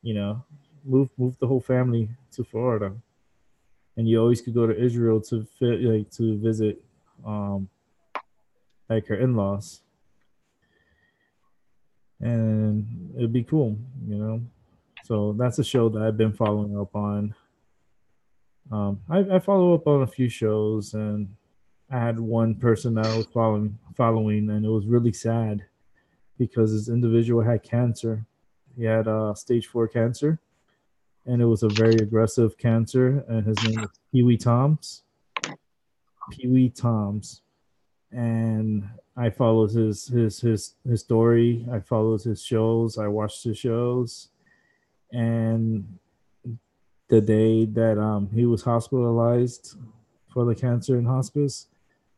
You know, move the whole family to Florida, and you always could go to Israel to like to visit, um, like her in laws, and it'd be cool. So that's a show that I've been following up on. I follow up on a few shows, and I had one person that I was following, and it was really sad because this individual had cancer. He had stage 4 cancer, and it was a very aggressive cancer. And his name was Pee Wee Toms. Pee Wee Toms, and I followed his story. I followed his shows. I watched his shows, and the day that he was hospitalized for the cancer in hospice,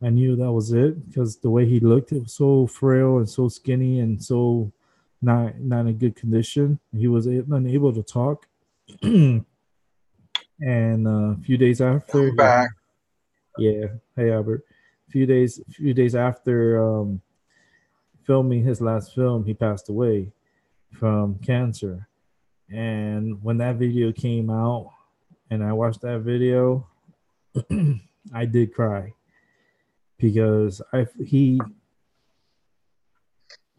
I knew that was it because the way he looked, it was so frail and so skinny and so not in good condition. He was unable to talk, and a few days after, I'm back. yeah, hey Albert, few days after filming his last film, he passed away from cancer. And when that video came out, and I watched that video, I did cry because he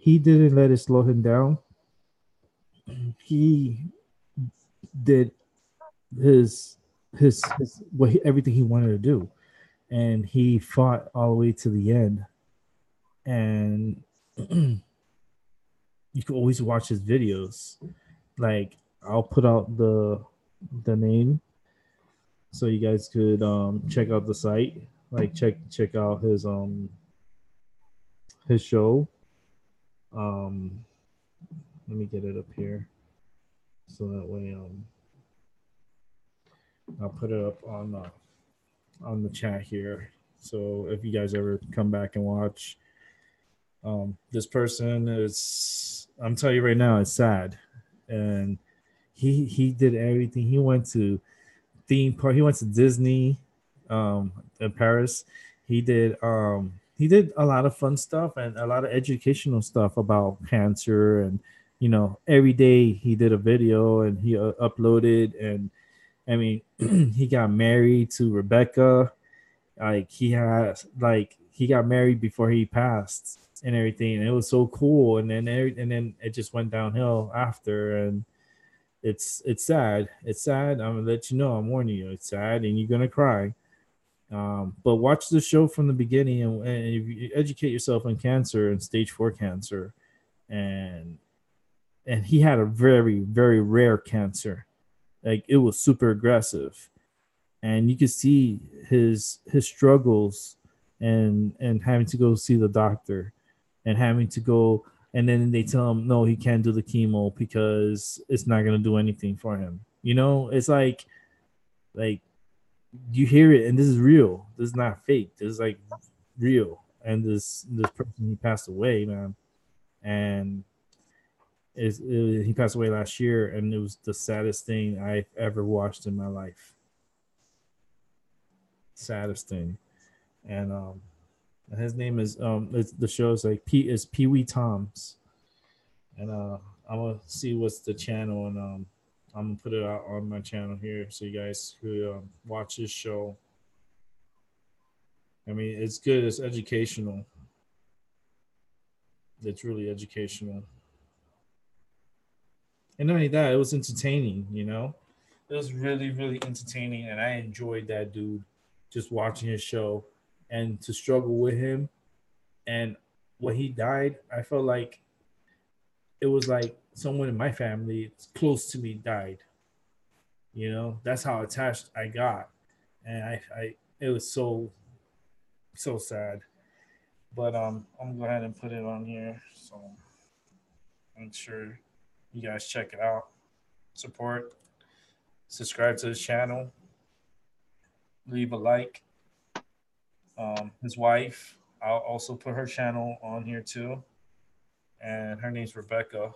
didn't let it slow him down. He did his everything he wanted to do, and he fought all the way to the end. And you can always watch his videos. Like I'll put out the name so you guys could check out the site. Like check out his show. Um, let me get it up here so that way I'll put it up on the chat here. So if you guys ever come back and watch, this person is, I'm telling you right now, it's sad, and he did everything. He went to theme park. He went to Disney, in Paris. He did a lot of fun stuff and a lot of educational stuff about cancer, and every day he did a video and he uploaded. And I mean, he got married to Rebecca. He got married before he passed and everything, and it was so cool. And then it just went downhill after, and it's sad. It's sad. I'm gonna let you know. I'm warning you. It's sad, and you're gonna cry. But watch the show from the beginning, and if you educate yourself on cancer and stage 4 cancer, and he had a very very rare cancer. Like it was super aggressive, and you could see his struggles, and having to go see the doctor, and having to go, and then they tell him no, he can't do the chemo because it's not going to do anything for him. It's like you hear it, and this is real. This is not fake. This is like real. And this person, he passed away, man. And he passed away last year, and it was the saddest thing I've ever watched in my life. Saddest thing. And his name is the show is like Pee Wee Tom's. And I'm gonna see what's the channel, and I'm gonna put it out on my channel here so you guys could watch this show. I mean, it's good. It's educational. It's really educational. And not only that, it was entertaining. It was really really entertaining, and I enjoyed that dude, just watching his show, and to struggle with him. And when he died, I felt like it was like someone in my family close to me died. That's how attached I got, and I it was so sad. But I'm gonna go ahead and put it on here, so make sure you guys check it out, support, subscribe to this channel, leave a like. His wife, I'll also put her channel on here too, and her name's Rebecca,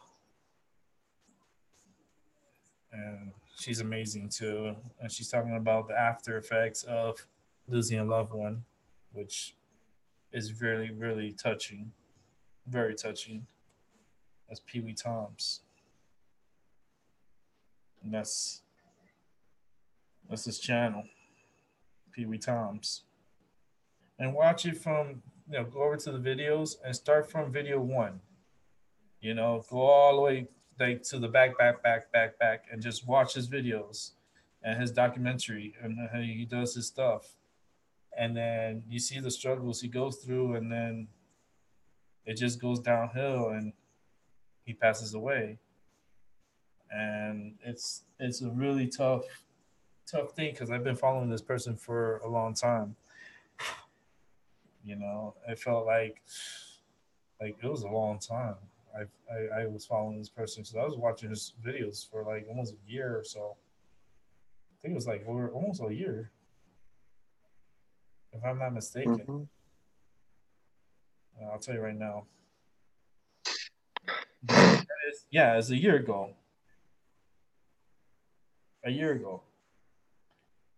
and she's amazing too. And she's talking about the after effects of losing a loved one, which is really, really touching. Very touching. That's Pee Wee Tom's. And that's his channel, Pee Wee Tom's. And watch it from, go over to the videos and start from video 1. Go all the way like to the back, and just watch his videos and his documentary and how he does his stuff. And then you see the struggles he goes through, and then it just goes downhill, and he passes away. And it's a really tough thing, because I've been following this person for a long time. It felt like it was a long time. I was following this person, so I was watching his videos for like almost a year or so. I think it was like over almost a year, if I'm not mistaken. Mm-hmm. I'll tell you right now. Yeah, it's a year ago. A year ago.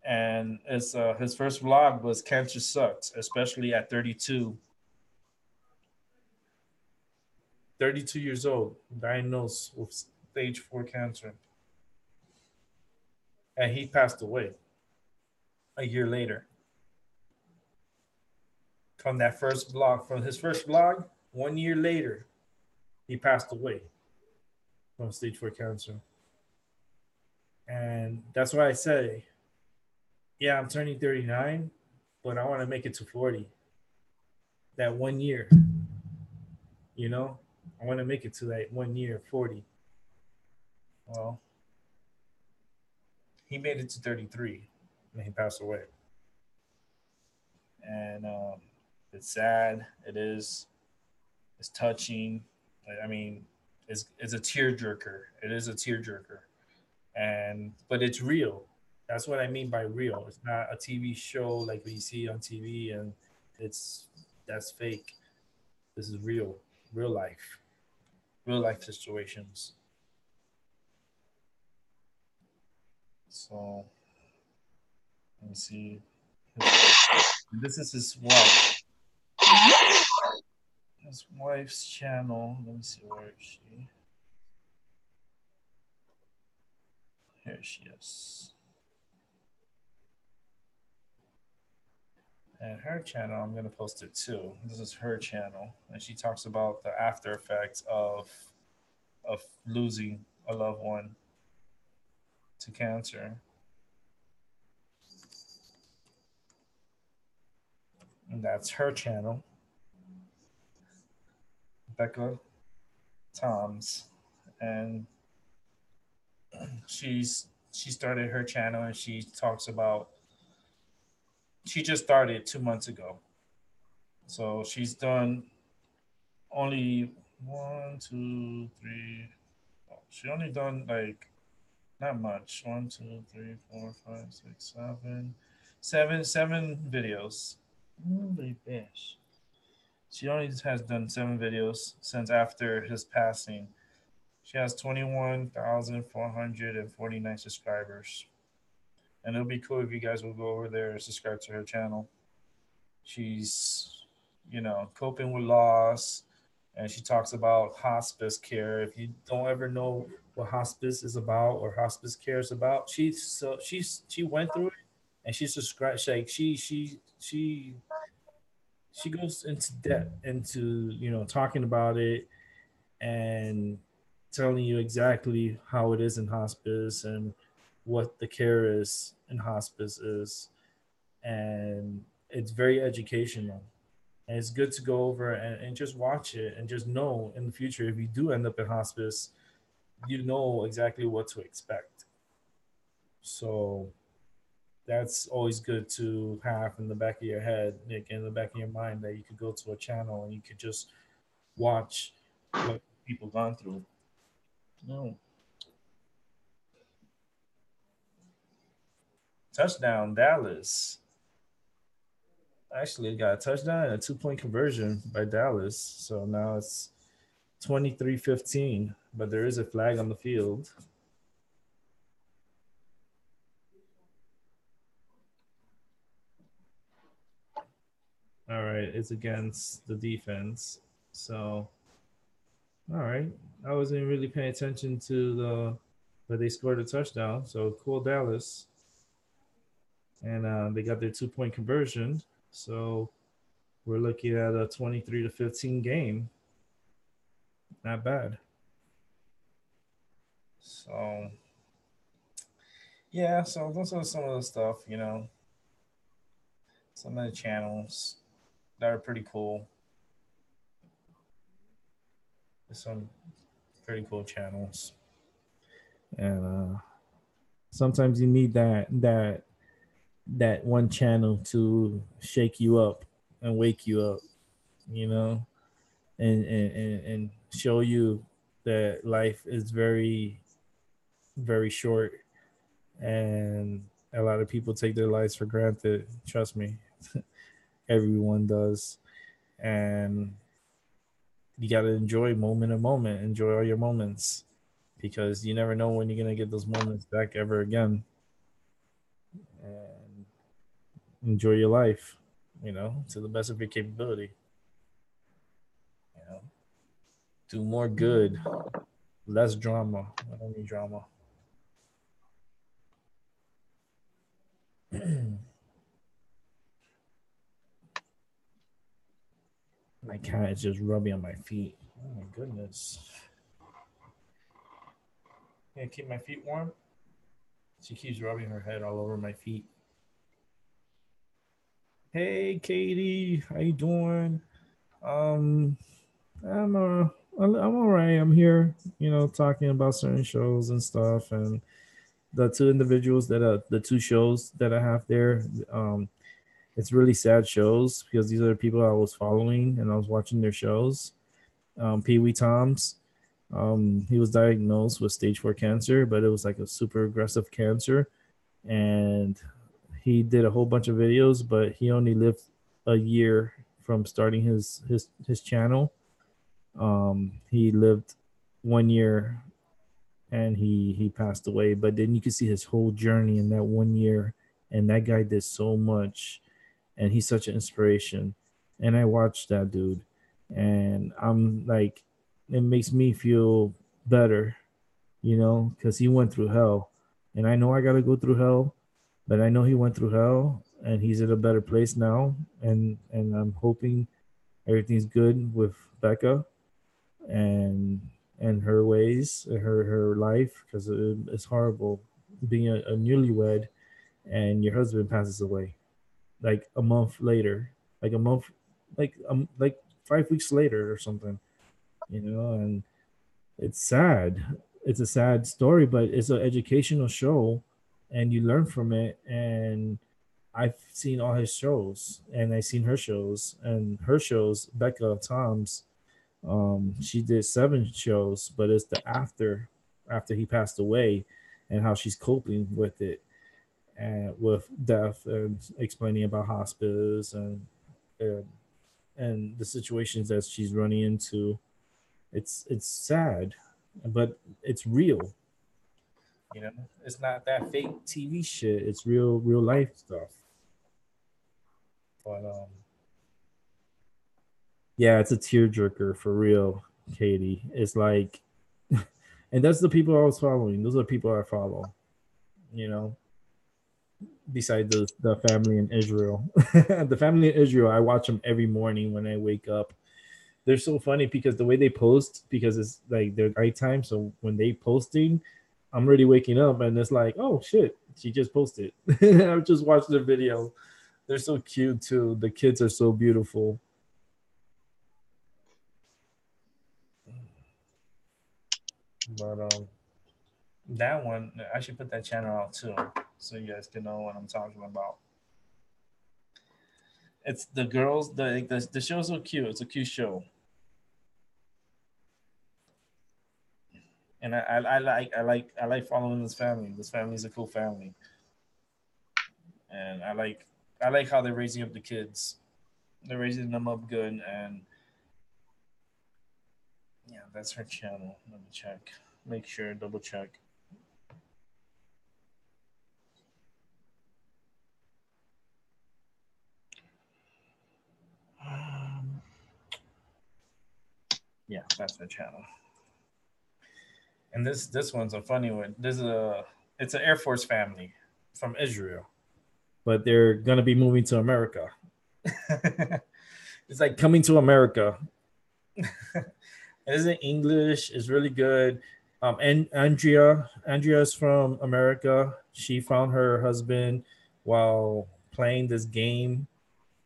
And it's his first vlog was "Cancer Sucks," especially at 32. 32 years old, diagnosed with stage 4 cancer. And he passed away a year later. From his first vlog, 1 year later, he passed away from stage 4 cancer. And that's why I say, yeah, I'm turning 39, but I want to make it to 40. That 1 year. You know, I want to make it to that 1 year 40. Well, he made it to 33 and he passed away. And it's sad. It is. It's touching. I mean, it's a tearjerker. It is a tearjerker, and but it's real. That's what I mean by real. It's not a TV show like we see on TV, and it's that's fake. This is real life situations. So let me see. This is his wife's channel. Let me see where is she. Here she is. And her channel, I'm gonna post it too. This is her channel, and she talks about the after effects of losing a loved one to cancer. And that's her channel, Becca Toms, and she started her channel and she talks about she just started 2 months ago, so she's done only one, two, three. Oh, she only done like not much. One, two, three, four, five, six, seven videos. Holy bitch. She only has done 7 videos since after his passing. She has 21,449 subscribers. And it'll be cool if you guys will go over there and subscribe to her channel. She's, coping with loss, and she talks about hospice care. If you don't ever know what hospice is about or hospice care is about, she went through it, and she subscribed. Like she goes into depth into talking about it and telling you exactly how it is in hospice and what the care is in hospice is, and it's very educational. And it's good to go over and just watch it and just know in the future if you do end up in hospice, you know exactly what to expect. So that's always good to have in the back of your head, Nick, in the back of your mind, that you could go to a channel and you could just watch what people gone through. No. Touchdown, Dallas. Actually, got a touchdown and a 2 point conversion by Dallas. So now it's 23-15, but there is a flag on the field. All right, it's against the defense. So, all right, I wasn't really paying attention to but they scored a touchdown. So cool, Dallas, and they got their 2 point conversion. So we're looking at a 23-15 game. Not bad. So yeah, so those are some of the stuff, some of the channels that are pretty cool. There's some pretty cool channels, and sometimes you need that one channel to shake you up and wake you up, you know, and show you that life is very very short, and a lot of people take their lives for granted. Trust me, everyone does, and you got to enjoy moment to moment, enjoy all your moments, because you never know when you're gonna get those moments back ever again. And enjoy your life, to the best of your capability. You know, do more good, less drama. I don't need drama. My cat is just rubbing on my feet. Oh my goodness. Can I keep my feet warm? She keeps rubbing her head all over my feet. Hey Katie, how you doing? Um I'm I'm all right. I'm here, talking about certain shows and stuff, and the two individuals that the two shows that I have there. Um, it's really sad shows because these are the people I was following and I was watching their shows. Pee Wee Toms, he was diagnosed with stage 4 cancer, but it was like a super aggressive cancer, and he did a whole bunch of videos, but he only lived a year from starting his channel. He lived 1 year and he passed away. But then you can see his whole journey in that 1 year, and that guy did so much, and he's such an inspiration. And I watched that dude, and I'm like, it makes me feel better, because he went through hell, and I know I gotta go through hell, but I know he went through hell, and he's in a better place now, and I'm hoping everything's good with Becca and her ways, her life, because it's horrible being a newlywed and your husband passes away like a month later, like a month, like 5 weeks later or something, and it's sad. It's a sad story, but it's an educational show, and you learn from it. And I've seen all his shows, and I've seen her shows, and her shows. Becca Tom's, she did 7 shows, but it's the after he passed away, and how she's coping with it, and with death, and explaining about hospice and, and the situations that she's running into. It's sad, but it's real. It's not that fake TV shit. It's real life stuff. But yeah, it's a tearjerker for real, Katie. It's like, and that's the people I was following. Those are the people I follow. You know, Beside the family in Israel, the family in Israel, I watch them every morning when I wake up. They're so funny because the way they post, because it's like their nighttime. So when they posting, I'm already waking up, and it's like, oh shit, she just posted. I've just watched the video. They're so cute too. The kids are so beautiful. But that one, I should put that channel out too, so you guys can know what I'm talking about. It's the girls. The show's so cute. It's a cute show, and I like following this family. This family is a cool family, and I like how they're raising up the kids. They're raising them up good, and yeah, that's her channel. Let me check. Make sure, double check. Um, yeah, that's her channel. And this one's a funny one. It's an Air Force family from Israel, but they're gonna be moving to America. It's like coming to America. It's in English. It's really good. And Andrea's from America. She found her husband while playing this game.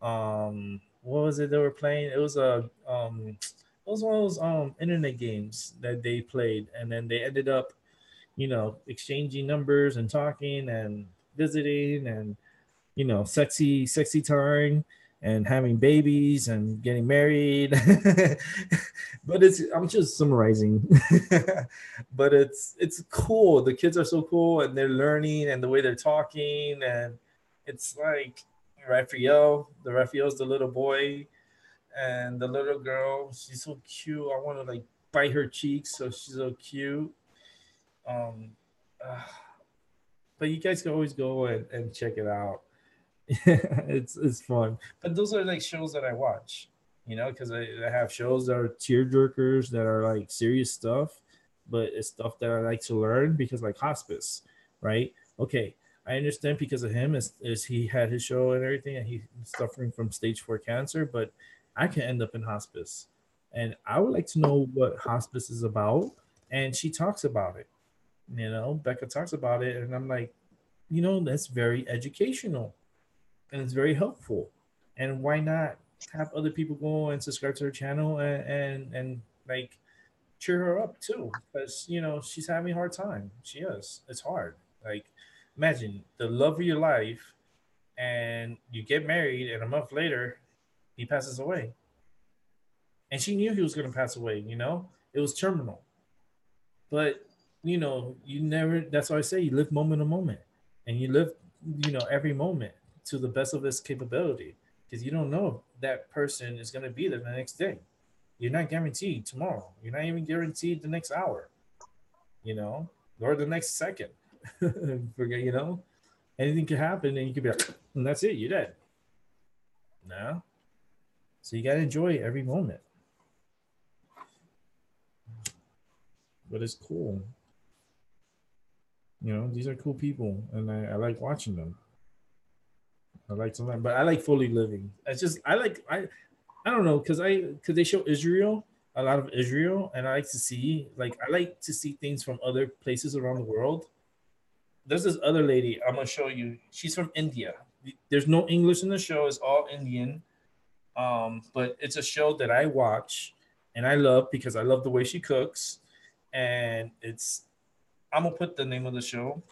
What was it they were playing? It was one of those internet games that they played, and then they ended up, exchanging numbers and talking and visiting, and sexy time, and having babies and getting married. But I'm just summarizing. But it's cool. The kids are so cool, and they're learning, and the way they're talking, and it's like Raphael's the little boy, and the little girl, she's so cute. I want to like bite her cheeks, so she's so cute. um uh, but you guys can always go and check it out. It's fun. But those are like shows that I watch, because I have shows that are tear jerkers, that are like serious stuff, but it's stuff that I like to learn, because like hospice, right? Okay, I understand because of him, is he had his show and everything, and he's suffering from stage 4 cancer, but I can end up in hospice, and I would like to know what hospice is about. And she talks about it. Becca talks about it, and I'm like, that's very educational, and it's very helpful. And why not have other people go and subscribe to her channel and like cheer her up too, because she's having a hard time. She is. It's hard. Like, imagine the love of your life, and you get married, and a month later, he passes away, and she knew he was going to pass away. It was terminal, but you never. That's why I say you live moment to moment, and you live every moment to the best of its capability, because you don't know if that person is going to be there the next day. You're not guaranteed tomorrow. You're not even guaranteed the next hour, or the next second. Forget, anything could happen, and you could be like, and that's it. You're dead. No, so you gotta enjoy every moment. But it's cool. These are cool people, and I like watching them. I like to learn, but I like fully living. It's just I don't know, because they show Israel, a lot of Israel, and I like to see things from other places around the world. There's this other lady I'm gonna show you. She's from India. There's no English in the show; it's all Indian. But it's a show that I watch and I love because I love the way she cooks. And I'm gonna put the name of the show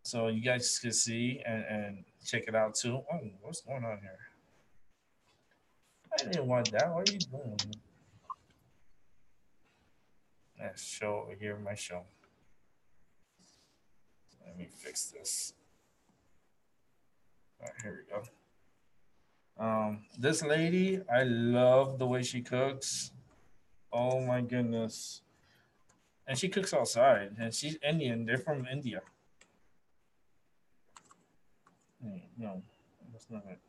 so you guys can see and check it out too. Oh, what's going on here? I didn't want that. What are you doing? Let's show over here, my show. Let me fix this. All right, here we go. This lady, I love the way she cooks. Oh my goodness. And she cooks outside, and she's Indian. They're from India. No, that's not it.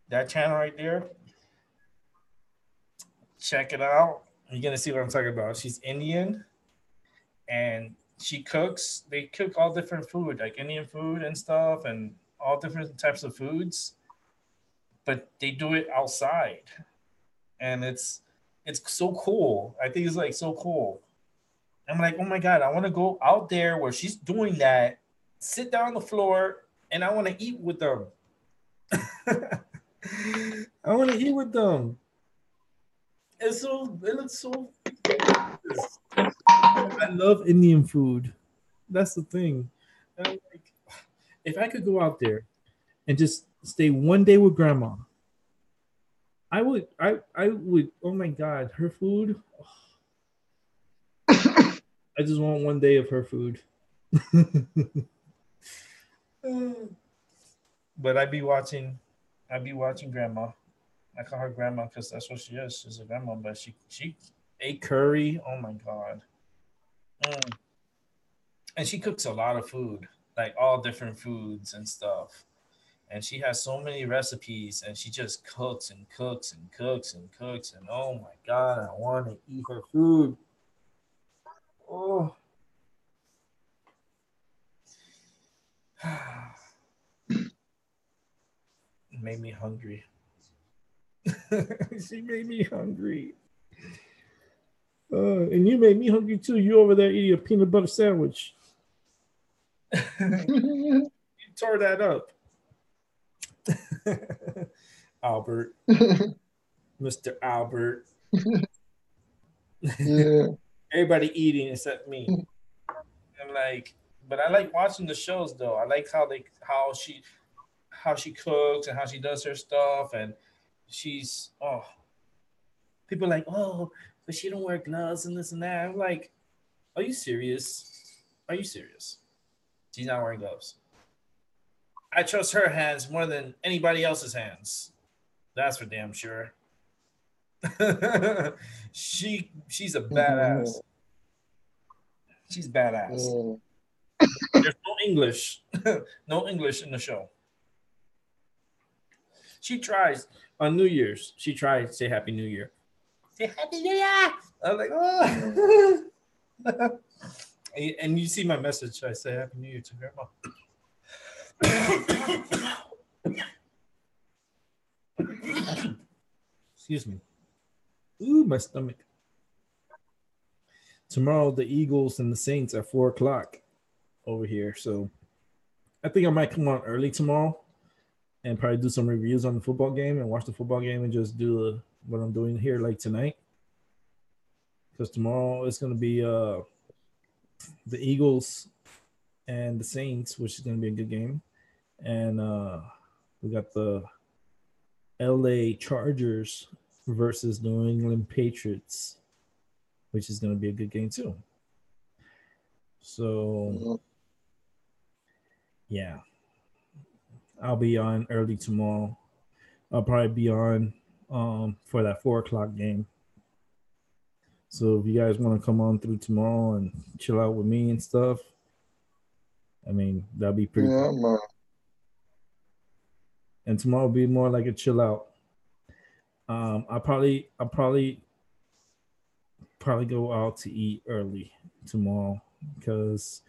That channel right there, check it out. You're gonna see what I'm talking about. She's Indian, and she cooks. They cook all different food, like Indian food and stuff, and all different types of foods. But they do it outside, and it's so cool. I think it's like so cool. I'm like, oh my god, I want to go out there where she's doing that, sit down on the floor, and I want to eat with them. I want to eat with them. It looks so. I love Indian food. That's the thing. And I'm like, if I could go out there and just stay one day with grandma, I would. I would. Oh my god, her food. I just want one day of her food. But I'd be watching grandma. I call her grandma because that's what she is. She's a grandma, but she ate curry. Oh my god. Mm. And she cooks a lot of food, like all different foods and stuff. And she has so many recipes, and she just cooks and cooks and cooks and cooks. And oh my god, I want to eat her food. Oh. It made me hungry. She made me hungry. And you made me hungry too. You over there eating a peanut butter sandwich. You tore that up. Albert. Mr. Albert. Yeah. Everybody eating except me. I'm like, but I like watching the shows though. I like how she cooks and how she does her stuff, and she's people are like, oh, but she don't wear gloves and this and that. I'm like, are you serious? Are you serious? She's not wearing gloves. I trust her hands more than anybody else's hands. That's for damn sure. She's a badass. She's badass. There's no English. No English in the show. She tries on New Year's. She tried to say Happy New Year. Say Happy New Year. I'm like, oh. And you see my message. I say Happy New Year to grandma. Excuse me. Ooh, my stomach. Tomorrow, the Eagles and the Saints at 4:00 over here. So I think I might come on early tomorrow and probably do some reviews on the football game and watch the football game and just do what I'm doing here like tonight. Because tomorrow it's gonna be the Eagles and the Saints, which is gonna be a good game, and we got the LA Chargers versus New England Patriots, which is gonna be a good game too. So yeah, I'll be on early tomorrow. I'll probably be on for that 4 o'clock game. So if you guys want to come on through tomorrow and chill out with me and stuff, I mean that'll be pretty cool. Man. And tomorrow will be more like a chill out. I'll probably go out to eat early tomorrow because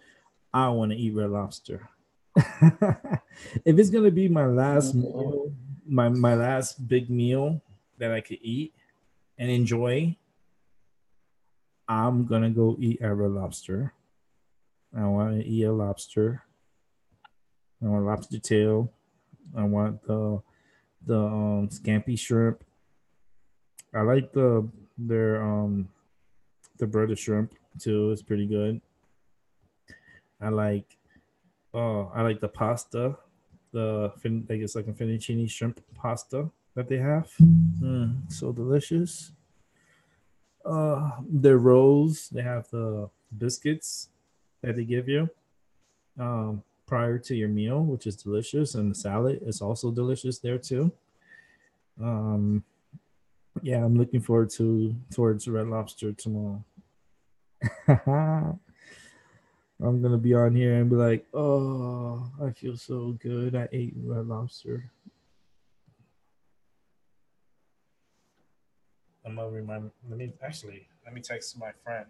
I want to eat Red Lobster. If it's gonna be my last meal, my last big meal that I could eat and enjoy, I'm gonna go eat at Red Lobster. I want to eat a lobster. I want lobster tail. I want the scampi shrimp. I like the breaded shrimp too. It's pretty good. I like I like the pasta, I guess like a fettuccine shrimp pasta that they have. So delicious. Their rolls, they have the biscuits that they give you prior to your meal, which is delicious, and the salad is also delicious there too. Um, yeah, I'm looking forward towards Red Lobster tomorrow. I'm gonna be on here and be like, "Oh, I feel so good. I ate Red Lobster." I'm gonna remind. Let me text my friend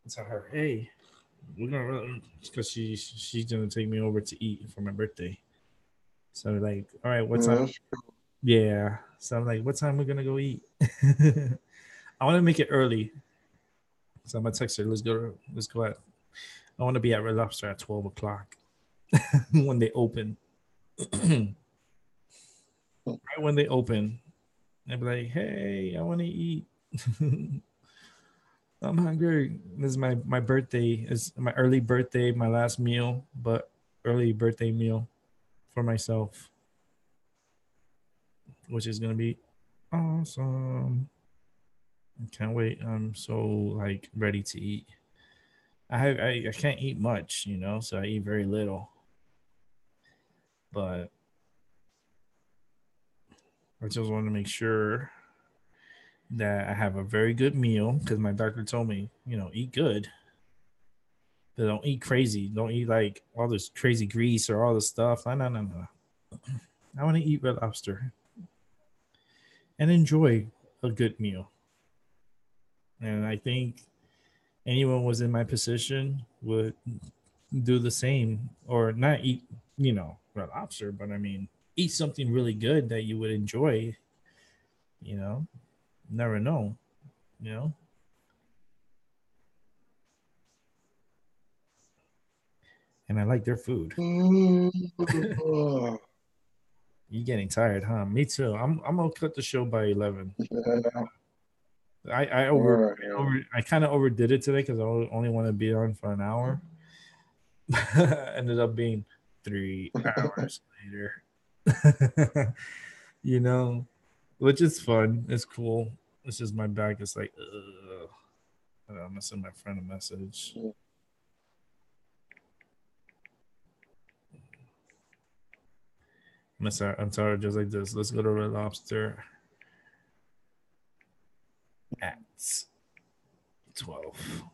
and tell her, "Hey, we're gonna," because she's gonna take me over to eat for my birthday. So like, all right, what time? Yeah. So I'm like, what time we're gonna go eat? I want to make it early. So I'm gonna text her. Let's go. Let's go at. I want to be at Red Lobster at 12 o'clock when they open. Right when they open, they'll be like, "Hey, I want to eat. I'm hungry. This is my birthday. It's my early birthday, my last meal, but early birthday meal for myself, which is gonna be awesome. Can't wait. I'm so like ready to eat. I can't eat much, so I eat very little. But I just want to make sure that I have a very good meal because my doctor told me, eat good, but don't eat crazy. Don't eat like all this crazy grease or all this stuff. No, no, no, no. I want to eat Red Lobster and enjoy a good meal. And I think anyone was in my position would do the same or not eat, Red Lobster, but I mean, eat something really good that you would enjoy, you know, never know, you know. And I like their food. You getting tired, huh? Me too. I'm gonna cut the show by 11. I kind of overdid it today because I only want to be on for an hour. Ended up being 3 hours later. you know, which is fun. It's cool. It's just my back is like, ugh. I'm gonna send my friend a message. I'm sorry, just like this. Let's go to Red Lobster at 12.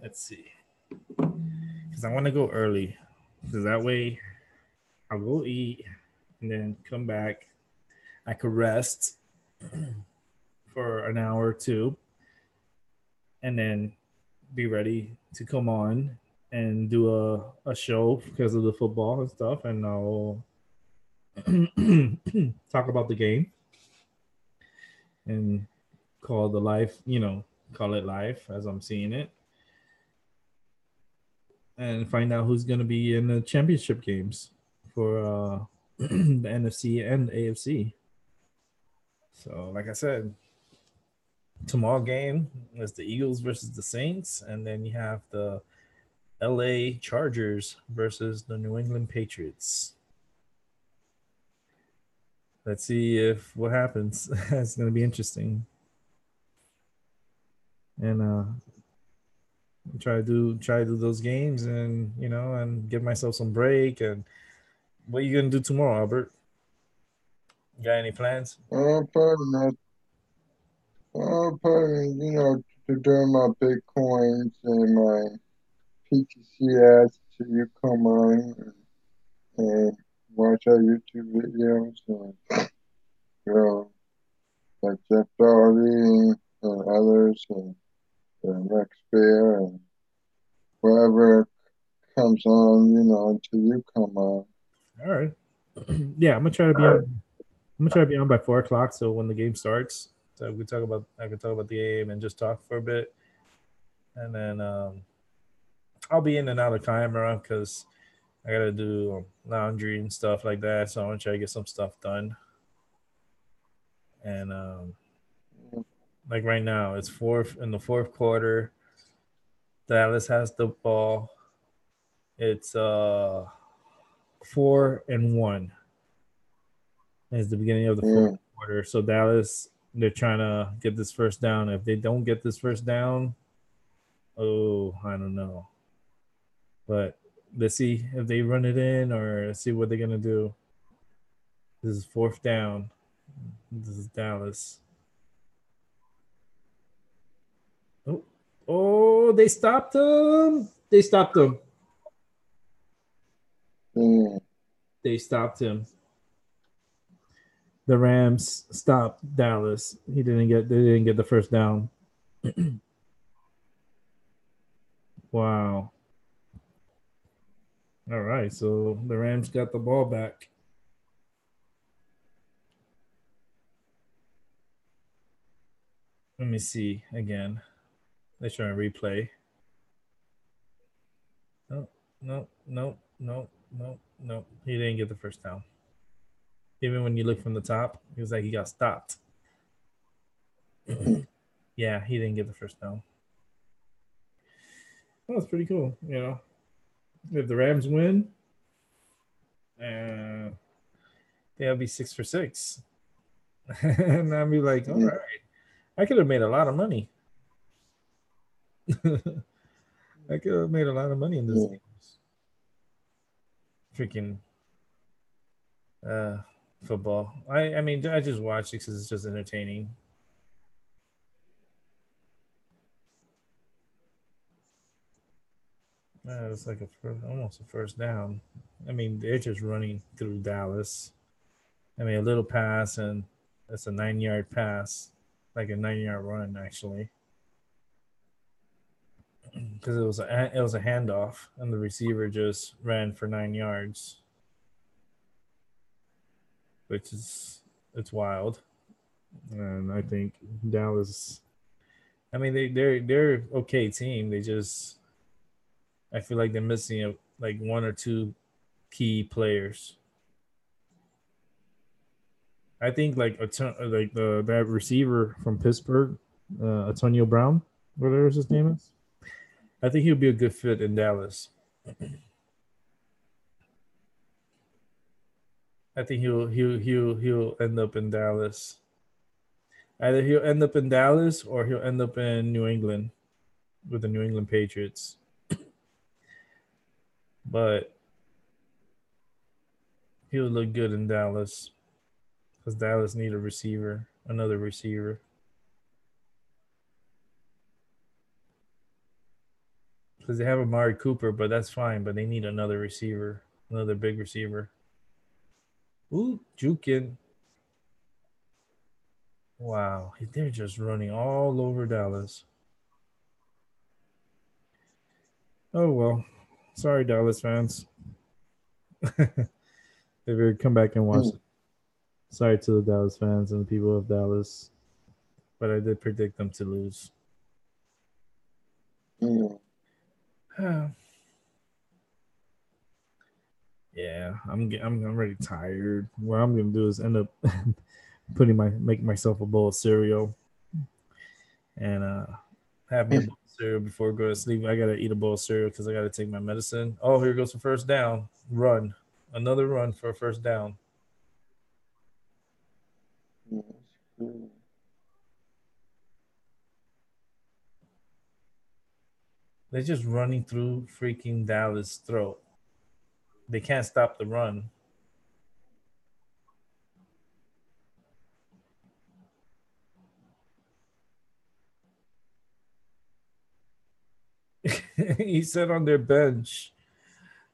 Let's see. Because I want to go early. Because that way I'll go eat and then come back. I could rest for an hour or two, and then be ready to come on and do a show because of the football and stuff, and I'll talk about the game and call the life, call it life as I'm seeing it, and find out who's going to be in the championship games for the NFC and AFC. So, like I said, tomorrow game is the Eagles versus the Saints, and then you have the LA Chargers versus the New England Patriots. Let's see if what happens. It's going to be interesting. And try to do those games, and and give myself some break. And what are you gonna do tomorrow, Albert? You got any plans? Probably probably, to do my Bitcoins and my PTCS till you come on and watch our YouTube videos and, like Jeff Darby and others and Rex Bear and whoever comes on, until you come on. All right. Yeah, I'm gonna try to be on. I'm gonna try to be on by 4 o'clock, so when the game starts, so I can talk about the game and just talk for a bit, and then I'll be in and out of camera because I gotta do laundry and stuff like that. So I'm gonna try to get some stuff done. And like right now, it's in the fourth quarter. Dallas has the ball. It's 4-1. It's the beginning of the fourth quarter. So Dallas, they're trying to get this first down. If they don't get this first down, oh, I don't know. But let's see if they run it in, or let's see what they're gonna do. This is fourth down. This is Dallas. Oh, they stopped him. They stopped him. They stopped him. The Rams stopped Dallas. They didn't get the first down. Wow. All right, so the Rams got the ball back. Let me see again. They're trying to replay. No. He didn't get the first down. Even when you look from the top, he was like he got stopped. Yeah, he didn't get the first down. That was pretty cool, If the Rams win, they'll be 6 for 6. And I'll be like, all right. I could have made a lot of money. I could have made a lot of money in this game. Freaking football. I mean, I just watch it because it's just entertaining. It's like almost a first down. I mean, they're just running through Dallas. I mean, a little pass, and it's a 9-yard pass, like a 9-yard run, actually. Because it was a handoff, and the receiver just ran for 9 yards, which is it's wild. And I think Dallas. I mean, they're okay team. They just, I feel like they're missing like one or two key players. I think like that receiver from Pittsburgh, Antonio Brown, whatever his name is. I think he'll be a good fit in Dallas. I think he'll end up in Dallas. Either he'll end up in Dallas or he'll end up in New England with the New England Patriots. But he'll look good in Dallas because Dallas need a receiver, another receiver. Because they have Amari Cooper, but that's fine. But they need another receiver, another big receiver. Ooh, juking. Wow, they're just running all over Dallas. Oh well, sorry Dallas fans. They better come back and watch it. Sorry to the Dallas fans and the people of Dallas, but I did predict them to lose. Yeah, I'm already tired. What I'm gonna do is end up making myself a bowl of cereal and have me a bowl of cereal before I go to sleep. I gotta eat a bowl of cereal because I gotta take my medicine. Oh, here goes the first down. Run, another run for a first down. They're just running through freaking Dallas' throat. They can't stop the run. He sat on their bench.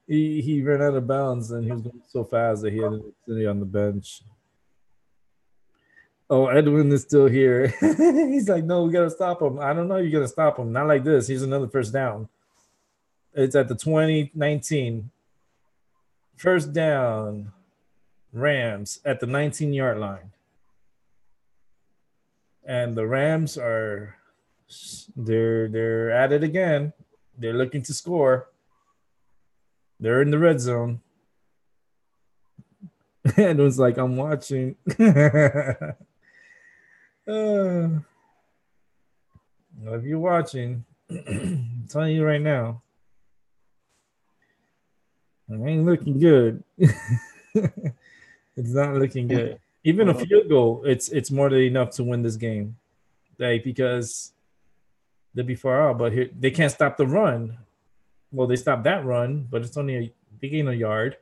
He ran out of bounds and he was going so fast that he ended up sitting on the bench. Oh, Edwin is still here. He's like, no, we gotta stop him. I don't know, you're gonna stop him. Not like this. Here's another first down. It's at the 2019. First down. Rams at the 19-yard line. And the Rams are they're at it again. They're looking to score. They're in the red zone. And it was like, I'm watching. If you're watching, I'm telling you right now, it ain't looking good. It's not looking good. Even a field goal, it's more than enough to win this game. Like, because they'll be far out, but here they can't stop the run. Well, they stopped that run, but it's only they gain a yard.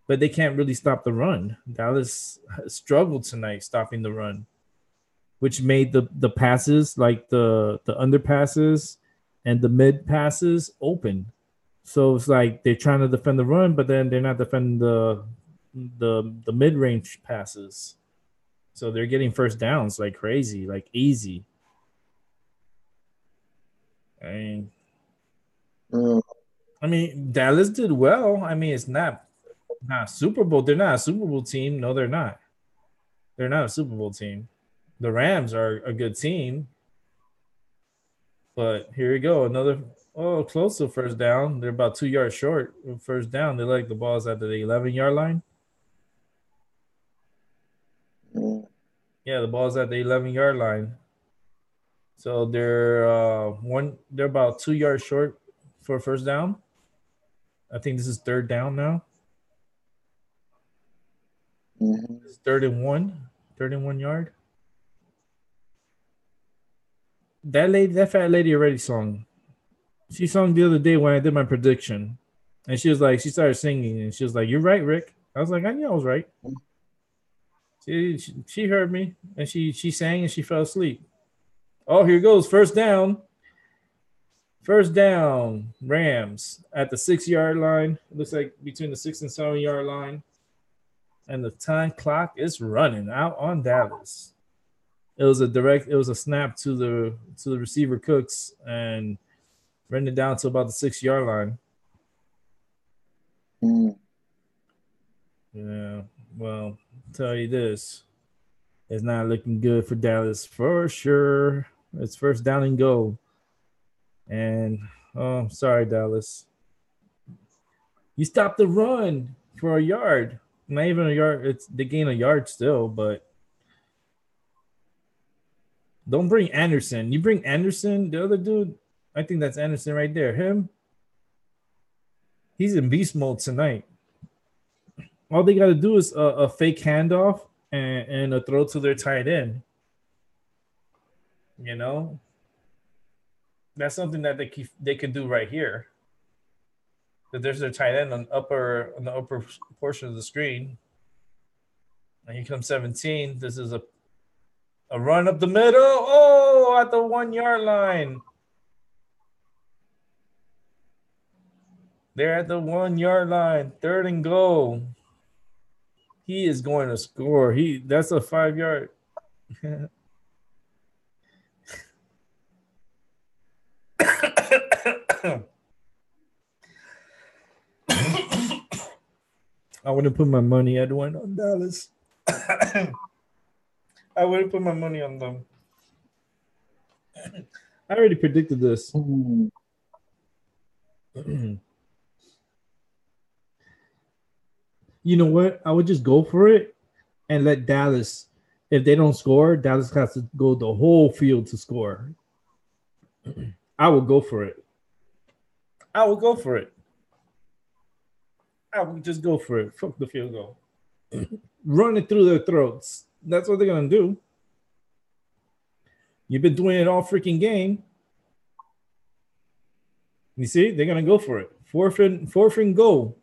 But they can't really stop the run. Dallas struggled tonight stopping the run, which made the passes, like the underpasses and the mid passes, open. So it's like they're trying to defend the run, but then they're not defending the mid range passes. So they're getting first downs like crazy, like easy. I mean, Dallas did well. I mean, it's not Super Bowl. They're not a Super Bowl team. No, they're not. They're not a Super Bowl team. The Rams are a good team. But here we go. Another close to first down. They're about 2 yards short of first down. They like the ball's at the 11-yard line. Yeah, the ball's at the 11-yard line. So they're about 2 yards short for first down. I think this is third down now. It's third and 1 yard. That fat lady already sung. She sung the other day when I did my prediction. And she was like, she started singing and she was like, "You're right, Rick." I was like, "I knew I was right." She heard me and she sang and she fell asleep. Oh, here goes. First down. First down. Rams at the 6-yard line. It looks like between the 6 and 7-yard line. And the time clock is running out on Dallas. It was a snap to the receiver Cooks and ran it down to about the 6-yard line. Yeah. Well, I'll tell you this. It's not looking good for Dallas for sure. It's first down and go. And sorry, Dallas. You stopped the run for a yard. Not even a yard. They gain a yard still, but don't bring Anderson. You bring Anderson, the other dude. I think that's Anderson right there. Him. He's in beast mode tonight. All they got to do is a fake handoff and a throw to their tight end. You know, that's something that they can do right here. That there's their tight end on the upper portion of the screen. And here comes 17. This is a run up the middle. Oh, at the 1-yard line. They're at the 1-yard line. Third and goal. He is going to score. That's a 5-yard. I wouldn't put my money, Edwin, on Dallas. I wouldn't put my money on them. I already predicted this. You know what? I would just go for it and let Dallas. If they don't score, Dallas has to go the whole field to score. I will go for it. I will go for it. I will just go for it. Fuck the field goal. Run it through their throats. That's what they're gonna do. You've been doing it all freaking game. You see, they're gonna go for it. Fourth and goal.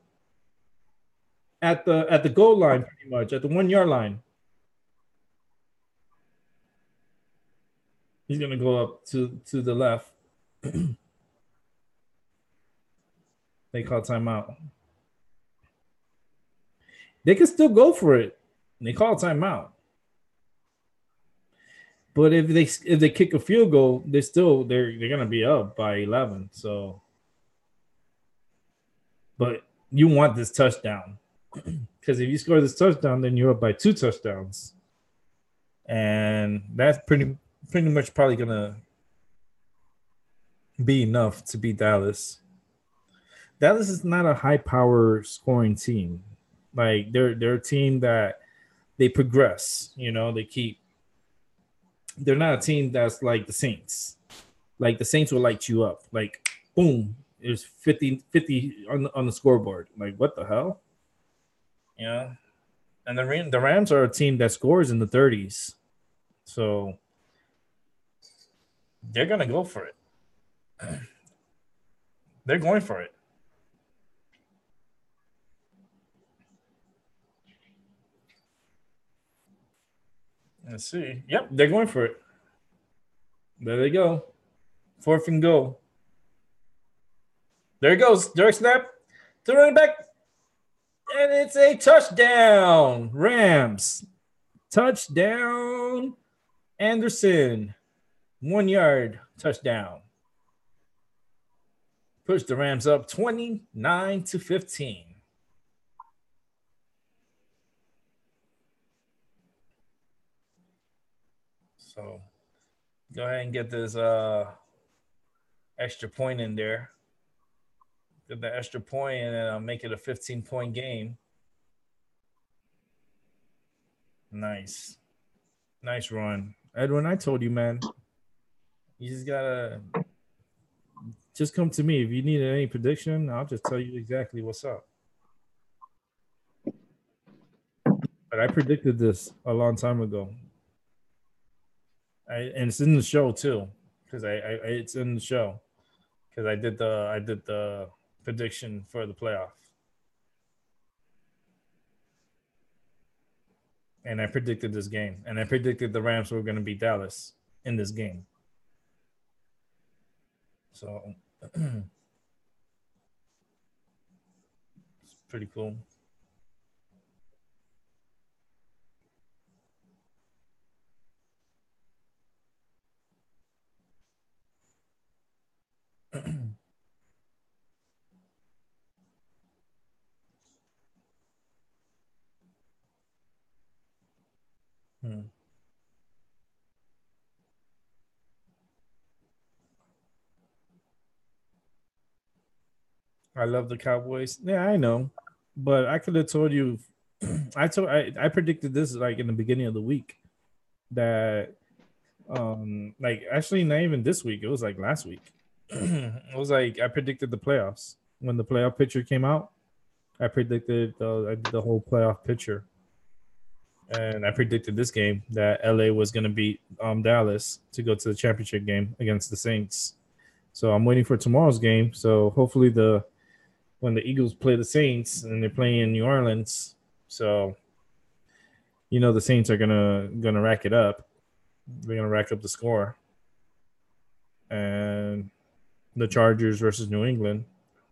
At the goal line, pretty much, at the 1 yard line. He's gonna go up to the left. They call timeout. They can still go for it. They call timeout. But if they kick a field goal, they're gonna be up by 11. So, but you want this touchdown because if you score this touchdown, then you're up by 2 touchdowns, and that's pretty much probably gonna be enough to beat Dallas. Dallas is not a high power scoring team. Like they're a team that they progress. You know, they're not a team that's like the Saints. Like the Saints will light you up. Like, boom, there's 50 on the scoreboard. Like, what the hell? Yeah. And the Rams are a team that scores in the 30s. So they're going to go for it. They're going for it. Let's see. Yep, they're going for it. There they go. 4th and goal. There it goes. Direct snap to running back. And it's a touchdown. Rams. Touchdown. Anderson. 1 yard touchdown. Push the Rams up 29-15. So go ahead and get this extra point in there. Get the extra point and then make it a 15-point game. Nice. Nice run. Edwin, I told you, man. You just gotta just come to me. If you need any prediction, I'll just tell you exactly what's up. But I predicted this a long time ago. And it's in the show too, because it's in the show because I did the prediction for the playoff, and I predicted this game, and I predicted the Rams were going to beat Dallas in this game. So it's pretty cool. I love the Cowboys. Yeah, I know, but I could have told you. I predicted this like in the beginning of the week that like actually not even this week. It was like last week. It was like I predicted the playoffs when the playoff picture came out. I predicted the whole playoff picture, and I predicted this game that LA was going to beat Dallas to go to the championship game against the Saints. So I'm waiting for tomorrow's game. So hopefully when the Eagles play the Saints and they're playing in New Orleans, so you know the Saints are gonna rack it up. They're gonna rack up the score, and the Chargers versus New England,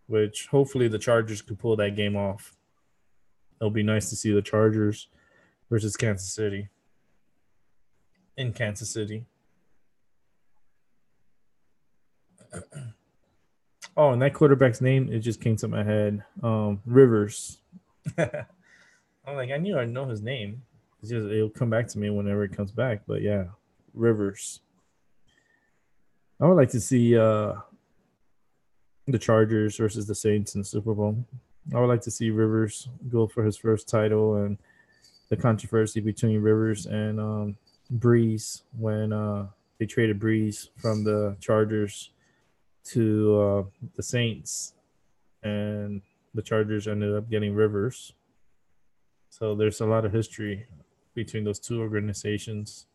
which hopefully the Chargers could pull that game off. It'll be nice to see the Chargers versus Kansas City. in Kansas City. Oh, and that quarterback's name, it just came to my head. Rivers. I'm like, I knew I know his name. It's just it'll come back to me whenever it comes back. But yeah, Rivers. I would like to see the Chargers versus the Saints in the Super Bowl. I would like to see Rivers go for his first title, and the controversy between Rivers and Breeze when they traded Breeze from the Chargers to the Saints, and the Chargers ended up getting Rivers. So there's a lot of history between those two organizations.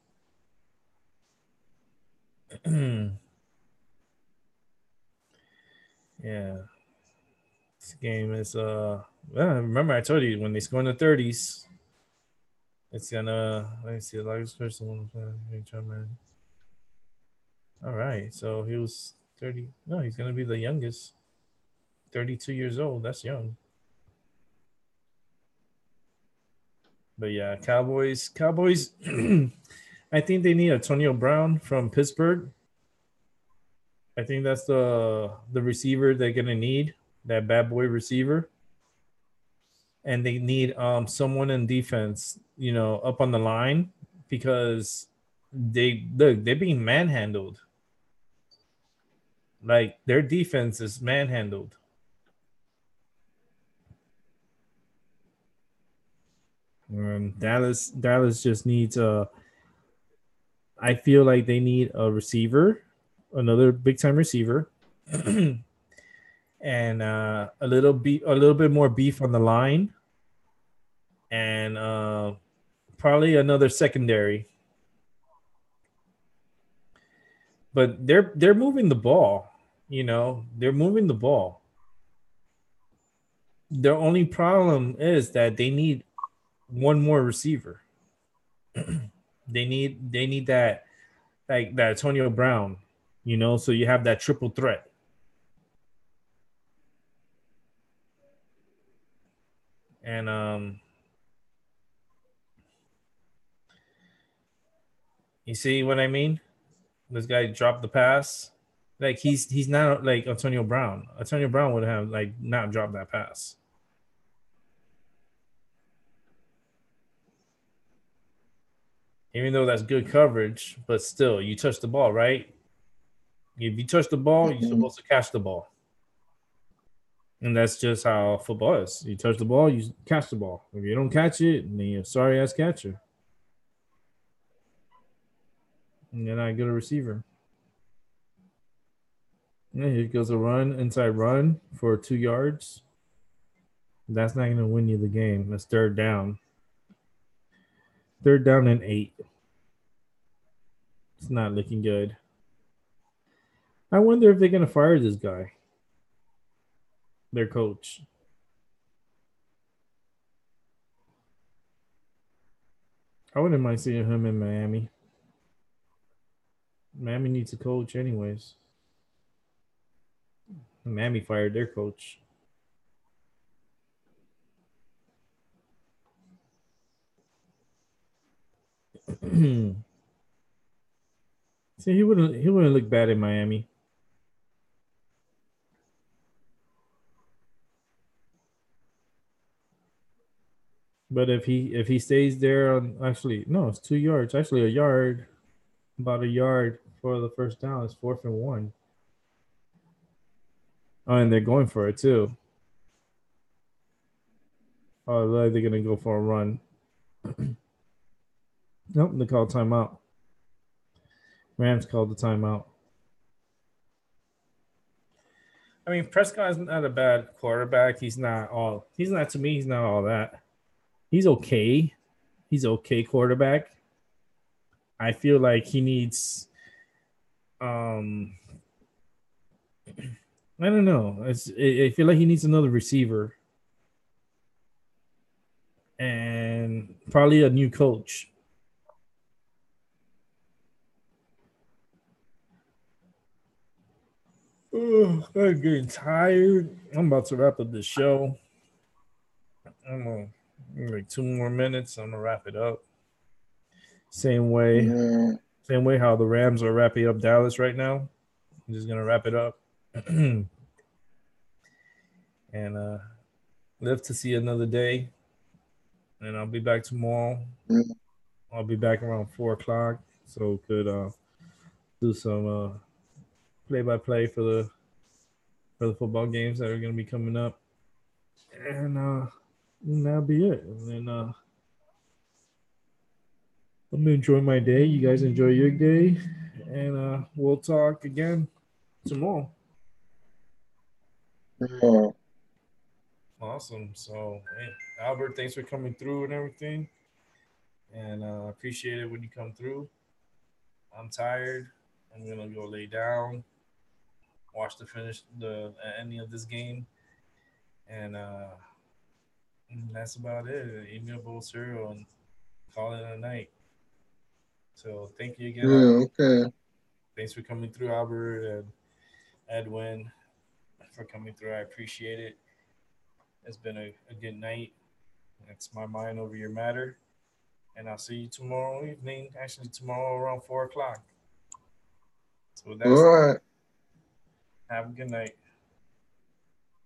Yeah. This game is well, remember I told you when they score in the 30s, it's gonna let me see the largest person. All right, so he was 30. No, he's gonna be the youngest. 32 years old. That's young. But yeah, Cowboys. I think they need Antonio Brown from Pittsburgh. I think that's the receiver they're gonna need, that bad boy receiver. And they need someone in defense, up on the line, because they're being manhandled. Like their defense is manhandled. Dallas just needs I feel like they need a receiver, another big time receiver, and a little bit more beef on the line, and probably another secondary. But they're moving the ball, they're moving the ball. Their only problem is that they need one more receiver. They need that, like that Antonio Brown, so you have that triple threat. And you see what I mean? This guy dropped the pass. Like he's not like Antonio Brown. Antonio Brown would have like not dropped that pass. Even though that's good coverage, but still, you touch the ball, right? If you touch the ball, you're supposed to catch the ball. And that's just how football is. You touch the ball, you catch the ball. If you don't catch it, then you're a sorry ass catcher. And you're not good a receiver. Yeah, here goes a run, inside run for 2 yards. That's not going to win you the game. That's third down. Third down and 8. It's not looking good. I wonder if they're going to fire this guy, their coach. I wouldn't mind seeing him in Miami. Miami needs a coach anyways. Miami fired their coach. See, he wouldn't look bad in Miami. But if he stays there on, actually no, it's 2 yards. Actually a yard. About a yard for the first down. It's 4th and 1. Oh, and they're going for it too. Oh, they're gonna go for a run. Nope, they called timeout. Rams called the timeout. I mean, Prescott's not a bad quarterback. He's not to me, he's not all that. He's okay. He's okay quarterback. I feel like he needs I don't know. I feel like he needs another receiver and probably a new coach. Oh, I'm getting tired. I'm about to wrap up this show. I'm gonna like 2 more minutes. I'm gonna wrap it up. Same way. Yeah. Same way how the Rams are wrapping up Dallas right now. I'm just gonna wrap it up. And live to see another day. And I'll be back tomorrow. Yeah. I'll be back around 4 o'clock, so could do some play by play for the football games that are gonna be coming up. And that'll be it. And then I'm gonna enjoy my day. You guys enjoy your day, and we'll talk again tomorrow. Yeah. Awesome. So, hey, Albert, thanks for coming through and everything, and appreciate it when you come through. I'm tired. I'm gonna go lay down, watch the finish the ending of this game, and that's about it. Eat me a bowl of cereal and call it a night. So, thank you again, Albert. Yeah. Okay. Thanks for coming through, Albert and Edwin, for coming through. I appreciate it. It's been a good night. It's my mind over your matter. And I'll see you tomorrow evening. Actually, tomorrow around 4 o'clock. So with All that said, right. have a good night.